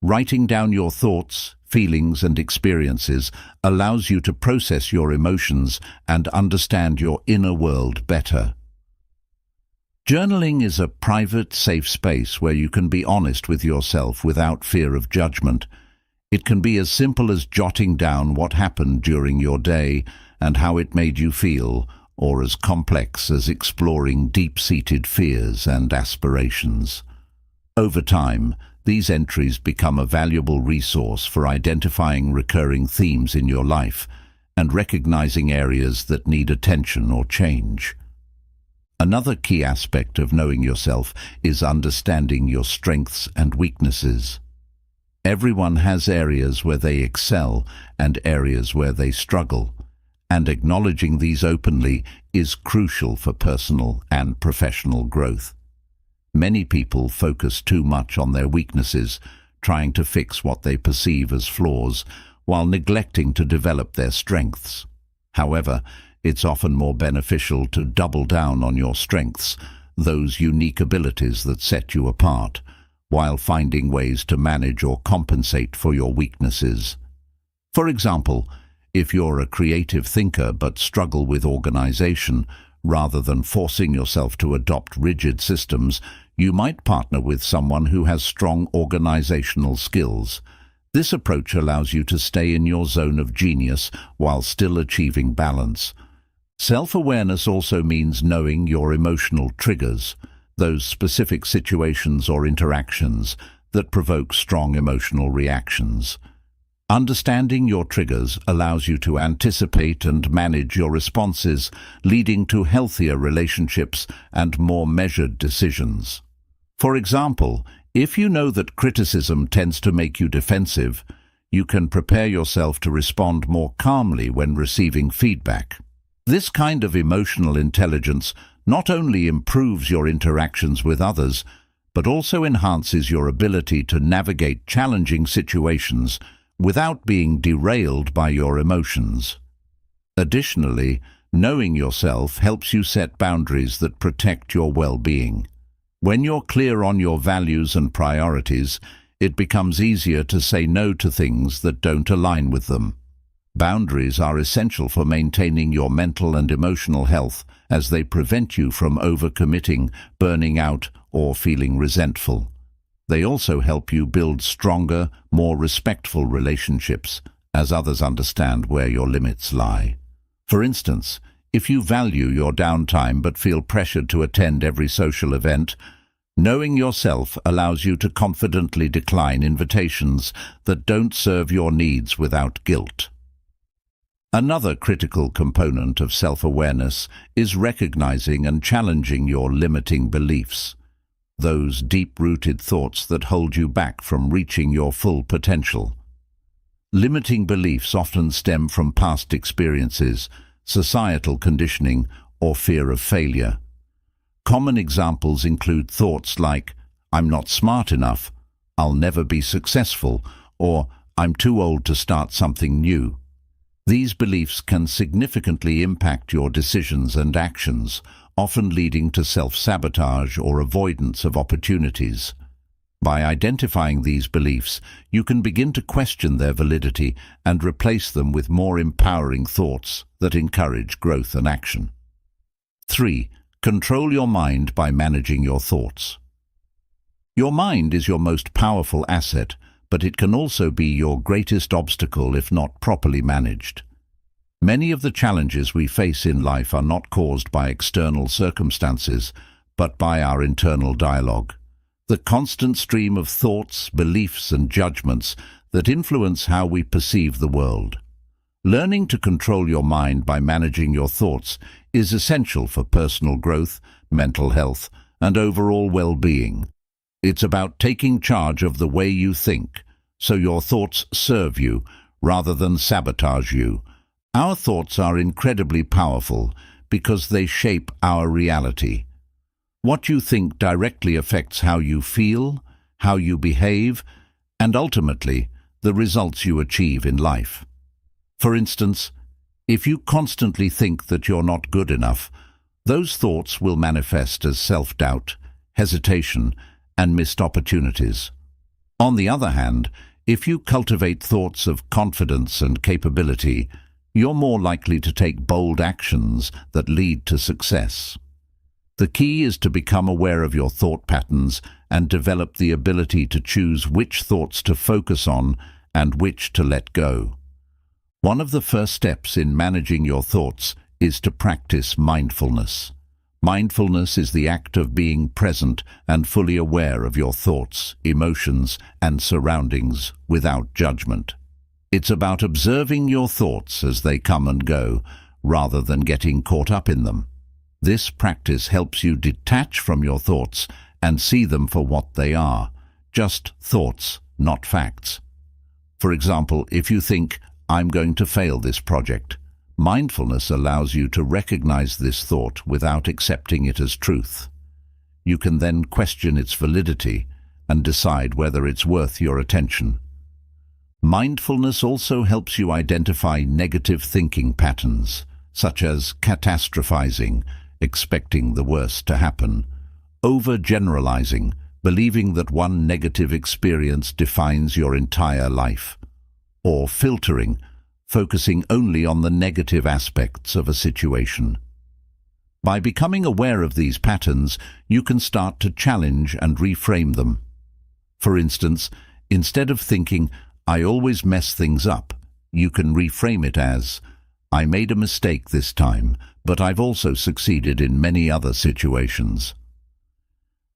Writing down your thoughts, feelings, and experiences allows you to process your emotions and understand your inner world better. Journaling is a private, safe space where you can be honest with yourself without fear of judgment. It can be as simple as jotting down what happened during your day and how it made you feel, or as complex as exploring deep-seated fears and aspirations. Over time, these entries become a valuable resource for identifying recurring themes in your life and recognizing areas that need attention or change. Another key aspect of knowing yourself is understanding your strengths and weaknesses. Everyone has areas where they excel and areas where they struggle, and acknowledging these openly is crucial for personal and professional growth. Many people focus too much on their weaknesses, trying to fix what they perceive as flaws, while neglecting to develop their strengths. However, it's often more beneficial to double down on your strengths, those unique abilities that set you apart, while finding ways to manage or compensate for your weaknesses. For example, if you're a creative thinker but struggle with organization, rather than forcing yourself to adopt rigid systems, you might partner with someone who has strong organizational skills. This approach allows you to stay in your zone of genius while still achieving balance. Self-awareness also means knowing your emotional triggers, those specific situations or interactions that provoke strong emotional reactions. Understanding your triggers allows you to anticipate and manage your responses, leading to healthier relationships and more measured decisions. For example, if you know that criticism tends to make you defensive, you can prepare yourself to respond more calmly when receiving feedback. This kind of emotional intelligence not only improves your interactions with others, but also enhances your ability to navigate challenging situations without being derailed by your emotions. Additionally, knowing yourself helps you set boundaries that protect your well-being. When you're clear on your values and priorities, it becomes easier to say no to things that don't align with them. Boundaries are essential for maintaining your mental and emotional health, as they prevent you from overcommitting, burning out, or feeling resentful. They also help you build stronger, more respectful relationships, as others understand where your limits lie. For instance, if you value your downtime but feel pressured to attend every social event, knowing yourself allows you to confidently decline invitations that don't serve your needs without guilt. Another critical component of self-awareness is recognizing and challenging your limiting beliefs, those deep-rooted thoughts that hold you back from reaching your full potential. Limiting beliefs often stem from past experiences, societal conditioning, or fear of failure. Common examples include thoughts like, "I'm not smart enough," "I'll never be successful," or "I'm too old to start something new." These beliefs can significantly impact your decisions and actions, often leading to self-sabotage or avoidance of opportunities. By identifying these beliefs, you can begin to question their validity and replace them with more empowering thoughts that encourage growth and action. 3. Control your mind by managing your thoughts. Your mind is your most powerful asset, but it can also be your greatest obstacle if not properly managed. Many of the challenges we face in life are not caused by external circumstances, but by our internal dialogue. The constant stream of thoughts, beliefs, and judgments that influence how we perceive the world. Learning to control your mind by managing your thoughts is essential for personal growth, mental health, and overall well-being. It's about taking charge of the way you think, so your thoughts serve you rather than sabotage you. Our thoughts are incredibly powerful because they shape our reality. What you think directly affects how you feel, how you behave, and ultimately, the results you achieve in life. For instance, if you constantly think that you're not good enough, those thoughts will manifest as self-doubt, hesitation, and missed opportunities. On the other hand, if you cultivate thoughts of confidence and capability, you're more likely to take bold actions that lead to success. The key is to become aware of your thought patterns and develop the ability to choose which thoughts to focus on and which to let go. One of the first steps in managing your thoughts is to practice mindfulness. Mindfulness is the act of being present and fully aware of your thoughts, emotions, and surroundings without judgment. It's about observing your thoughts as they come and go, rather than getting caught up in them. This practice helps you detach from your thoughts and see them for what they are, just thoughts, not facts. For example, if you think, "I'm going to fail this project," mindfulness allows you to recognize this thought without accepting it as truth. You can then question its validity and decide whether it's worth your attention. Mindfulness also helps you identify negative thinking patterns, such as catastrophizing, expecting the worst to happen, overgeneralizing, believing that one negative experience defines your entire life, or filtering, focusing only on the negative aspects of a situation. By becoming aware of these patterns, you can start to challenge and reframe them. For instance, instead of thinking, "I always mess things up," you can reframe it as, "I made a mistake this time, but I've also succeeded in many other situations."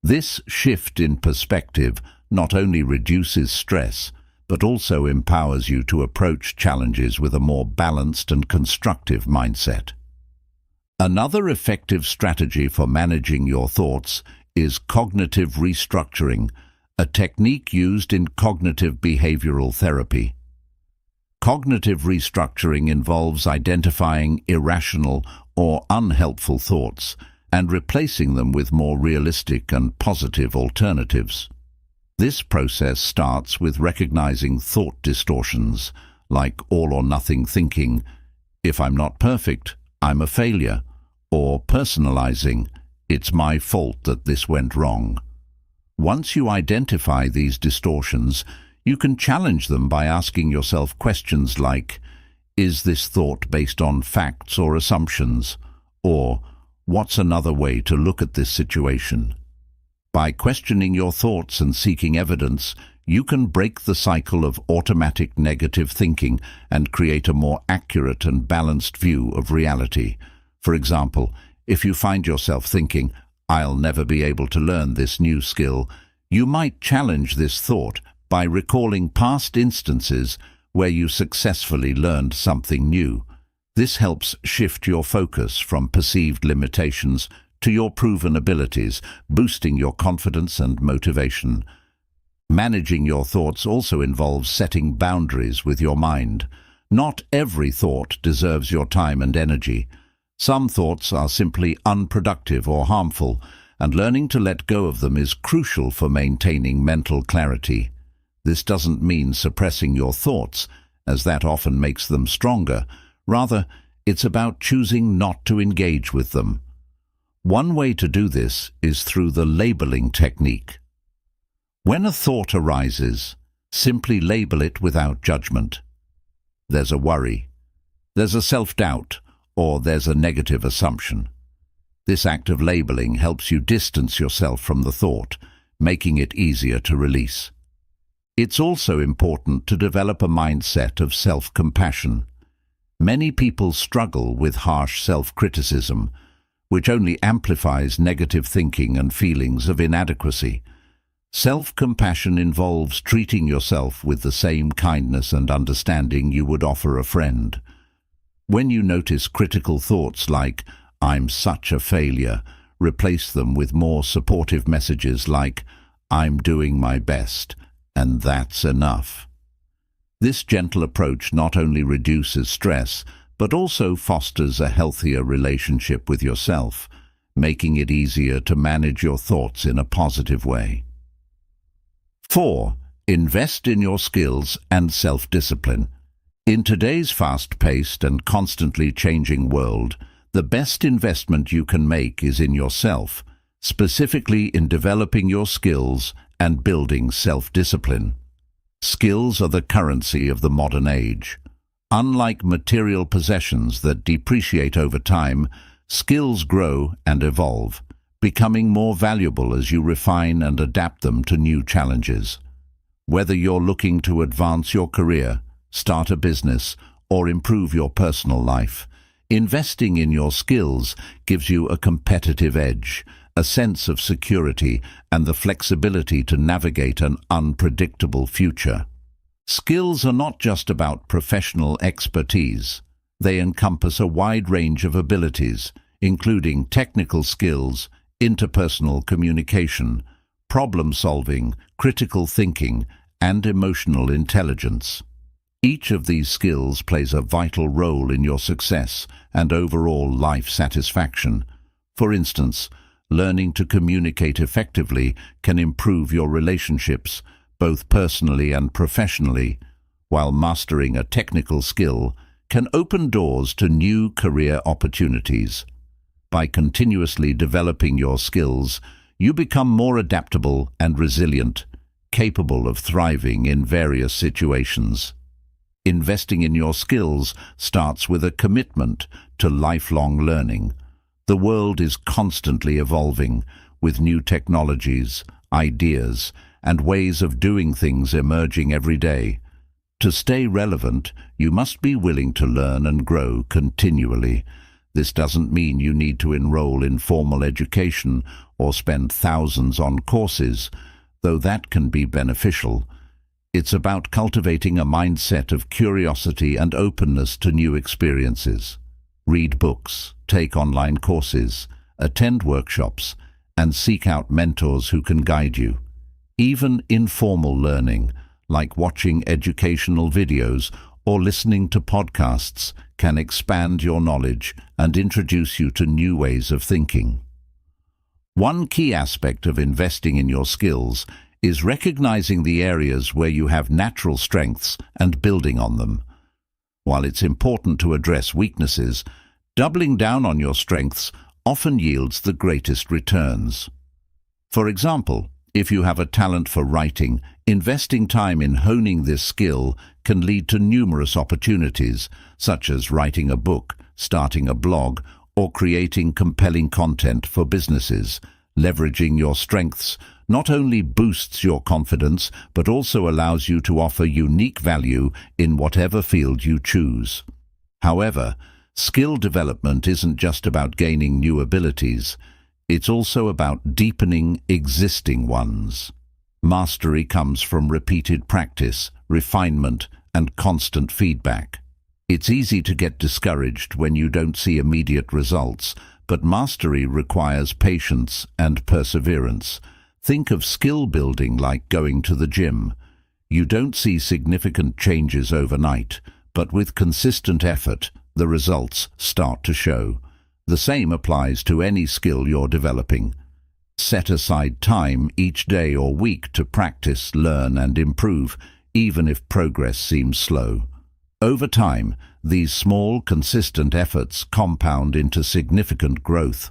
This shift in perspective not only reduces stress, but also empowers you to approach challenges with a more balanced and constructive mindset. Another effective strategy for managing your thoughts is cognitive restructuring, a technique used in cognitive behavioral therapy. Cognitive restructuring involves identifying irrational or unhelpful thoughts and replacing them with more realistic and positive alternatives. This process starts with recognizing thought distortions, like all-or-nothing thinking, "If I'm not perfect, I'm a failure," or personalizing, "It's my fault that this went wrong." Once you identify these distortions, you can challenge them by asking yourself questions like, "Is this thought based on facts or assumptions?" Or, "What's another way to look at this situation?" By questioning your thoughts and seeking evidence, you can break the cycle of automatic negative thinking and create a more accurate and balanced view of reality. For example, if you find yourself thinking, "I'll never be able to learn this new skill," you might challenge this thought by recalling past instances where you successfully learned something new. This helps shift your focus from perceived limitations to your proven abilities, boosting your confidence and motivation. Managing your thoughts also involves setting boundaries with your mind. Not every thought deserves your time and energy. Some thoughts are simply unproductive or harmful, and learning to let go of them is crucial for maintaining mental clarity. This doesn't mean suppressing your thoughts, as that often makes them stronger. Rather, it's about choosing not to engage with them. One way to do this is through the labeling technique. When a thought arises, simply label it without judgment. There's a worry, there's a self-doubt, or there's a negative assumption. This act of labeling helps you distance yourself from the thought, making it easier to release. It's also important to develop a mindset of self-compassion. Many people struggle with harsh self-criticism, which only amplifies negative thinking and feelings of inadequacy. Self-compassion involves treating yourself with the same kindness and understanding you would offer a friend. When you notice critical thoughts like, "I'm such a failure," replace them with more supportive messages like, "I'm doing my best, and that's enough." This gentle approach not only reduces stress, but also fosters a healthier relationship with yourself, making it easier to manage your thoughts in a positive way. 4. Invest in your skills and self-discipline. In today's fast-paced and constantly changing world, the best investment you can make is in yourself, specifically in developing your skills and building self-discipline. Skills are the currency of the modern age. Unlike material possessions that depreciate over time, skills grow and evolve, becoming more valuable as you refine and adapt them to new challenges. Whether you're looking to advance your career, start a business, or improve your personal life, investing in your skills gives you a competitive edge, a sense of security, and the flexibility to navigate an unpredictable future. Skills are not just about professional expertise. They encompass a wide range of abilities, including technical skills, interpersonal communication, problem-solving, critical thinking, and emotional intelligence. Each of these skills plays a vital role in your success and overall life satisfaction. For instance, learning to communicate effectively can improve your relationships, both personally and professionally, while mastering a technical skill can open doors to new career opportunities. By continuously developing your skills, you become more adaptable and resilient, capable of thriving in various situations. Investing in your skills starts with a commitment to lifelong learning. The world is constantly evolving, with new technologies, ideas, and ways of doing things emerging every day. To stay relevant, you must be willing to learn and grow continually. This doesn't mean you need to enroll in formal education or spend thousands on courses, though that can be beneficial. It's about cultivating a mindset of curiosity and openness to new experiences. Read books, take online courses, attend workshops, and seek out mentors who can guide you. Even informal learning, like watching educational videos or listening to podcasts, can expand your knowledge and introduce you to new ways of thinking. One key aspect of investing in your skills is recognizing the areas where you have natural strengths and building on them. While it's important to address weaknesses, doubling down on your strengths often yields the greatest returns. For example, if you have a talent for writing, investing time in honing this skill can lead to numerous opportunities, such as writing a book, starting a blog, or creating compelling content for businesses. Leveraging your strengths not only boosts your confidence, but also allows you to offer unique value in whatever field you choose. However, skill development isn't just about gaining new abilities. It's also about deepening existing ones. Mastery comes from repeated practice, refinement, and constant feedback. It's easy to get discouraged when you don't see immediate results, but mastery requires patience and perseverance. Think of skill building like going to the gym. You don't see significant changes overnight, but with consistent effort, the results start to show. The same applies to any skill you're developing. Set aside time each day or week to practice, learn, and improve, even if progress seems slow. Over time, these small, consistent efforts compound into significant growth.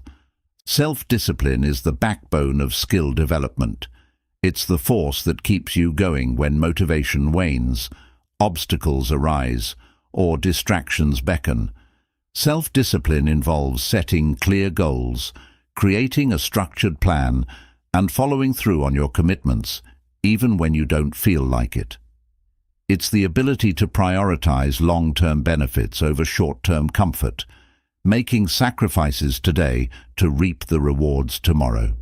Self-discipline is the backbone of skill development. It's the force that keeps you going when motivation wanes, obstacles arise, or distractions beckon. Self-discipline involves setting clear goals, creating a structured plan, and following through on your commitments, even when you don't feel like it. It's the ability to prioritize long-term benefits over short-term comfort, making sacrifices today to reap the rewards tomorrow.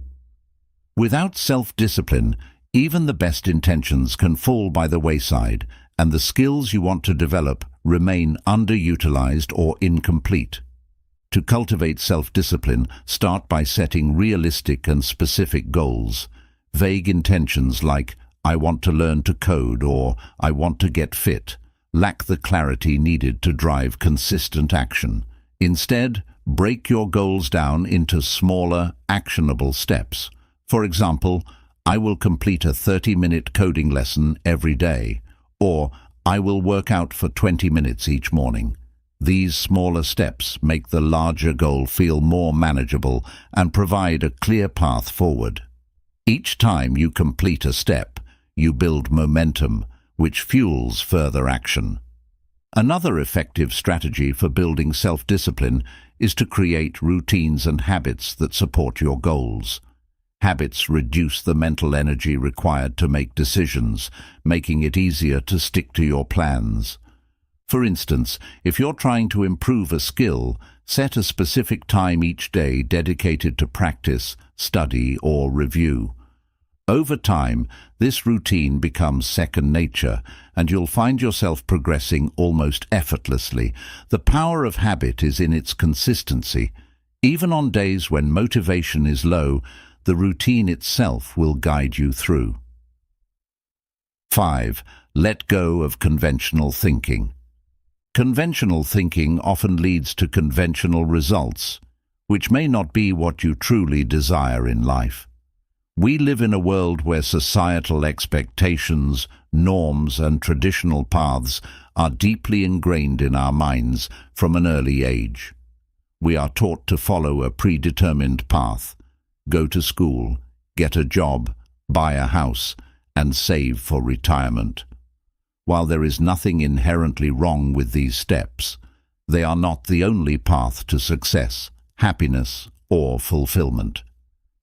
Without self-discipline, even the best intentions can fall by the wayside, and the skills you want to develop remain underutilized or incomplete. To cultivate self-discipline, start by setting realistic and specific goals. Vague intentions like, "I want to learn to code" or "I want to get fit," lack the clarity needed to drive consistent action. Instead, break your goals down into smaller, actionable steps. For example, "I will complete a 30-minute coding lesson every day," or "I will work out for 20 minutes each morning." These smaller steps make the larger goal feel more manageable and provide a clear path forward. Each time you complete a step, you build momentum, which fuels further action. Another effective strategy for building self-discipline is to create routines and habits that support your goals. Habits reduce the mental energy required to make decisions, making it easier to stick to your plans. For instance, if you're trying to improve a skill, set a specific time each day dedicated to practice, study, or review. Over time, this routine becomes second nature, and you'll find yourself progressing almost effortlessly. The power of habit is in its consistency. Even on days when motivation is low, the routine itself will guide you through. 5. Let go of conventional thinking. Conventional thinking often leads to conventional results, which may not be what you truly desire in life. We live in a world where societal expectations, norms, and traditional paths are deeply ingrained in our minds from an early age. We are taught to follow a predetermined path: go to school, get a job, buy a house, and save for retirement. While there is nothing inherently wrong with these steps, they are not the only path to success, happiness, or fulfillment.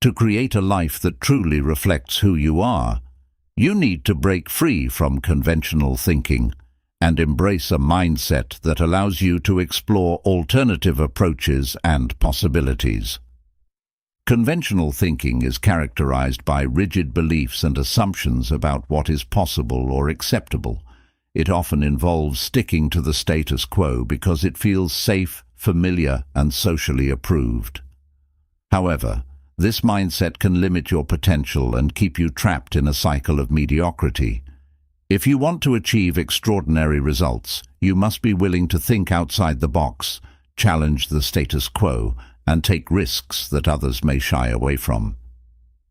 To create a life that truly reflects who you are, you need to break free from conventional thinking and embrace a mindset that allows you to explore alternative approaches and possibilities. Conventional thinking is characterized by rigid beliefs and assumptions about what is possible or acceptable. It often involves sticking to the status quo because it feels safe, familiar, and socially approved. However, this mindset can limit your potential and keep you trapped in a cycle of mediocrity. If you want to achieve extraordinary results, you must be willing to think outside the box, challenge the status quo, and take risks that others may shy away from.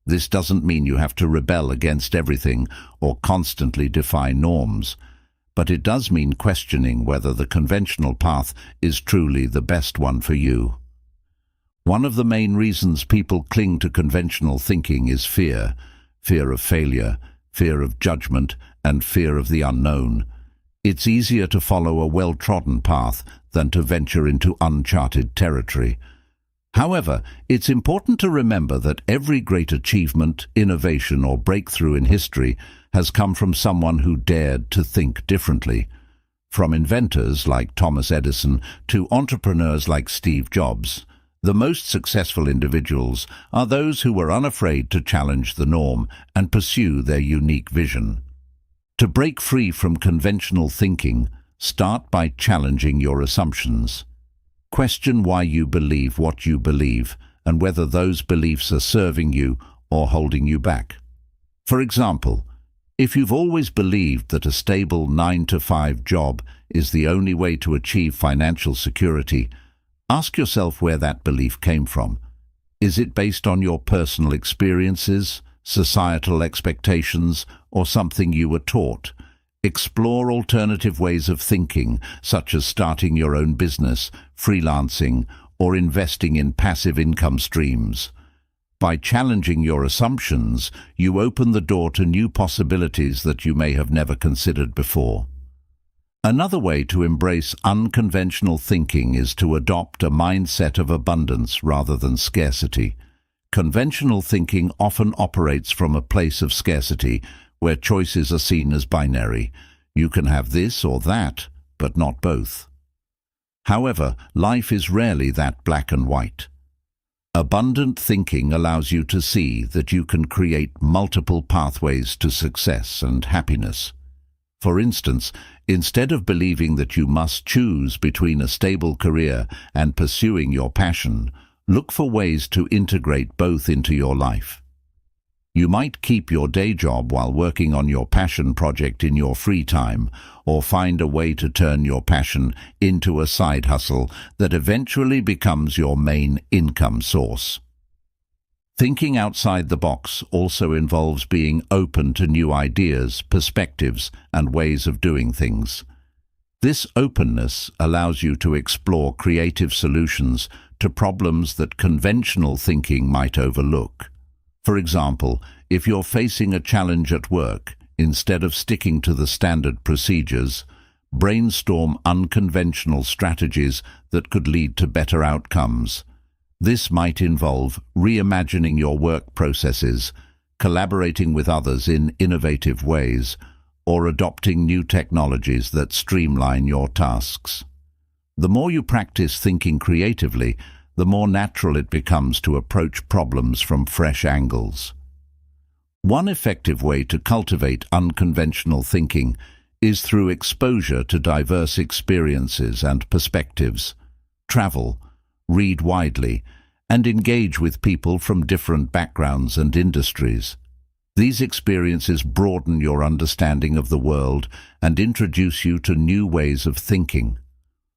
This doesn't mean you have to rebel against everything or constantly defy norms, but it does mean questioning whether the conventional path is truly the best one for you. One of the main reasons people cling to conventional thinking is fear: fear of failure, fear of judgment, and fear of the unknown. It's easier to follow a well-trodden path than to venture into uncharted territory. However, it's important to remember that every great achievement, innovation, or breakthrough in history has come from someone who dared to think differently. From inventors like Thomas Edison to entrepreneurs like Steve Jobs, the most successful individuals are those who were unafraid to challenge the norm and pursue their unique vision. To break free from conventional thinking, start by challenging your assumptions. Question why you believe what you believe and whether those beliefs are serving you or holding you back. For example, if you've always believed that a stable 9-to-5 job is the only way to achieve financial security, ask yourself where that belief came from. Is it based on your personal experiences, societal expectations, or something you were taught? Explore alternative ways of thinking, such as starting your own business, freelancing, or investing in passive income streams. By challenging your assumptions, you open the door to new possibilities that you may have never considered before. Another way to embrace unconventional thinking is to adopt a mindset of abundance rather than scarcity. Conventional thinking often operates from a place of scarcity, where choices are seen as binary. You can have this or that, but not both. However, life is rarely that black and white. Abundant thinking allows you to see that you can create multiple pathways to success and happiness. For instance, instead of believing that you must choose between a stable career and pursuing your passion, look for ways to integrate both into your life. You might keep your day job while working on your passion project in your free time, or find a way to turn your passion into a side hustle that eventually becomes your main income source. Thinking outside the box also involves being open to new ideas, perspectives, and ways of doing things. This openness allows you to explore creative solutions to problems that conventional thinking might overlook. For example, if you're facing a challenge at work, instead of sticking to the standard procedures, brainstorm unconventional strategies that could lead to better outcomes. This might involve reimagining your work processes, collaborating with others in innovative ways, or adopting new technologies that streamline your tasks. The more you practice thinking creatively, the more natural it becomes to approach problems from fresh angles. One effective way to cultivate unconventional thinking is through exposure to diverse experiences and perspectives. Travel, read widely, and engage with people from different backgrounds and industries. These experiences broaden your understanding of the world and introduce you to new ways of thinking.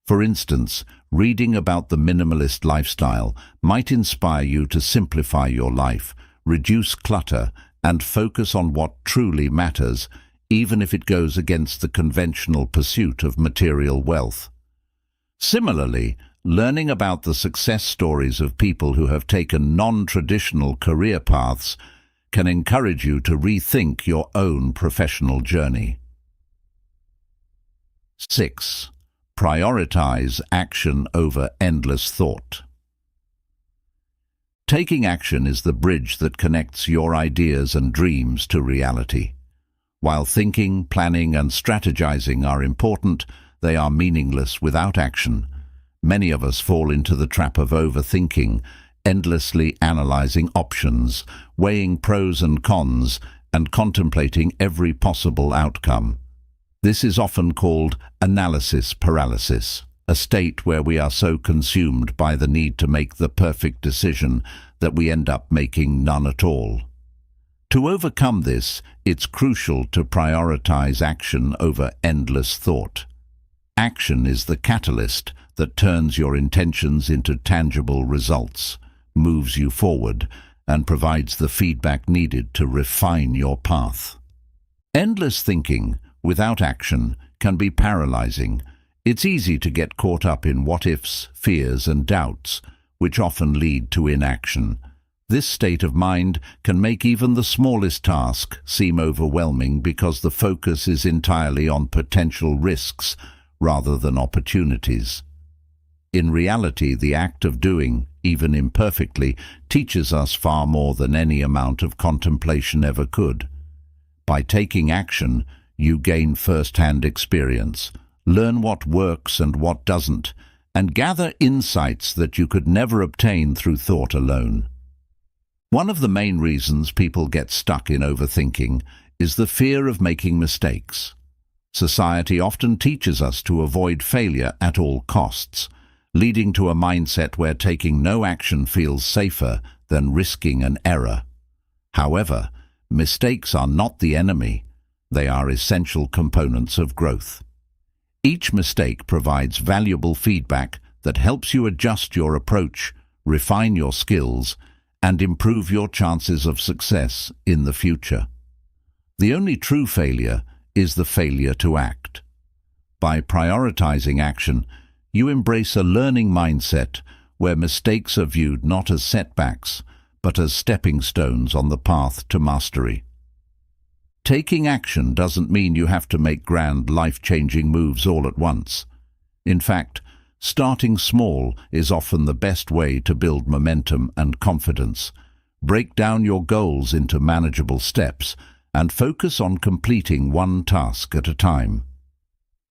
For instance, reading about the minimalist lifestyle might inspire you to simplify your life, reduce clutter, and focus on what truly matters, even if it goes against the conventional pursuit of material wealth. Similarly, learning about the success stories of people who have taken non-traditional career paths can encourage you to rethink your own professional journey. 6. Prioritize action over endless thought. Taking action is the bridge that connects your ideas and dreams to reality. While thinking, planning, and strategizing are important, they are meaningless without action. Many of us fall into the trap of overthinking, endlessly analyzing options, weighing pros and cons, and contemplating every possible outcome. This is often called analysis paralysis, a state where we are so consumed by the need to make the perfect decision that we end up making none at all. To overcome this, it's crucial to prioritize action over endless thought. Action is the catalyst that turns your intentions into tangible results, moves you forward, and provides the feedback needed to refine your path. Endless thinking without action can be paralyzing. It's easy to get caught up in what-ifs, fears, and doubts, which often lead to inaction. This state of mind can make even the smallest task seem overwhelming because the focus is entirely on potential risks rather than opportunities. In reality, the act of doing, even imperfectly, teaches us far more than any amount of contemplation ever could. By taking action, you gain first-hand experience, learn what works and what doesn't, and gather insights that you could never obtain through thought alone. One of the main reasons people get stuck in overthinking is the fear of making mistakes. Society often teaches us to avoid failure at all costs, leading to a mindset where taking no action feels safer than risking an error. However, mistakes are not the enemy. They are essential components of growth. Each mistake provides valuable feedback that helps you adjust your approach, refine your skills, and improve your chances of success in the future. The only true failure is the failure to act. By prioritizing action, you embrace a learning mindset where mistakes are viewed not as setbacks, but as stepping stones on the path to mastery. Taking action doesn't mean you have to make grand, life-changing moves all at once. In fact, starting small is often the best way to build momentum and confidence. Break down your goals into manageable steps and focus on completing one task at a time.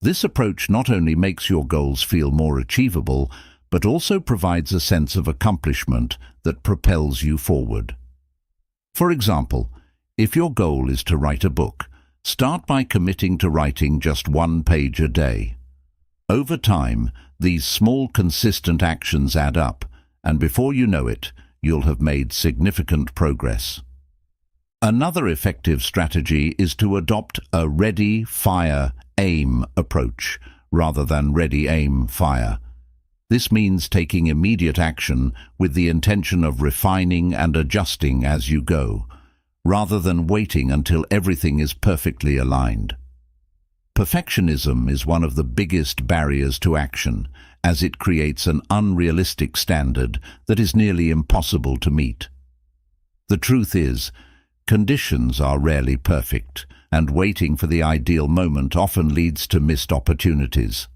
This approach not only makes your goals feel more achievable, but also provides a sense of accomplishment that propels you forward. For example, if your goal is to write a book, start by committing to writing just 1 page a day. Over time, these small, consistent actions add up, and before you know it, you'll have made significant progress. Another effective strategy is to adopt a ready, fire, aim approach rather than ready, aim, fire. This means taking immediate action with the intention of refining and adjusting as you go, rather than waiting until everything is perfectly aligned. Perfectionism is one of the biggest barriers to action, as it creates an unrealistic standard that is nearly impossible to meet. The truth is, conditions are rarely perfect, and waiting for the ideal moment often leads to missed opportunities.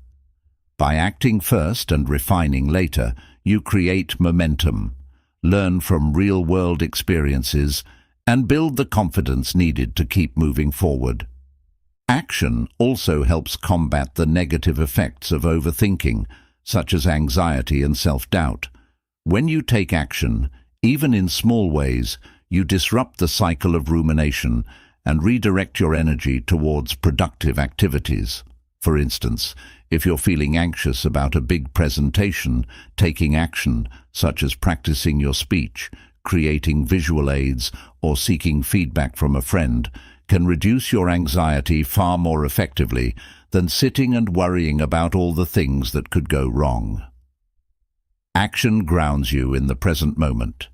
By acting first and refining later, you create momentum, learn from real-world experiences, and build the confidence needed to keep moving forward. Action also helps combat the negative effects of overthinking, such as anxiety and self-doubt. When you take action, even in small ways, you disrupt the cycle of rumination and redirect your energy towards productive activities. For instance, if you're feeling anxious about a big presentation, taking action, such as practicing your speech, creating visual aids, or seeking feedback from a friend, can reduce your anxiety far more effectively than sitting and worrying about all the things that could go wrong. Action grounds you in the present moment,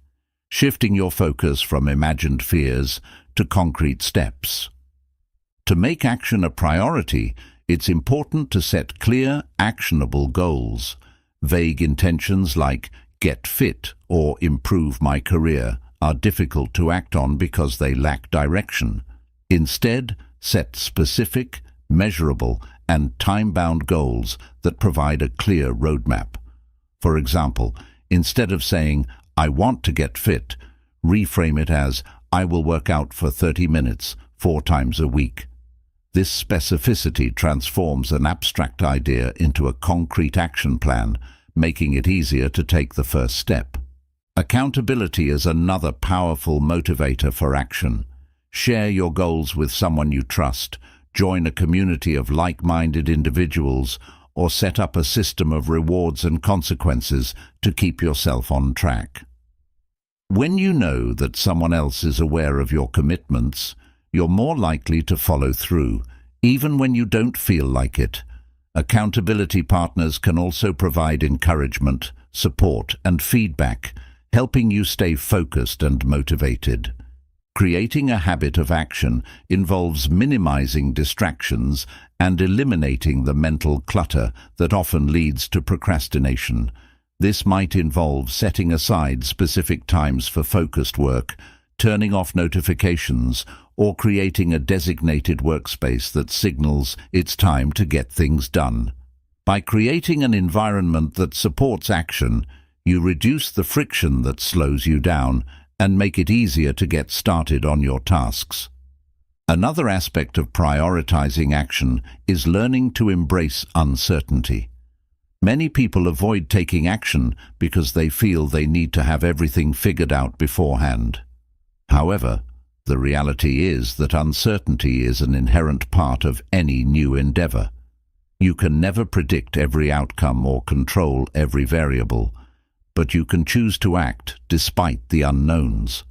shifting your focus from imagined fears to concrete steps. To make action a priority, it's important to set clear, actionable goals. Vague intentions like "get fit" or "improve my career" are difficult to act on because they lack direction. Instead, set specific, measurable, and time-bound goals that provide a clear roadmap. For example, instead of saying, "I want to get fit," reframe it as, "I will work out for 30 minutes, 4 times a week." This specificity transforms an abstract idea into a concrete action plan, making it easier to take the first step. Accountability is another powerful motivator for action. Share your goals with someone you trust, join a community of like-minded individuals, or set up a system of rewards and consequences to keep yourself on track. When you know that someone else is aware of your commitments, you're more likely to follow through, even when you don't feel like it. Accountability partners can also provide encouragement, support, and feedback, helping you stay focused and motivated. Creating a habit of action involves minimizing distractions and eliminating the mental clutter that often leads to procrastination. This might involve setting aside specific times for focused work, turning off notifications, or creating a designated workspace that signals it's time to get things done. By creating an environment that supports action, you reduce the friction that slows you down and make it easier to get started on your tasks. Another aspect of prioritizing action is learning to embrace uncertainty. Many people avoid taking action because they feel they need to have everything figured out beforehand. However, the reality is that uncertainty is an inherent part of any new endeavor. You can never predict every outcome or control every variable, but you can choose to act despite the unknowns.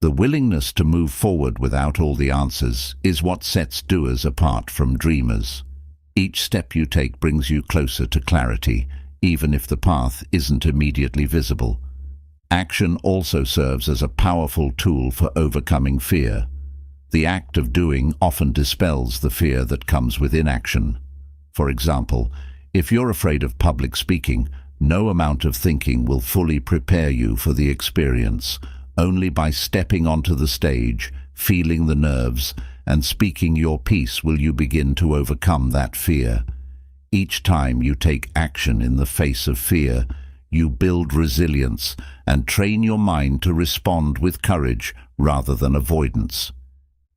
The willingness to move forward without all the answers is what sets doers apart from dreamers. Each step you take brings you closer to clarity, even if the path isn't immediately visible. Action also serves as a powerful tool for overcoming fear. The act of doing often dispels the fear that comes with inaction. For example, if you're afraid of public speaking, no amount of thinking will fully prepare you for the experience. Only by stepping onto the stage, feeling the nerves, and speaking your piece will you begin to overcome that fear. Each time you take action in the face of fear, you build resilience and train your mind to respond with courage rather than avoidance.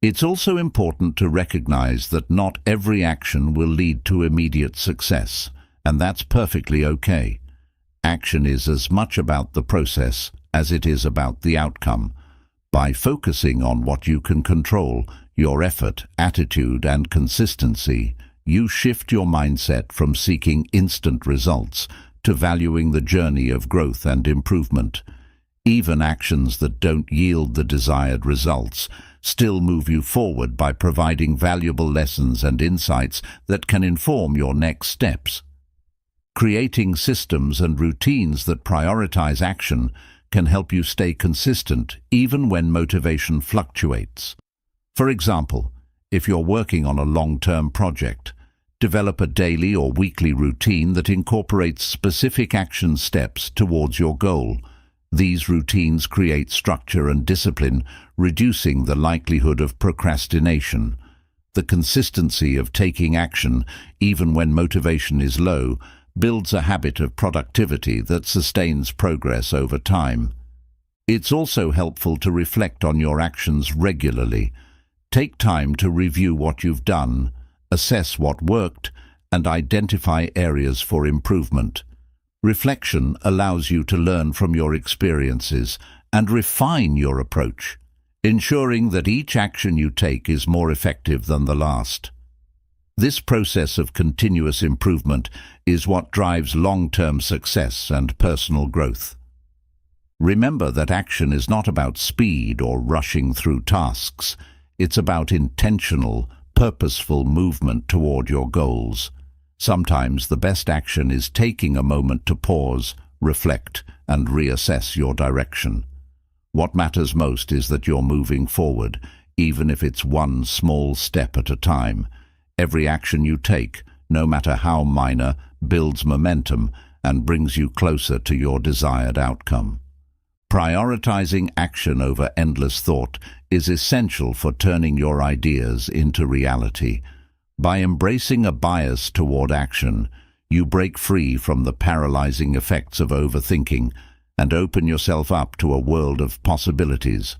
It's also important to recognize that not every action will lead to immediate success, and that's perfectly okay. Action is as much about the process as it is about the outcome. By focusing on what you can control, your effort, attitude, and consistency, you shift your mindset from seeking instant results to valuing the journey of growth and improvement. Even actions that don't yield the desired results still move you forward by providing valuable lessons and insights that can inform your next steps. Creating systems and routines that prioritize action can help you stay consistent even when motivation fluctuates. For example, if you're working on a long-term project, develop a daily or weekly routine that incorporates specific action steps towards your goal. These routines create structure and discipline, reducing the likelihood of procrastination. The consistency of taking action, even when motivation is low, builds a habit of productivity that sustains progress over time. It's also helpful to reflect on your actions regularly. Take time to review what you've done, assess what worked, and identify areas for improvement. Reflection allows you to learn from your experiences and refine your approach, ensuring that each action you take is more effective than the last. This process of continuous improvement is what drives long-term success and personal growth. Remember that action is not about speed or rushing through tasks. It's about intentional, purposeful movement toward your goals. Sometimes the best action is taking a moment to pause, reflect, and reassess your direction. What matters most is that you're moving forward, even if it's one small step at a time. Every action you take, no matter how minor, builds momentum and brings you closer to your desired outcome. Prioritizing action over endless thought is essential for turning your ideas into reality. By embracing a bias toward action, you break free from the paralyzing effects of overthinking and open yourself up to a world of possibilities.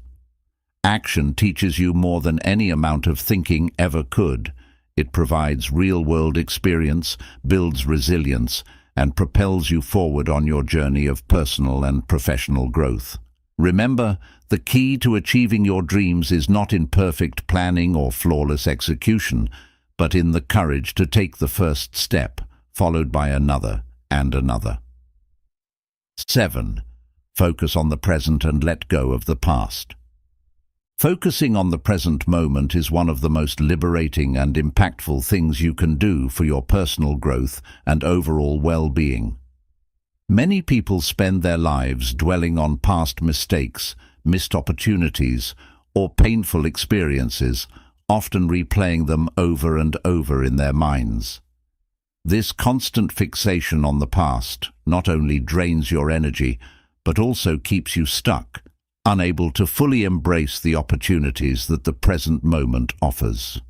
Action teaches you more than any amount of thinking ever could. It provides real-world experience, builds resilience, and propels you forward on your journey of personal and professional growth. Remember, the key to achieving your dreams is not in perfect planning or flawless execution, but in the courage to take the first step, followed by another and another. 7. Focus on the present and let go of the past. Focusing on the present moment is one of the most liberating and impactful things you can do for your personal growth and overall well-being. Many people spend their lives dwelling on past mistakes, missed opportunities, or painful experiences, often replaying them over and over in their minds. This constant fixation on the past not only drains your energy, but also keeps you stuck, unable to fully embrace the opportunities that the present moment offers.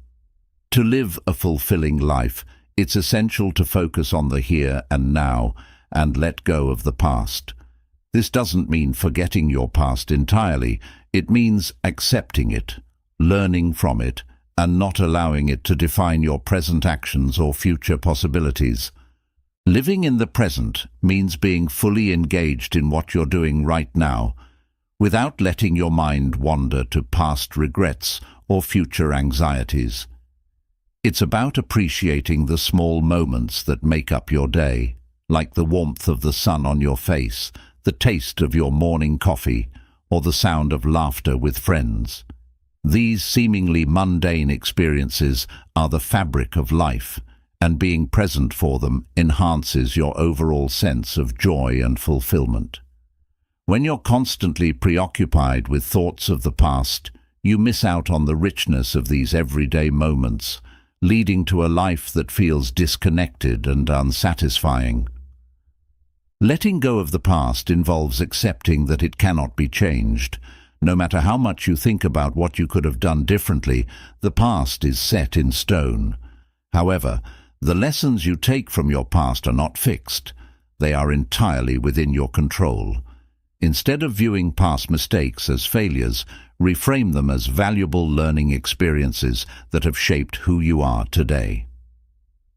To live a fulfilling life, it's essential to focus on the here and now and let go of the past. This doesn't mean forgetting your past entirely. It means accepting it, learning from it, and not allowing it to define your present actions or future possibilities. Living in the present means being fully engaged in what you're doing right now, without letting your mind wander to past regrets or future anxieties. It's about appreciating the small moments that make up your day, like the warmth of the sun on your face, the taste of your morning coffee, or the sound of laughter with friends. These seemingly mundane experiences are the fabric of life, and being present for them enhances your overall sense of joy and fulfillment. When you're constantly preoccupied with thoughts of the past, you miss out on the richness of these everyday moments, leading to a life that feels disconnected and unsatisfying. Letting go of the past involves accepting that it cannot be changed. No matter how much you think about what you could have done differently, the past is set in stone. However, the lessons you take from your past are not fixed. They are entirely within your control. Instead of viewing past mistakes as failures, reframe them as valuable learning experiences that have shaped who you are today.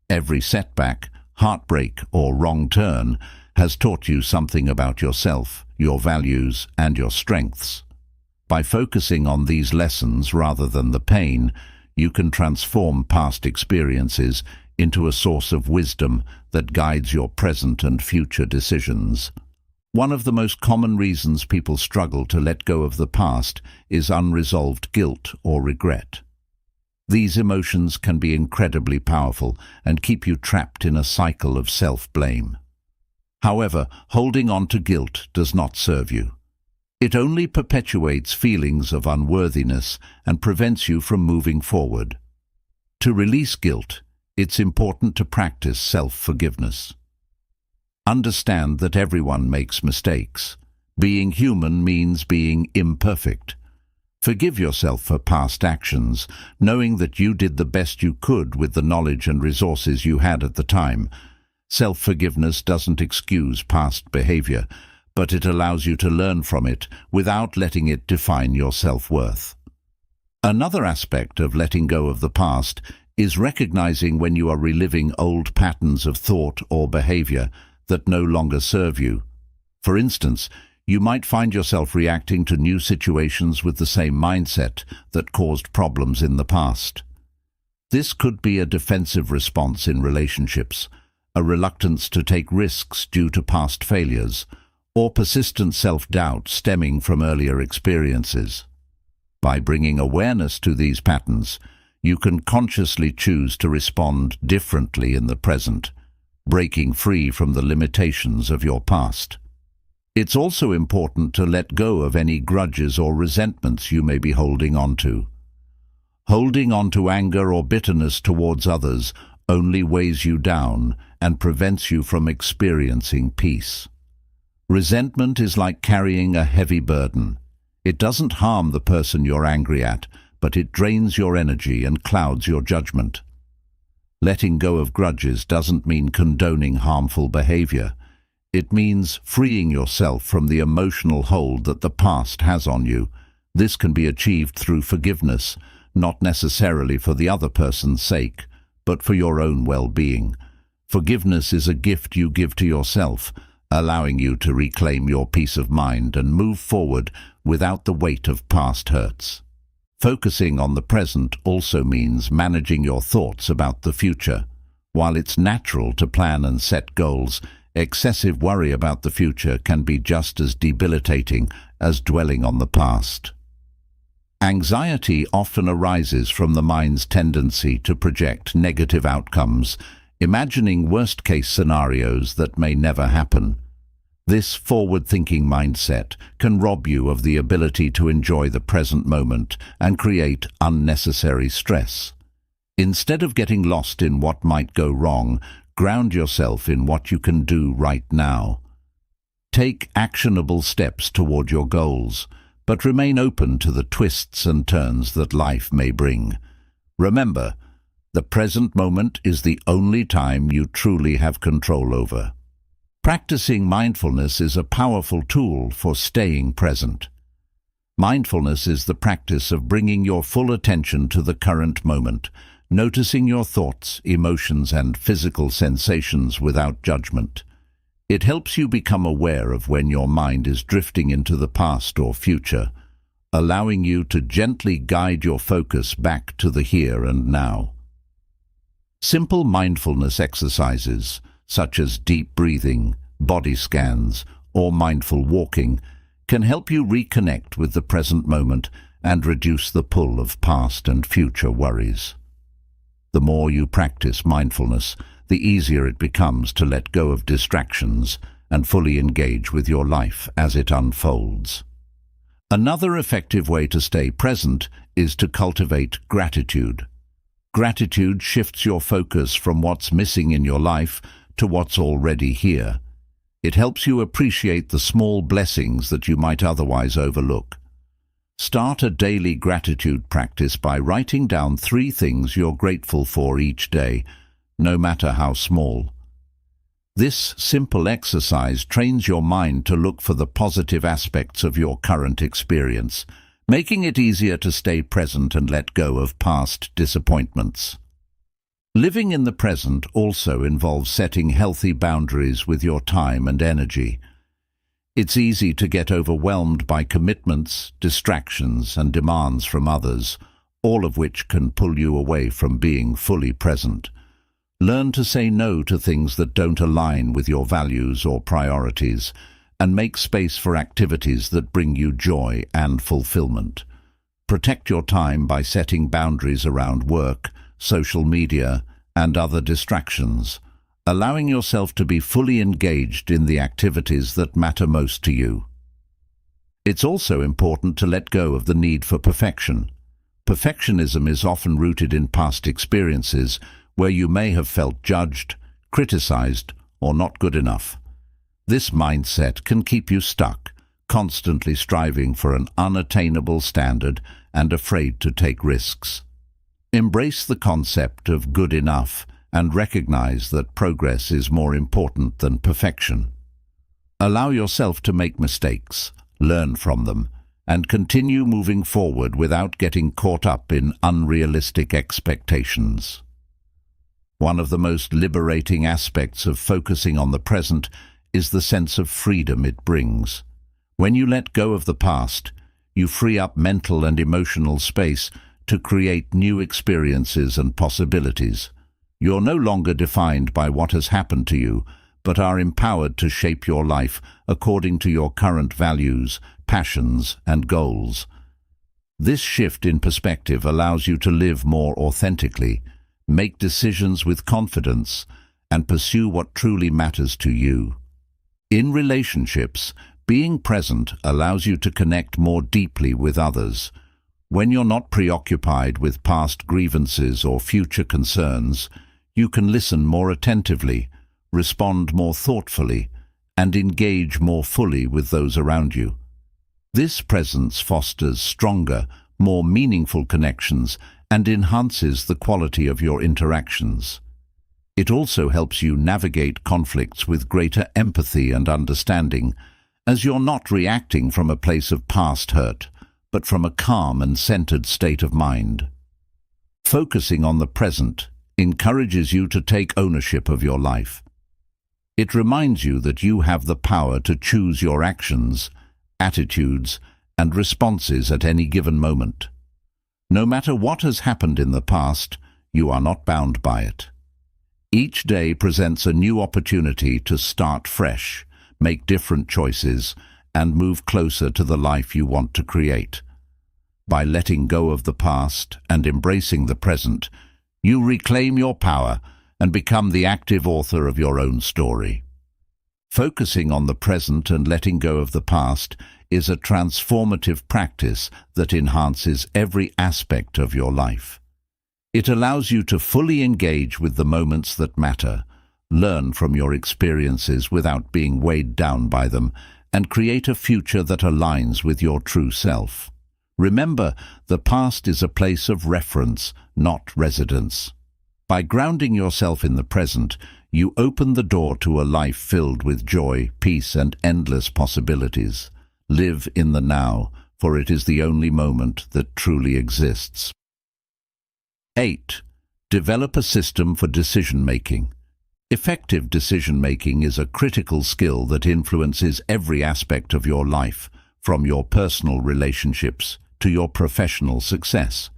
Every setback, heartbreak, or wrong turn has taught you something about yourself, your values, and your strengths. By focusing on these lessons rather than the pain, you can transform past experiences into a source of wisdom that guides your present and future decisions. One of the most common reasons people struggle to let go of the past is unresolved guilt or regret. These emotions can be incredibly powerful and keep you trapped in a cycle of self-blame. However, holding on to guilt does not serve you. It only perpetuates feelings of unworthiness and prevents you from moving forward. To release guilt, it's important to practice self-forgiveness. Understand that everyone makes mistakes. Being human means being imperfect. Forgive yourself for past actions, knowing that you did the best you could with the knowledge and resources you had at the time. Self-forgiveness doesn't excuse past behavior, but it allows you to learn from it without letting it define your self-worth. Another aspect of letting go of the past is recognizing when you are reliving old patterns of thought or behavior that no longer serve you. For instance, you might find yourself reacting to new situations with the same mindset that caused problems in the past. This could be a defensive response in relationships, a reluctance to take risks due to past failures, or persistent self-doubt stemming from earlier experiences. By bringing awareness to these patterns, you can consciously choose to respond differently in the present, breaking free from the limitations of your past. It's also important to let go of any grudges or resentments you may be holding on to. Holding on to anger or bitterness towards others only weighs you down and prevents you from experiencing peace. Resentment is like carrying a heavy burden. It doesn't harm the person you're angry at, but it drains your energy and clouds your judgment. Letting go of grudges doesn't mean condoning harmful behavior. It means freeing yourself from the emotional hold that the past has on you. This can be achieved through forgiveness, not necessarily for the other person's sake, but for your own well-being. Forgiveness is a gift you give to yourself, allowing you to reclaim your peace of mind and move forward without the weight of past hurts. Focusing on the present also means managing your thoughts about the future. While it's natural to plan and set goals, excessive worry about the future can be just as debilitating as dwelling on the past. Anxiety often arises from the mind's tendency to project negative outcomes, imagining worst-case scenarios that may never happen. This forward-thinking mindset can rob you of the ability to enjoy the present moment and create unnecessary stress. Instead of getting lost in what might go wrong, ground yourself in what you can do right now. Take actionable steps toward your goals, but remain open to the twists and turns that life may bring. Remember, the present moment is the only time you truly have control over. Practicing mindfulness is a powerful tool for staying present. Mindfulness is the practice of bringing your full attention to the current moment, noticing your thoughts, emotions, and physical sensations without judgment. It helps you become aware of when your mind is drifting into the past or future, allowing you to gently guide your focus back to the here and now. Simple mindfulness exercises, such as deep breathing, body scans, or mindful walking, can help you reconnect with the present moment and reduce the pull of past and future worries. The more you practice mindfulness, the easier it becomes to let go of distractions and fully engage with your life as it unfolds. Another effective way to stay present is to cultivate gratitude. Gratitude shifts your focus from what's missing in your life to what's already here. It helps you appreciate the small blessings that you might otherwise overlook. Start a daily gratitude practice by writing down 3 things you're grateful for each day, no matter how small. This simple exercise trains your mind to look for the positive aspects of your current experience, making it easier to stay present and let go of past disappointments. Living in the present also involves setting healthy boundaries with your time and energy. It's easy to get overwhelmed by commitments, distractions, and demands from others, all of which can pull you away from being fully present. Learn to say no to things that don't align with your values or priorities, and make space for activities that bring you joy and fulfillment. Protect your time by setting boundaries around work, social media, and other distractions, allowing yourself to be fully engaged in the activities that matter most to you. It's also important to let go of the need for perfection. Perfectionism is often rooted in past experiences where you may have felt judged, criticized, or not good enough. This mindset can keep you stuck, constantly striving for an unattainable standard and afraid to take risks. Embrace the concept of good enough and recognize that progress is more important than perfection. Allow yourself to make mistakes, learn from them, and continue moving forward without getting caught up in unrealistic expectations. One of the most liberating aspects of focusing on the present is the sense of freedom it brings. When you let go of the past, you free up mental and emotional space to create new experiences and possibilities. You're no longer defined by what has happened to you, but are empowered to shape your life according to your current values, passions, and goals. This shift in perspective allows you to live more authentically, make decisions with confidence, and pursue what truly matters to you. In relationships, being present allows you to connect more deeply with others. When you're not preoccupied with past grievances or future concerns, you can listen more attentively, respond more thoughtfully, and engage more fully with those around you. This presence fosters stronger, more meaningful connections and enhances the quality of your interactions. It also helps you navigate conflicts with greater empathy and understanding, as you're not reacting from a place of past hurt, but from a calm and centered state of mind. Focusing on the present encourages you to take ownership of your life. It reminds you that you have the power to choose your actions, attitudes, and responses at any given moment. No matter what has happened in the past, you are not bound by it. Each day presents a new opportunity to start fresh, make different choices, and move closer to the life you want to create. By letting go of the past and embracing the present, you reclaim your power and become the active author of your own story. Focusing on the present and letting go of the past is a transformative practice that enhances every aspect of your life. It allows you to fully engage with the moments that matter, learn from your experiences without being weighed down by them, and create a future that aligns with your true self. Remember, the past is a place of reference, not residence. By grounding yourself in the present, you open the door to a life filled with joy, peace, and endless possibilities. Live in the now, for it is the only moment that truly exists. 8. Develop a system for decision-making. Effective decision-making is a critical skill that influences every aspect of your life, from your personal relationships to your professional success.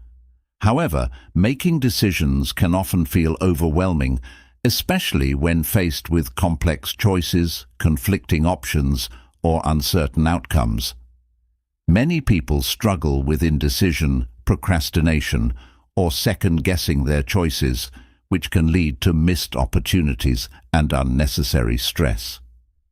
However, making decisions can often feel overwhelming, especially when faced with complex choices, conflicting options, or uncertain outcomes. Many people struggle with indecision, procrastination, or second-guessing their choices, which can lead to missed opportunities and unnecessary stress.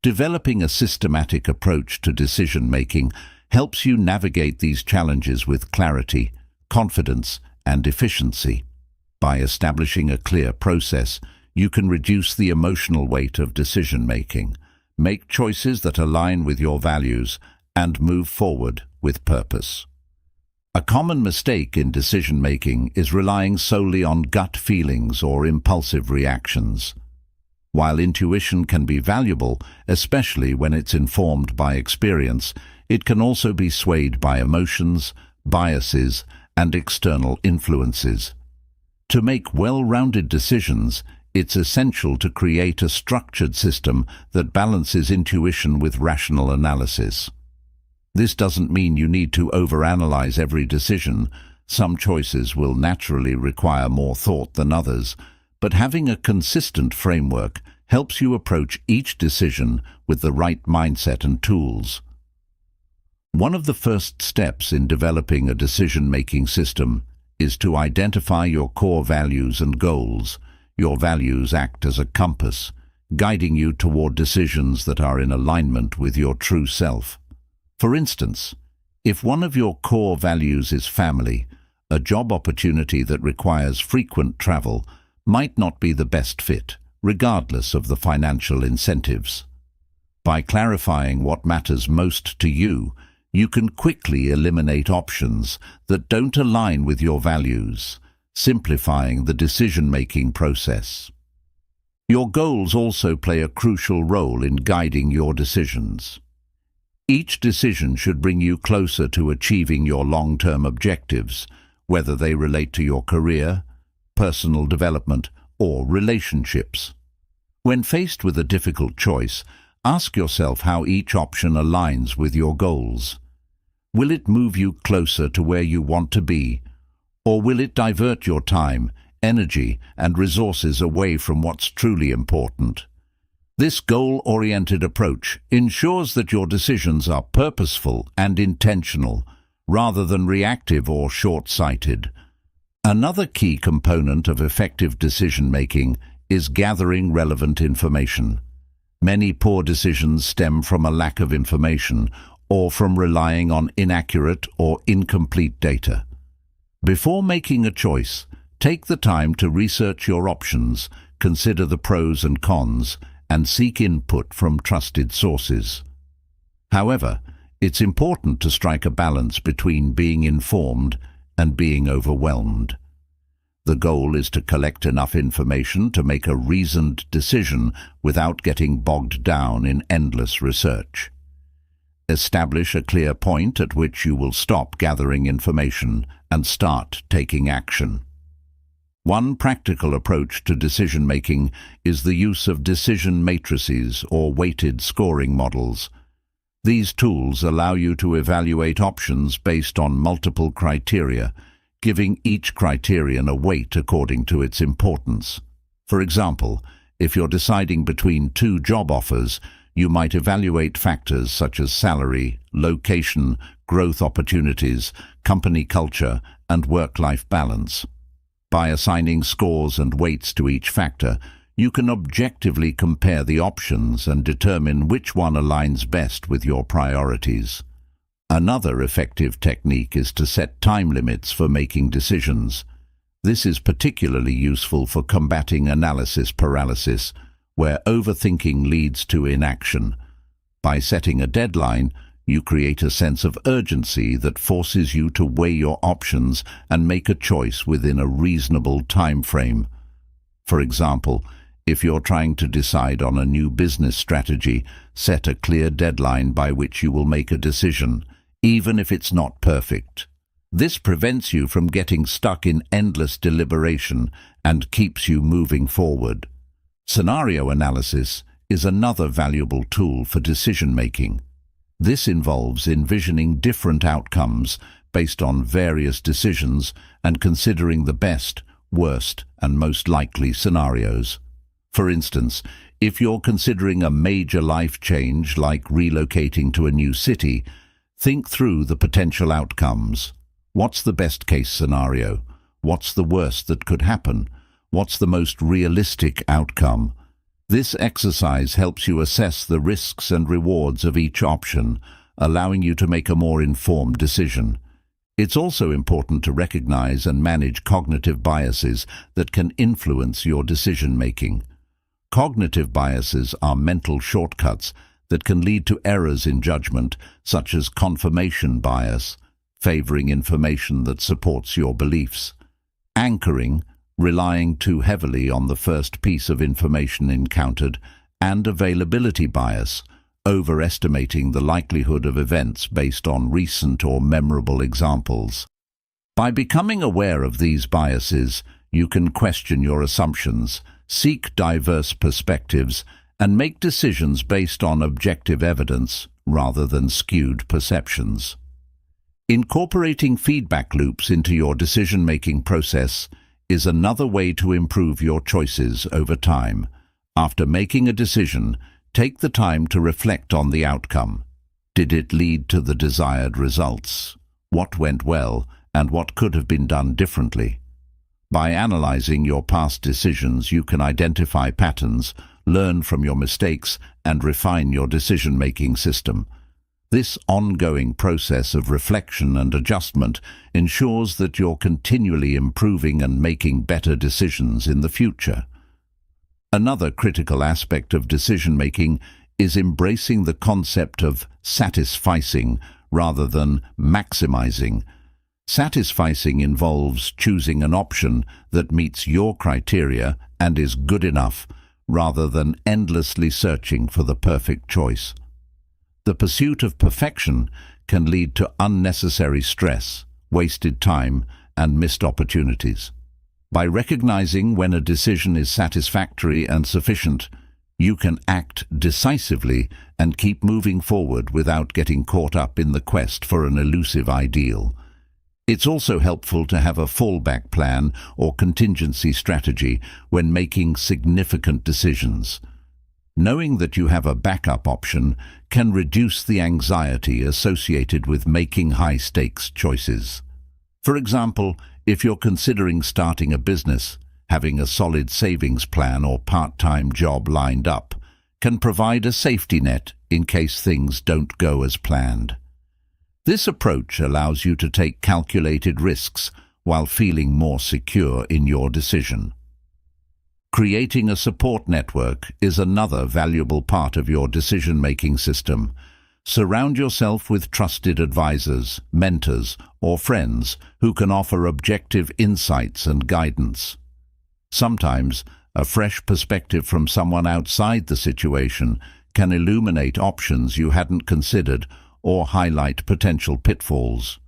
Developing a systematic approach to decision-making helps you navigate these challenges with clarity, confidence, and efficiency. By establishing a clear process, you can reduce the emotional weight of decision-making, make choices that align with your values, and move forward with purpose. A common mistake in decision-making is relying solely on gut feelings or impulsive reactions. While intuition can be valuable, especially when it's informed by experience, it can also be swayed by emotions, biases, and external influences. To make well-rounded decisions, it's essential to create a structured system that balances intuition with rational analysis. This doesn't mean you need to overanalyze every decision. Some choices will naturally require more thought than others, but having a consistent framework helps you approach each decision with the right mindset and tools. One of the first steps in developing a decision-making system is to identify your core values and goals. Your values act as a compass, guiding you toward decisions that are in alignment with your true self. For instance, if one of your core values is family, a job opportunity that requires frequent travel might not be the best fit, regardless of the financial incentives. By clarifying what matters most to you, you can quickly eliminate options that don't align with your values, simplifying the decision-making process. Your goals also play a crucial role in guiding your decisions. Each decision should bring you closer to achieving your long-term objectives, whether they relate to your career, personal development, or relationships. When faced with a difficult choice, ask yourself how each option aligns with your goals. Will it move you closer to where you want to be, or will it divert your time, energy, and resources away from what's truly important? This goal-oriented approach ensures that your decisions are purposeful and intentional, rather than reactive or short-sighted. Another key component of effective decision-making is gathering relevant information. Many poor decisions stem from a lack of information or from relying on inaccurate or incomplete data. Before making a choice, take the time to research your options, consider the pros and cons, and seek input from trusted sources. However, it's important to strike a balance between being informed and being overwhelmed. The goal is to collect enough information to make a reasoned decision without getting bogged down in endless research. Establish a clear point at which you will stop gathering information and start taking action. One practical approach to decision-making is the use of decision matrices or weighted scoring models. These tools allow you to evaluate options based on multiple criteria, giving each criterion a weight according to its importance. For example, if you're deciding between two job offers, you might evaluate factors such as salary, location, growth opportunities, company culture, and work-life balance. By assigning scores and weights to each factor, you can objectively compare the options and determine which one aligns best with your priorities. Another effective technique is to set time limits for making decisions. This is particularly useful for combating analysis paralysis, where overthinking leads to inaction. By setting a deadline, you create a sense of urgency that forces you to weigh your options and make a choice within a reasonable time frame. For example, if you're trying to decide on a new business strategy, set a clear deadline by which you will make a decision, even if it's not perfect. This prevents you from getting stuck in endless deliberation and keeps you moving forward. Scenario analysis is another valuable tool for decision-making. This involves envisioning different outcomes based on various decisions and considering the best, worst, and most likely scenarios. For instance, if you're considering a major life change like relocating to a new city, think through the potential outcomes. What's the best-case scenario? What's the worst that could happen? What's the most realistic outcome? This exercise helps you assess the risks and rewards of each option, allowing you to make a more informed decision. It's also important to recognize and manage cognitive biases that can influence your decision-making. Cognitive biases are mental shortcuts that can lead to errors in judgment, such as confirmation bias, favoring information that supports your beliefs; anchoring, relying too heavily on the first piece of information encountered; and availability bias, overestimating the likelihood of events based on recent or memorable examples. By becoming aware of these biases, you can question your assumptions, seek diverse perspectives, and make decisions based on objective evidence rather than skewed perceptions. Incorporating feedback loops into your decision-making process is another way to improve your choices over time. After making a decision, take the time to reflect on the outcome. Did it lead to the desired results? What went well, and what could have been done differently? By analyzing your past decisions, you can identify patterns, learn from your mistakes, and refine your decision-making system. This ongoing process of reflection and adjustment ensures that you're continually improving and making better decisions in the future. Another critical aspect of decision-making is embracing the concept of satisficing rather than maximizing. Satisficing involves choosing an option that meets your criteria and is good enough, rather than endlessly searching for the perfect choice. The pursuit of perfection can lead to unnecessary stress, wasted time, and missed opportunities. By recognizing when a decision is satisfactory and sufficient, you can act decisively and keep moving forward without getting caught up in the quest for an elusive ideal. It's also helpful to have a fallback plan or contingency strategy when making significant decisions. Knowing that you have a backup option can reduce the anxiety associated with making high-stakes choices. For example, if you're considering starting a business, having a solid savings plan or part-time job lined up can provide a safety net in case things don't go as planned. This approach allows you to take calculated risks while feeling more secure in your decision. Creating a support network is another valuable part of your decision-making system. Surround yourself with trusted advisors, mentors, or friends who can offer objective insights and guidance. Sometimes, a fresh perspective from someone outside the situation can illuminate options you hadn't considered or highlight potential pitfalls.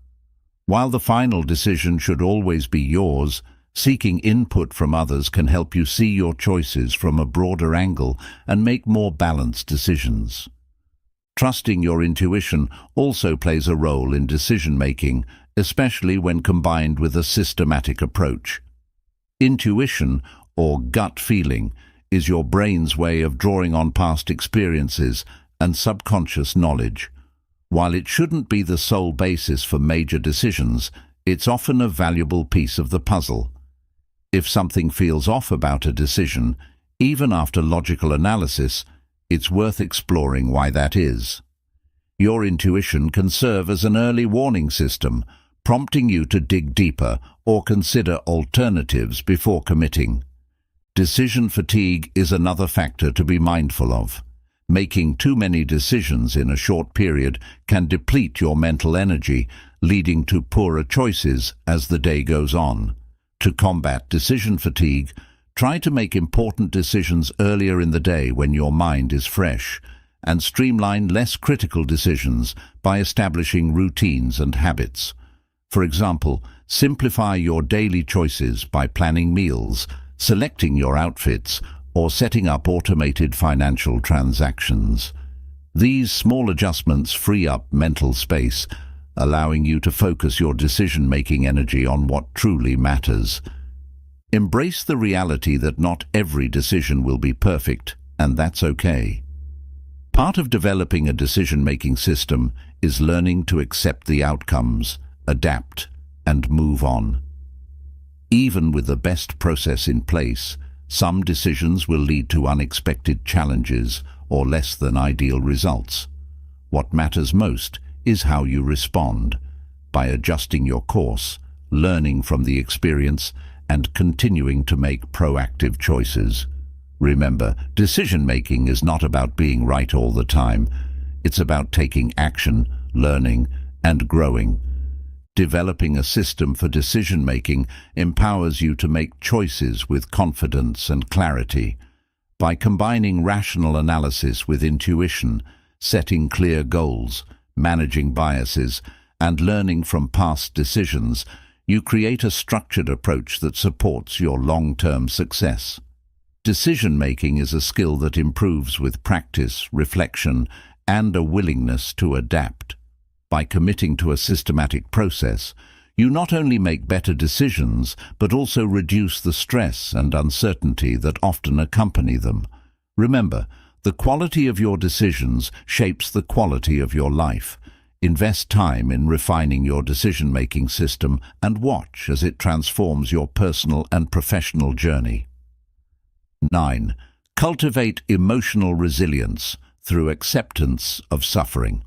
While the final decision should always be yours, seeking input from others can help you see your choices from a broader angle and make more balanced decisions. Trusting your intuition also plays a role in decision-making, especially when combined with a systematic approach. Intuition, or gut feeling, is your brain's way of drawing on past experiences and subconscious knowledge. While it shouldn't be the sole basis for major decisions, it's often a valuable piece of the puzzle. If something feels off about a decision, even after logical analysis, it's worth exploring why that is. Your intuition can serve as an early warning system, prompting you to dig deeper or consider alternatives before committing. Decision fatigue is another factor to be mindful of. Making too many decisions in a short period can deplete your mental energy, leading to poorer choices as the day goes on. To combat decision fatigue, try to make important decisions earlier in the day when your mind is fresh, and streamline less critical decisions by establishing routines and habits. For example, simplify your daily choices by planning meals, selecting your outfits, or setting up automated financial transactions. These small adjustments free up mental space, allowing you to focus your decision-making energy on what truly matters. Embrace the reality that not every decision will be perfect, and that's okay. Part of developing a decision-making system is learning to accept the outcomes, adapt, and move on. Even with the best process in place, some decisions will lead to unexpected challenges or less than ideal results. What matters most is how you respond, by adjusting your course, learning from the experience, and continuing to make proactive choices. Remember, decision-making is not about being right all the time. It's about taking action, learning, and growing. Developing a system for decision-making empowers you to make choices with confidence and clarity. By combining rational analysis with intuition, setting clear goals, managing biases, and learning from past decisions, you create a structured approach that supports your long-term success. Decision-making is a skill that improves with practice, reflection, and a willingness to adapt. By committing to a systematic process, you not only make better decisions, but also reduce the stress and uncertainty that often accompany them. Remember, the quality of your decisions shapes the quality of your life. Invest time in refining your decision-making system and watch as it transforms your personal and professional journey. 9. Cultivate emotional resilience through acceptance of suffering.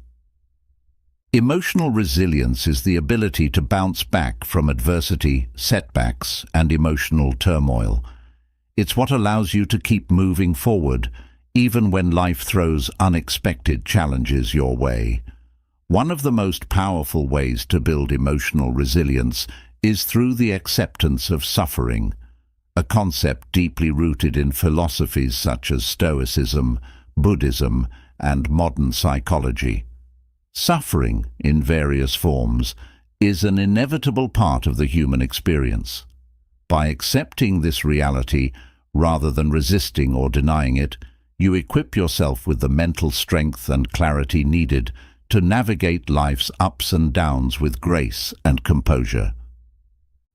Emotional resilience is the ability to bounce back from adversity, setbacks, and emotional turmoil. It's what allows you to keep moving forward, even when life throws unexpected challenges your way. One of the most powerful ways to build emotional resilience is through the acceptance of suffering, a concept deeply rooted in philosophies such as Stoicism, Buddhism, and modern psychology. Suffering, in various forms, is an inevitable part of the human experience. By accepting this reality, rather than resisting or denying it, you equip yourself with the mental strength and clarity needed to navigate life's ups and downs with grace and composure.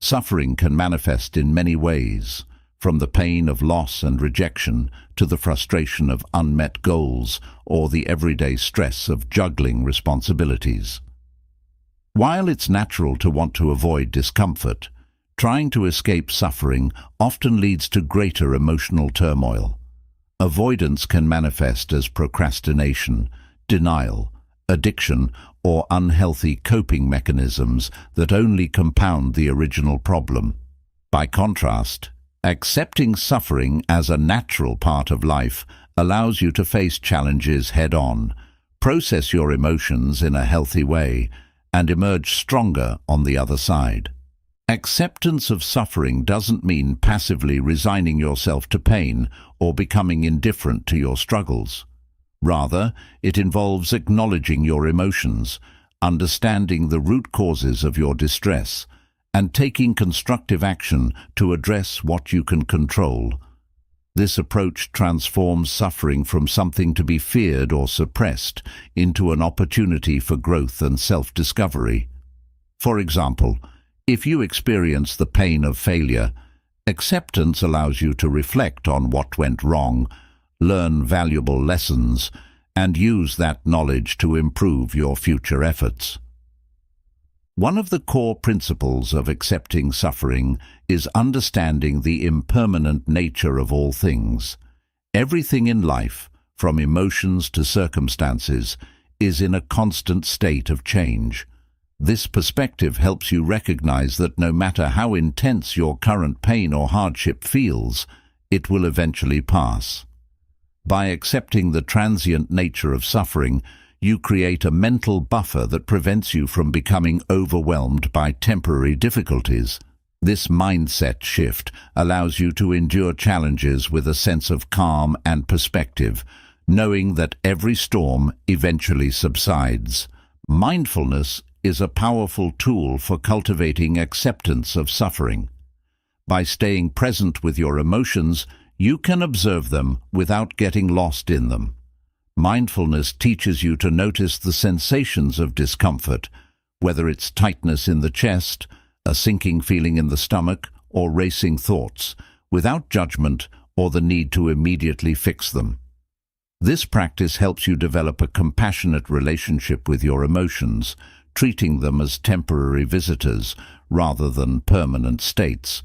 Suffering can manifest in many ways, from the pain of loss and rejection to the frustration of unmet goals or the everyday stress of juggling responsibilities. While it's natural to want to avoid discomfort, trying to escape suffering often leads to greater emotional turmoil. Avoidance can manifest as procrastination, denial, addiction, or unhealthy coping mechanisms that only compound the original problem. By contrast, accepting suffering as a natural part of life allows you to face challenges head-on, process your emotions in a healthy way, and emerge stronger on the other side. Acceptance of suffering doesn't mean passively resigning yourself to pain or becoming indifferent to your struggles. Rather, it involves acknowledging your emotions, understanding the root causes of your distress, and taking constructive action to address what you can control. This approach transforms suffering from something to be feared or suppressed into an opportunity for growth and self-discovery. For example, if you experience the pain of failure, acceptance allows you to reflect on what went wrong, learn valuable lessons, and use that knowledge to improve your future efforts. One of the core principles of accepting suffering is understanding the impermanent nature of all things. Everything in life, from emotions to circumstances, is in a constant state of change. This perspective helps you recognize that no matter how intense your current pain or hardship feels, it will eventually pass. By accepting the transient nature of suffering, you create a mental buffer that prevents you from becoming overwhelmed by temporary difficulties. This mindset shift allows you to endure challenges with a sense of calm and perspective, knowing that every storm eventually subsides. Mindfulness is a powerful tool for cultivating acceptance of suffering. By staying present with your emotions, you can observe them without getting lost in them. Mindfulness teaches you to notice the sensations of discomfort, whether it's tightness in the chest, a sinking feeling in the stomach, or racing thoughts, without judgment or the need to immediately fix them. This practice helps you develop a compassionate relationship with your emotions, treating them as temporary visitors rather than permanent states.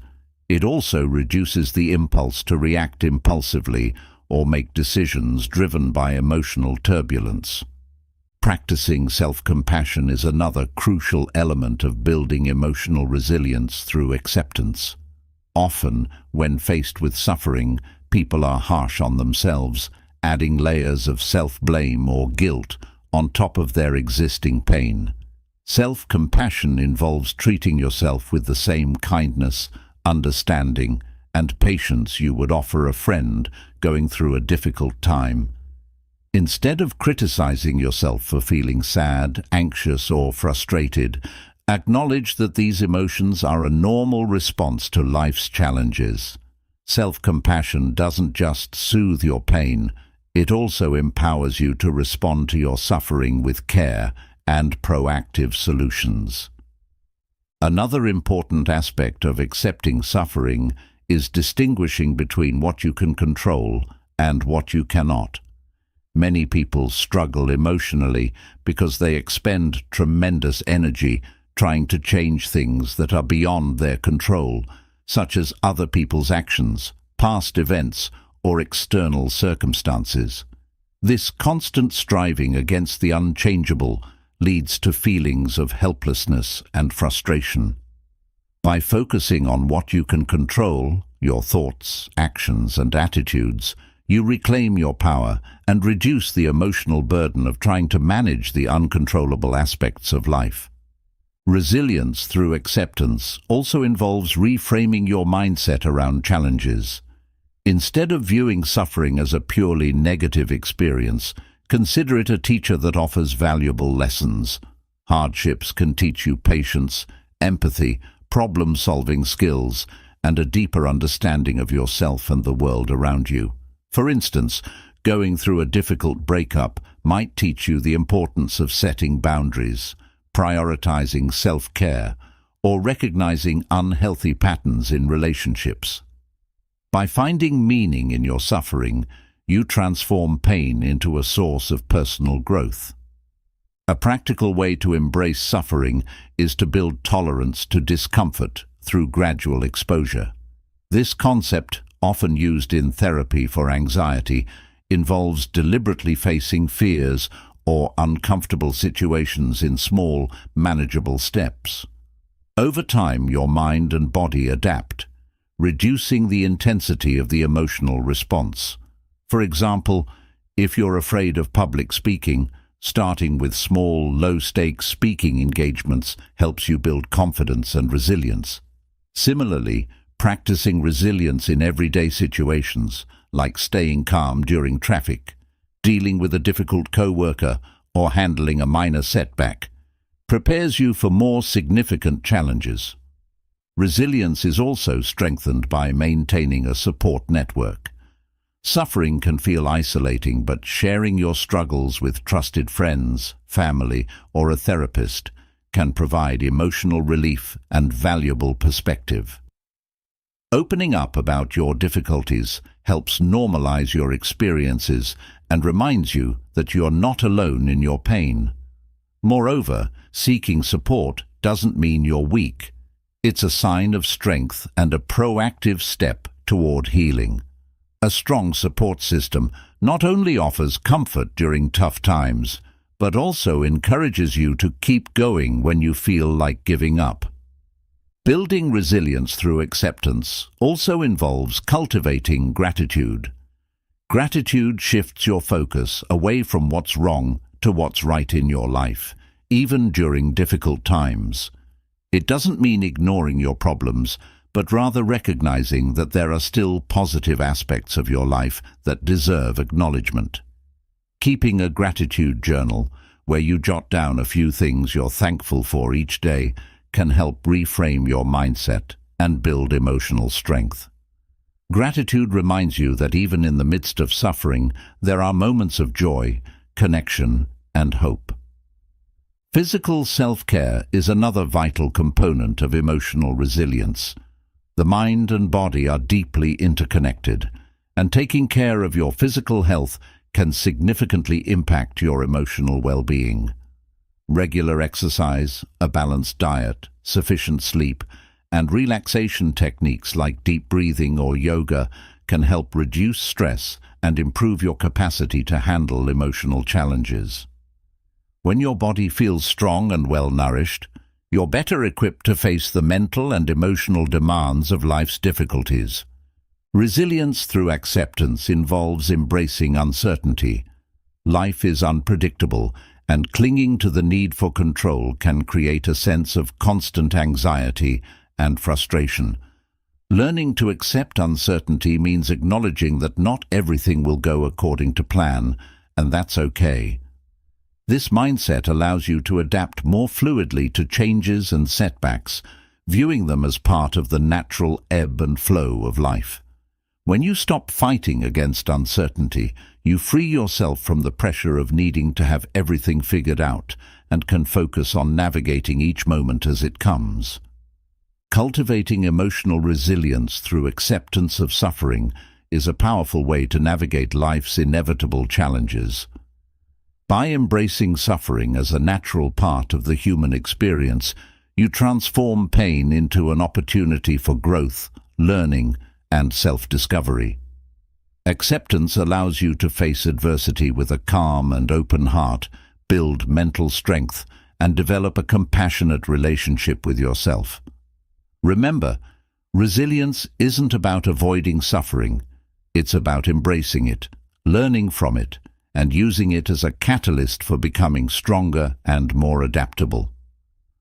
It also reduces the impulse to react impulsively or make decisions driven by emotional turbulence. Practicing self-compassion is another crucial element of building emotional resilience through acceptance. Often, when faced with suffering, people are harsh on themselves, adding layers of self-blame or guilt on top of their existing pain. Self-compassion involves treating yourself with the same kindness, understanding, and patience you would offer a friend going through a difficult time. Instead of criticizing yourself for feeling sad, anxious, or frustrated, acknowledge that these emotions are a normal response to life's challenges. Self-compassion doesn't just soothe your pain, it also empowers you to respond to your suffering with care and proactive solutions. Another important aspect of accepting suffering is distinguishing between what you can control and what you cannot. Many people struggle emotionally because they expend tremendous energy trying to change things that are beyond their control, such as other people's actions, past events, or external circumstances. This constant striving against the unchangeable leads to feelings of helplessness and frustration. By focusing on what you can control, your thoughts, actions, and attitudes, you reclaim your power and reduce the emotional burden of trying to manage the uncontrollable aspects of life. Resilience through acceptance also involves reframing your mindset around challenges. Instead of viewing suffering as a purely negative experience, consider it a teacher that offers valuable lessons. Hardships can teach you patience, empathy, problem-solving skills, and a deeper understanding of yourself and the world around you. For instance, going through a difficult breakup might teach you the importance of setting boundaries, prioritizing self-care, or recognizing unhealthy patterns in relationships. By finding meaning in your suffering, you transform pain into a source of personal growth. A practical way to embrace suffering is to build tolerance to discomfort through gradual exposure. This concept, often used in therapy for anxiety, involves deliberately facing fears or uncomfortable situations in small, manageable steps. Over time, your mind and body adapt, reducing the intensity of the emotional response. For example, if you're afraid of public speaking, starting with small, low-stakes speaking engagements helps you build confidence and resilience. Similarly, practicing resilience in everyday situations, like staying calm during traffic, dealing with a difficult co-worker, or handling a minor setback, prepares you for more significant challenges. Resilience is also strengthened by maintaining a support network. Suffering can feel isolating, but sharing your struggles with trusted friends, family, or a therapist can provide emotional relief and valuable perspective. Opening up about your difficulties helps normalize your experiences and reminds you that you're not alone in your pain. Moreover, seeking support doesn't mean you're weak. It's a sign of strength and a proactive step toward healing. A strong support system not only offers comfort during tough times, but also encourages you to keep going when you feel like giving up. Building resilience through acceptance also involves cultivating gratitude. Gratitude shifts your focus away from what's wrong to what's right in your life, even during difficult times. It doesn't mean ignoring your problems, but rather recognizing that there are still positive aspects of your life that deserve acknowledgement. Keeping a gratitude journal, where you jot down a few things you're thankful for each day, can help reframe your mindset and build emotional strength. Gratitude reminds you that even in the midst of suffering, there are moments of joy, connection, and hope. Physical self-care is another vital component of emotional resilience. The mind and body are deeply interconnected, and taking care of your physical health can significantly impact your emotional well-being. Regular exercise, a balanced diet, sufficient sleep, and relaxation techniques like deep breathing or yoga can help reduce stress and improve your capacity to handle emotional challenges. When your body feels strong and well-nourished, you're better equipped to face the mental and emotional demands of life's difficulties. Resilience through acceptance involves embracing uncertainty. Life is unpredictable, and clinging to the need for control can create a sense of constant anxiety and frustration. Learning to accept uncertainty means acknowledging that not everything will go according to plan, and that's okay. This mindset allows you to adapt more fluidly to changes and setbacks, viewing them as part of the natural ebb and flow of life. When you stop fighting against uncertainty, you free yourself from the pressure of needing to have everything figured out and can focus on navigating each moment as it comes. Cultivating emotional resilience through acceptance of suffering is a powerful way to navigate life's inevitable challenges. By embracing suffering as a natural part of the human experience, you transform pain into an opportunity for growth, learning, and self-discovery. Acceptance allows you to face adversity with a calm and open heart, build mental strength, and develop a compassionate relationship with yourself. Remember, resilience isn't about avoiding suffering. It's about embracing it, learning from it, and using it as a catalyst for becoming stronger and more adaptable.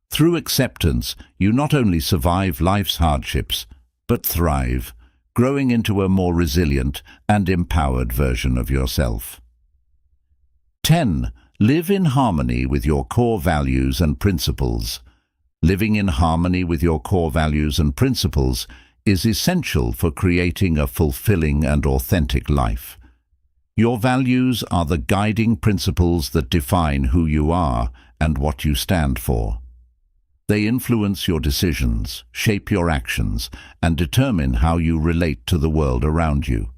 Through acceptance, you not only survive life's hardships, but thrive, growing into a more resilient and empowered version of yourself. 10. Live in harmony with your core values and principles. Living in harmony with your core values and principles is essential for creating a fulfilling and authentic life. Your values are the guiding principles that define who you are and what you stand for. They influence your decisions, shape your actions, and determine how you relate to the world around you.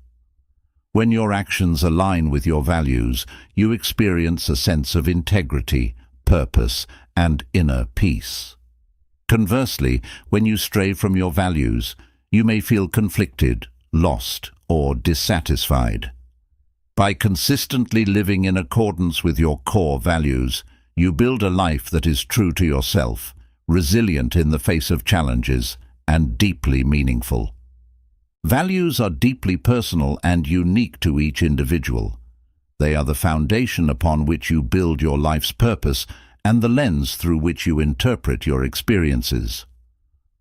When your actions align with your values, you experience a sense of integrity, purpose, and inner peace. Conversely, when you stray from your values, you may feel conflicted, lost, or dissatisfied. By consistently living in accordance with your core values, you build a life that is true to yourself, resilient in the face of challenges, and deeply meaningful. Values are deeply personal and unique to each individual. They are the foundation upon which you build your life's purpose and the lens through which you interpret your experiences.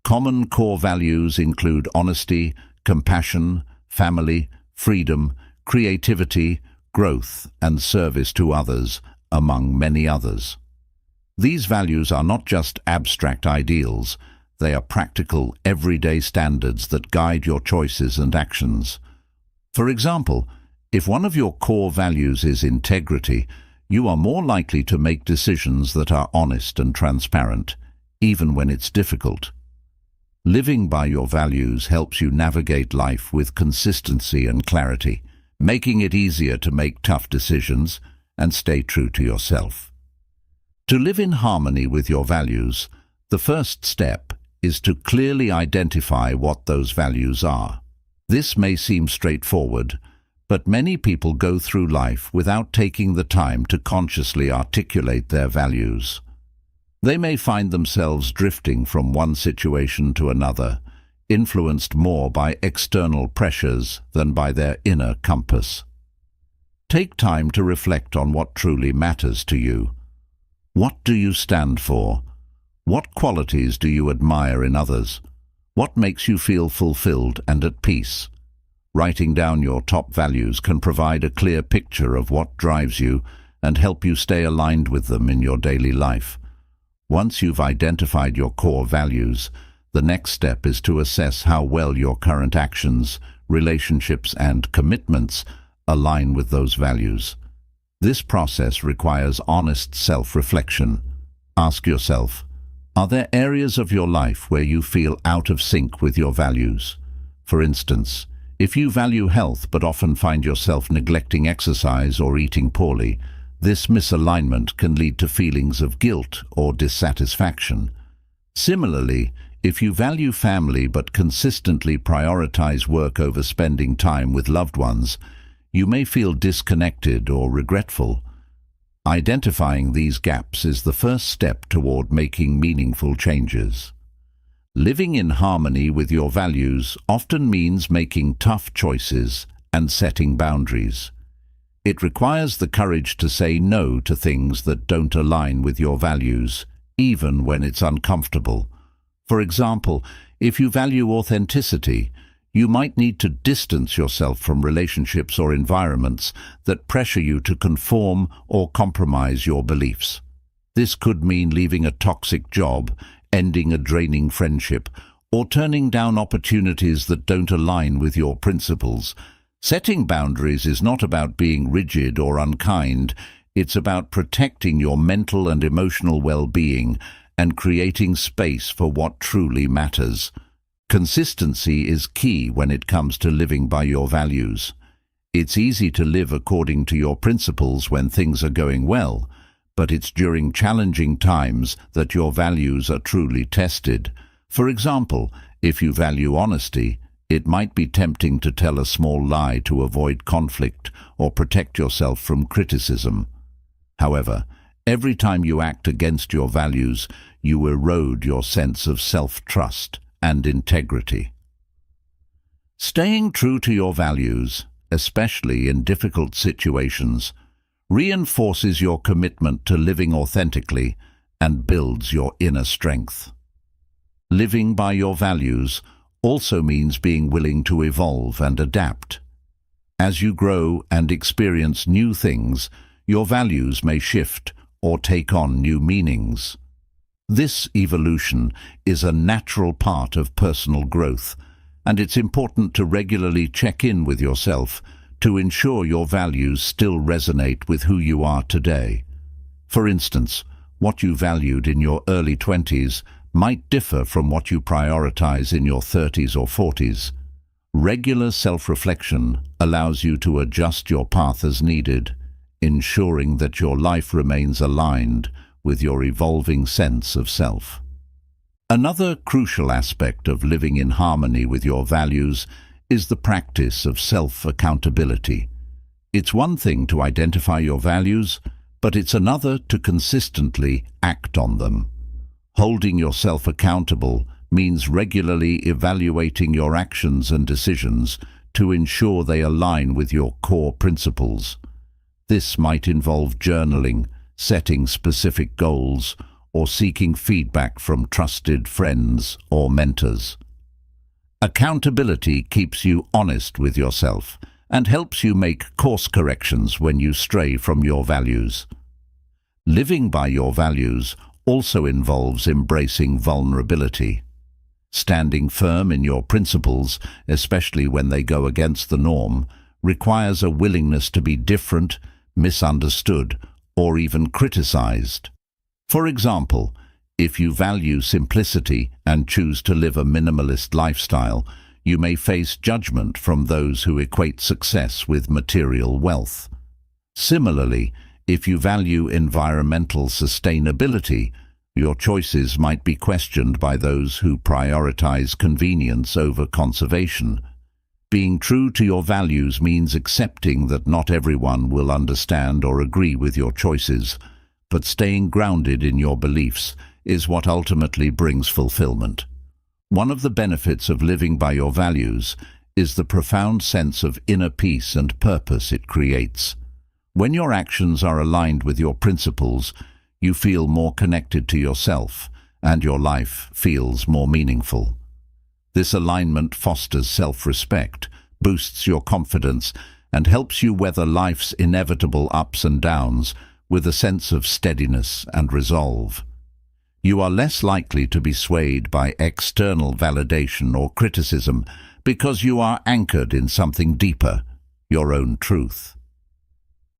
Common core values include honesty, compassion, family, freedom, creativity, growth, and service to others, among many others. These values are not just abstract ideals. They are practical, everyday standards that guide your choices and actions. For example, if one of your core values is integrity, you are more likely to make decisions that are honest and transparent, even when it's difficult. Living by your values helps you navigate life with consistency and clarity, making it easier to make tough decisions and stay true to yourself. To live in harmony with your values, the first step is to clearly identify what those values are. This may seem straightforward, but many people go through life without taking the time to consciously articulate their values. They may find themselves drifting from one situation to another, influenced more by external pressures than by their inner compass. Take time to reflect on what truly matters to you. What do you stand for? What qualities do you admire in others? What makes you feel fulfilled and at peace? Writing down your top values can provide a clear picture of what drives you and help you stay aligned with them in your daily life. Once you've identified your core values, the next step is to assess how well your current actions, relationships, and commitments align with those values. This process requires honest self-reflection. Ask yourself, are there areas of your life where you feel out of sync with your values? For instance, if you value health but often find yourself neglecting exercise or eating poorly, this misalignment can lead to feelings of guilt or dissatisfaction. Similarly, if you value family but consistently prioritize work over spending time with loved ones, you may feel disconnected or regretful. Identifying these gaps is the first step toward making meaningful changes. Living in harmony with your values often means making tough choices and setting boundaries. It requires the courage to say no to things that don't align with your values, even when it's uncomfortable. For example, if you value authenticity, you might need to distance yourself from relationships or environments that pressure you to conform or compromise your beliefs. This could mean leaving a toxic job, ending a draining friendship, or turning down opportunities that don't align with your principles. Setting boundaries is not about being rigid or unkind. It's about protecting your mental and emotional well-being and creating space for what truly matters. Consistency is key when it comes to living by your values. It's easy to live according to your principles when things are going well, but it's during challenging times that your values are truly tested. For example, if you value honesty, it might be tempting to tell a small lie to avoid conflict or protect yourself from criticism. However, every time you act against your values, you erode your sense of self-trust and integrity. Staying true to your values, especially in difficult situations, reinforces your commitment to living authentically and builds your inner strength. Living by your values also means being willing to evolve and adapt. As you grow and experience new things, your values may shift or take on new meanings. This evolution is a natural part of personal growth, and it's important to regularly check in with yourself to ensure your values still resonate with who you are today. For instance, what you valued in your early 20s might differ from what you prioritize in your 30s or 40s. Regular self-reflection allows you to adjust your path as needed, ensuring that your life remains aligned with your evolving sense of self. Another crucial aspect of living in harmony with your values is the practice of self-accountability. It's one thing to identify your values, but it's another to consistently act on them. Holding yourself accountable means regularly evaluating your actions and decisions to ensure they align with your core principles. This might involve journaling, setting specific goals, or seeking feedback from trusted friends or mentors. Accountability keeps you honest with yourself and helps you make course corrections when you stray from your values. Living by your values also involves embracing vulnerability. Standing firm in your principles, especially when they go against the norm, requires a willingness to be different, misunderstood, or even criticized. For example, if you value simplicity and choose to live a minimalist lifestyle, you may face judgment from those who equate success with material wealth. Similarly, if you value environmental sustainability, your choices might be questioned by those who prioritize convenience over conservation. Being true to your values means accepting that not everyone will understand or agree with your choices, but staying grounded in your beliefs is what ultimately brings fulfillment. One of the benefits of living by your values is the profound sense of inner peace and purpose it creates. When your actions are aligned with your principles, you feel more connected to yourself, and your life feels more meaningful. This alignment fosters self-respect, boosts your confidence, and helps you weather life's inevitable ups and downs with a sense of steadiness and resolve. You are less likely to be swayed by external validation or criticism because you are anchored in something deeper, your own truth.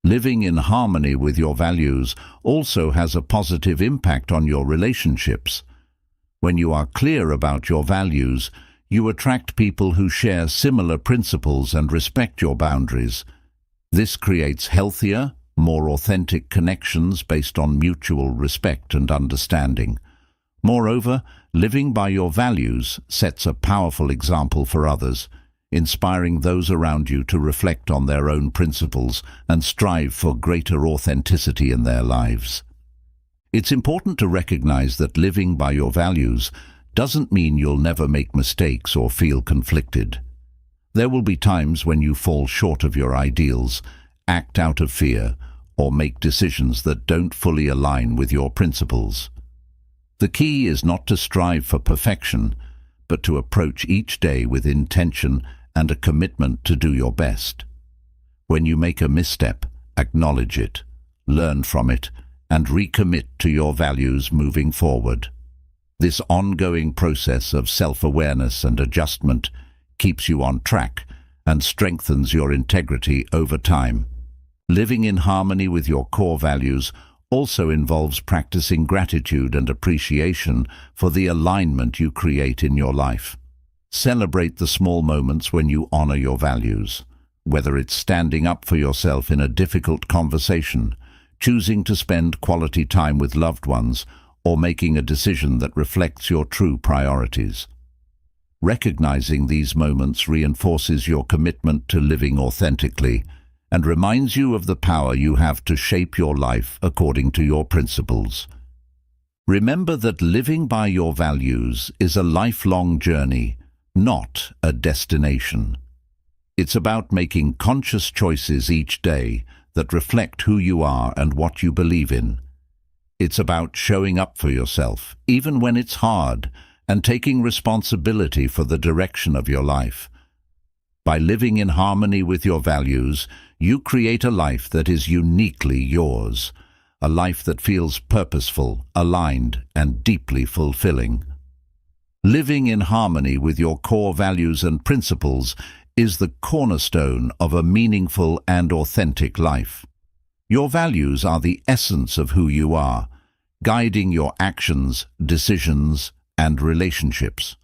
Living in harmony with your values also has a positive impact on your relationships. When you are clear about your values, you attract people who share similar principles and respect your boundaries. This creates healthier, more authentic connections based on mutual respect and understanding. Moreover, living by your values sets a powerful example for others, inspiring those around you to reflect on their own principles and strive for greater authenticity in their lives. It's important to recognize that living by your values doesn't mean you'll never make mistakes or feel conflicted. There will be times when you fall short of your ideals, act out of fear, or make decisions that don't fully align with your principles. The key is not to strive for perfection, but to approach each day with intention and a commitment to do your best. When you make a misstep, acknowledge it, learn from it, and recommit to your values moving forward. This ongoing process of self-awareness and adjustment keeps you on track and strengthens your integrity over time. Living in harmony with your core values also involves practicing gratitude and appreciation for the alignment you create in your life. Celebrate the small moments when you honor your values, whether it's standing up for yourself in a difficult conversation, choosing to spend quality time with loved ones, or making a decision that reflects your true priorities. Recognizing these moments reinforces your commitment to living authentically and reminds you of the power you have to shape your life according to your principles. Remember that living by your values is a lifelong journey, not a destination. It's about making conscious choices each day that reflect who you are and what you believe in. It's about showing up for yourself, even when it's hard, and taking responsibility for the direction of your life. By living in harmony with your values, you create a life that is uniquely yours, a life that feels purposeful, aligned, and deeply fulfilling. Living in harmony with your core values and principles is the cornerstone of a meaningful and authentic life. Your values are the essence of who you are, guiding your actions, decisions, and relationships.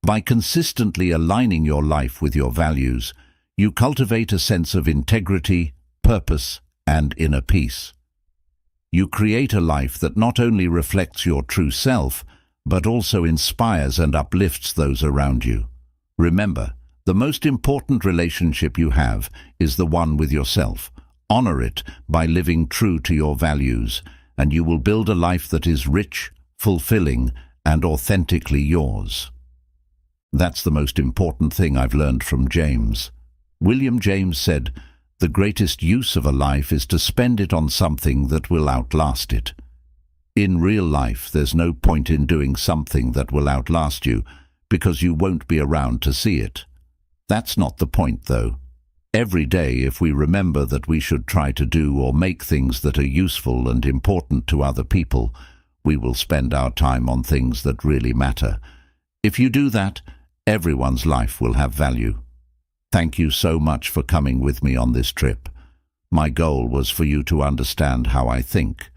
By consistently aligning your life with your values, you cultivate a sense of integrity, purpose, and inner peace. You create a life that not only reflects your true self, but also inspires and uplifts those around you. Remember, the most important relationship you have is the one with yourself. Honor it by living true to your values, and you will build a life that is rich, fulfilling, and authentically yours. That's the most important thing I've learned from James. William James said, "The greatest use of a life is to spend it on something that will outlast it." In real life, there's no point in doing something that will outlast you, because you won't be around to see it. That's not the point, though. Every day, if we remember that we should try to do or make things that are useful and important to other people, we will spend our time on things that really matter. If you do that, everyone's life will have value. Thank you so much for coming with me on this trip. My goal was for you to understand how I think,